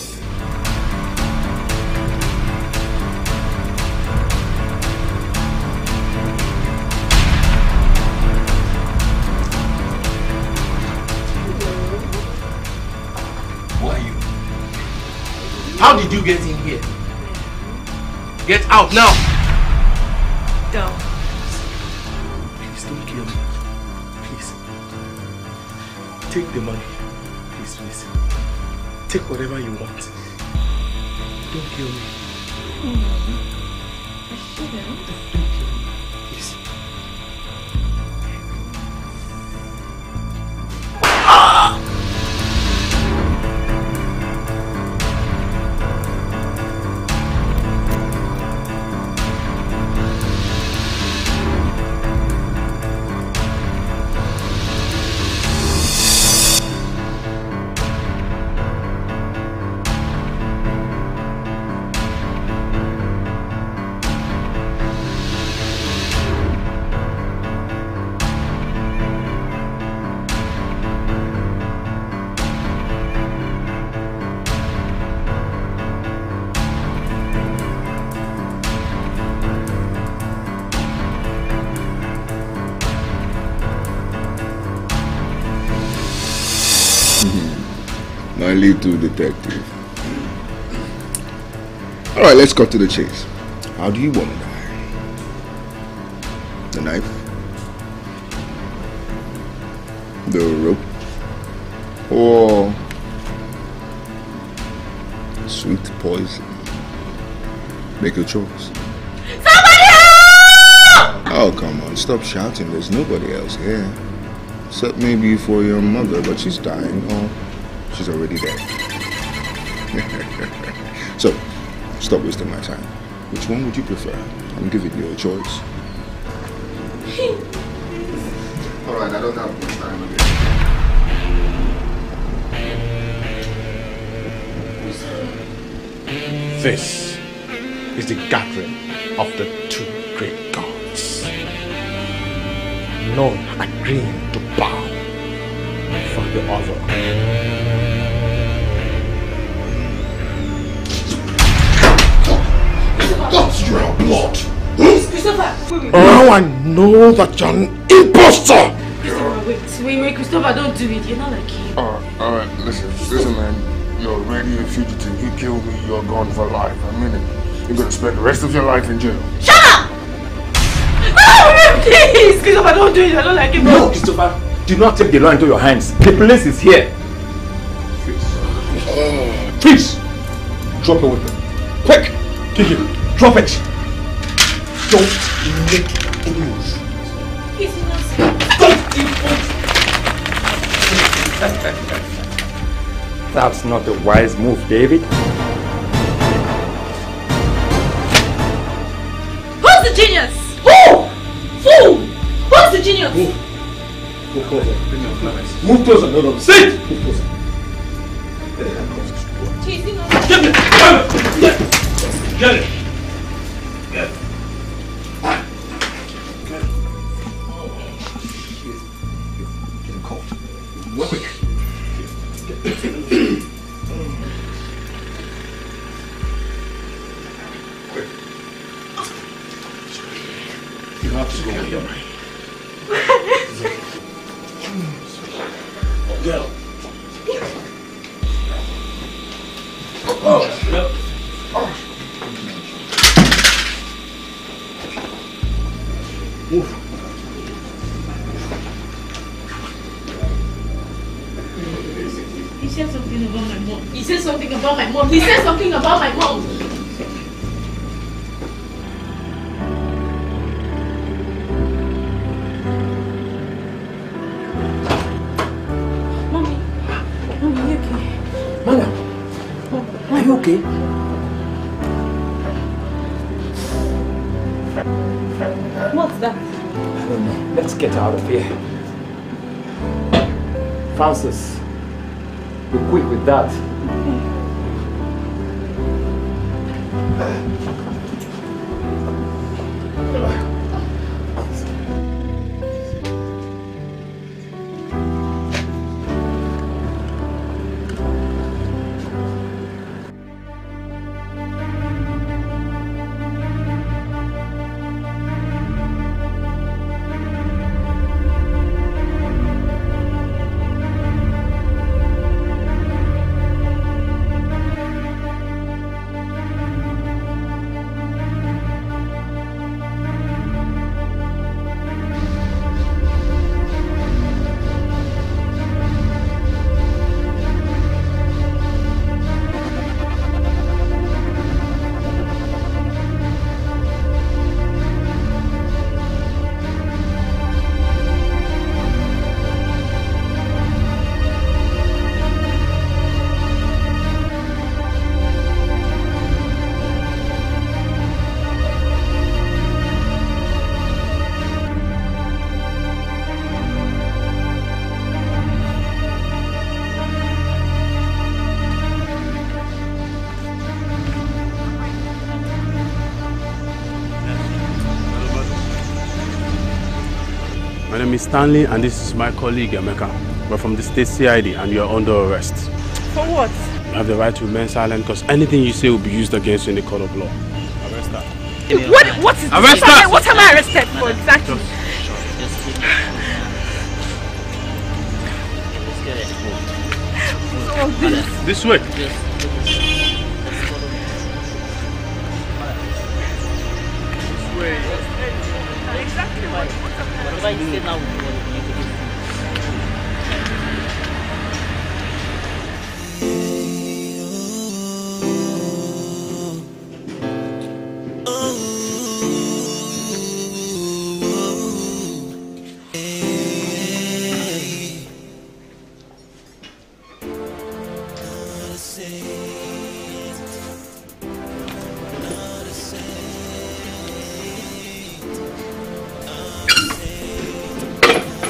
Who are you? How did you get in here? Get out now! Down. Please don't kill me. Please. Take the money. Please, please. Take whatever you want. Don't kill me. I shouldn't. Please. My little detective. Alright, let's cut to the chase. How do you want to die? The knife? The rope? Or sweet poison? Make a choice. Somebody help! Oh, come on, stop shouting. There's nobody else here. Except maybe for your mother, but she's dying. Oh, she's already dead. So, stop wasting my time. Which one would you prefer? I'm giving you a choice. Alright, I don't have much time again. This is the gathering of the two great gods. None agreeing to bow for the other. That's your blood! Christopher! Wait. Now I know that you're an imposter! Christopher, wait, Christopher, don't do it. You're not like him. Alright, listen, man. You're already a fugitive. You killed me, you're gone for life. I mean it. You're gonna spend the rest of your life in jail. Shut up! Oh, please! Christopher, don't do it. I don't like him. No, Christopher. Do not take the law into your hands. The police is here. Please! Drop your weapon. Quick! Take it. Drop it! Don't make any move. He's innocent. That's not a wise move, David. Who's the genius? Who? Fool! Who's the genius? Move closer. Move closer. No. Sit! Move closer. Chasing us. Get it! Get it! Get it! Getting cold. Quick. Quick. You have to go with your mind. Girl. Oh, yep. Move. He said something about my mom. He said something about my mom. He said something about my mom. Are you okay? Madam, are you okay? What's that? I don't know. Let's get out of here. Francis, be quick with that. My name is Stanley and this is my colleague Emeka. We're from the state CID and you're under arrest. For what? You have the right to remain silent because anything you say will be used against you in the court of law. Arrest her. What is arrest this? her! What am I arrested for exactly? This way. Exactly what I say now.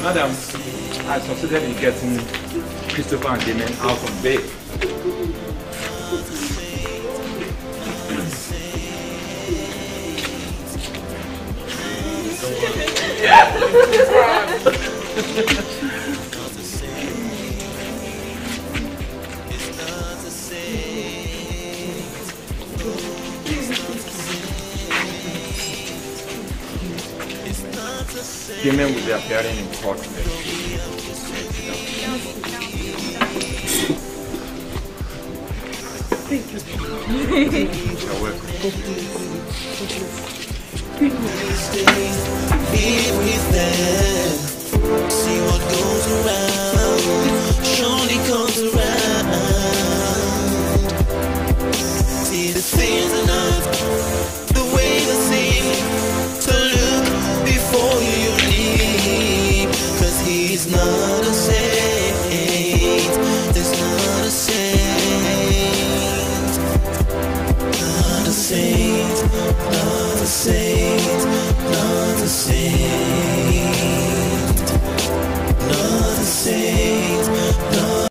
Madam, I succeeded in getting Christopher and Damien out on bail. Damien will be appearing in court next week. Thank you. You're welcome. Be with them. See what goes around.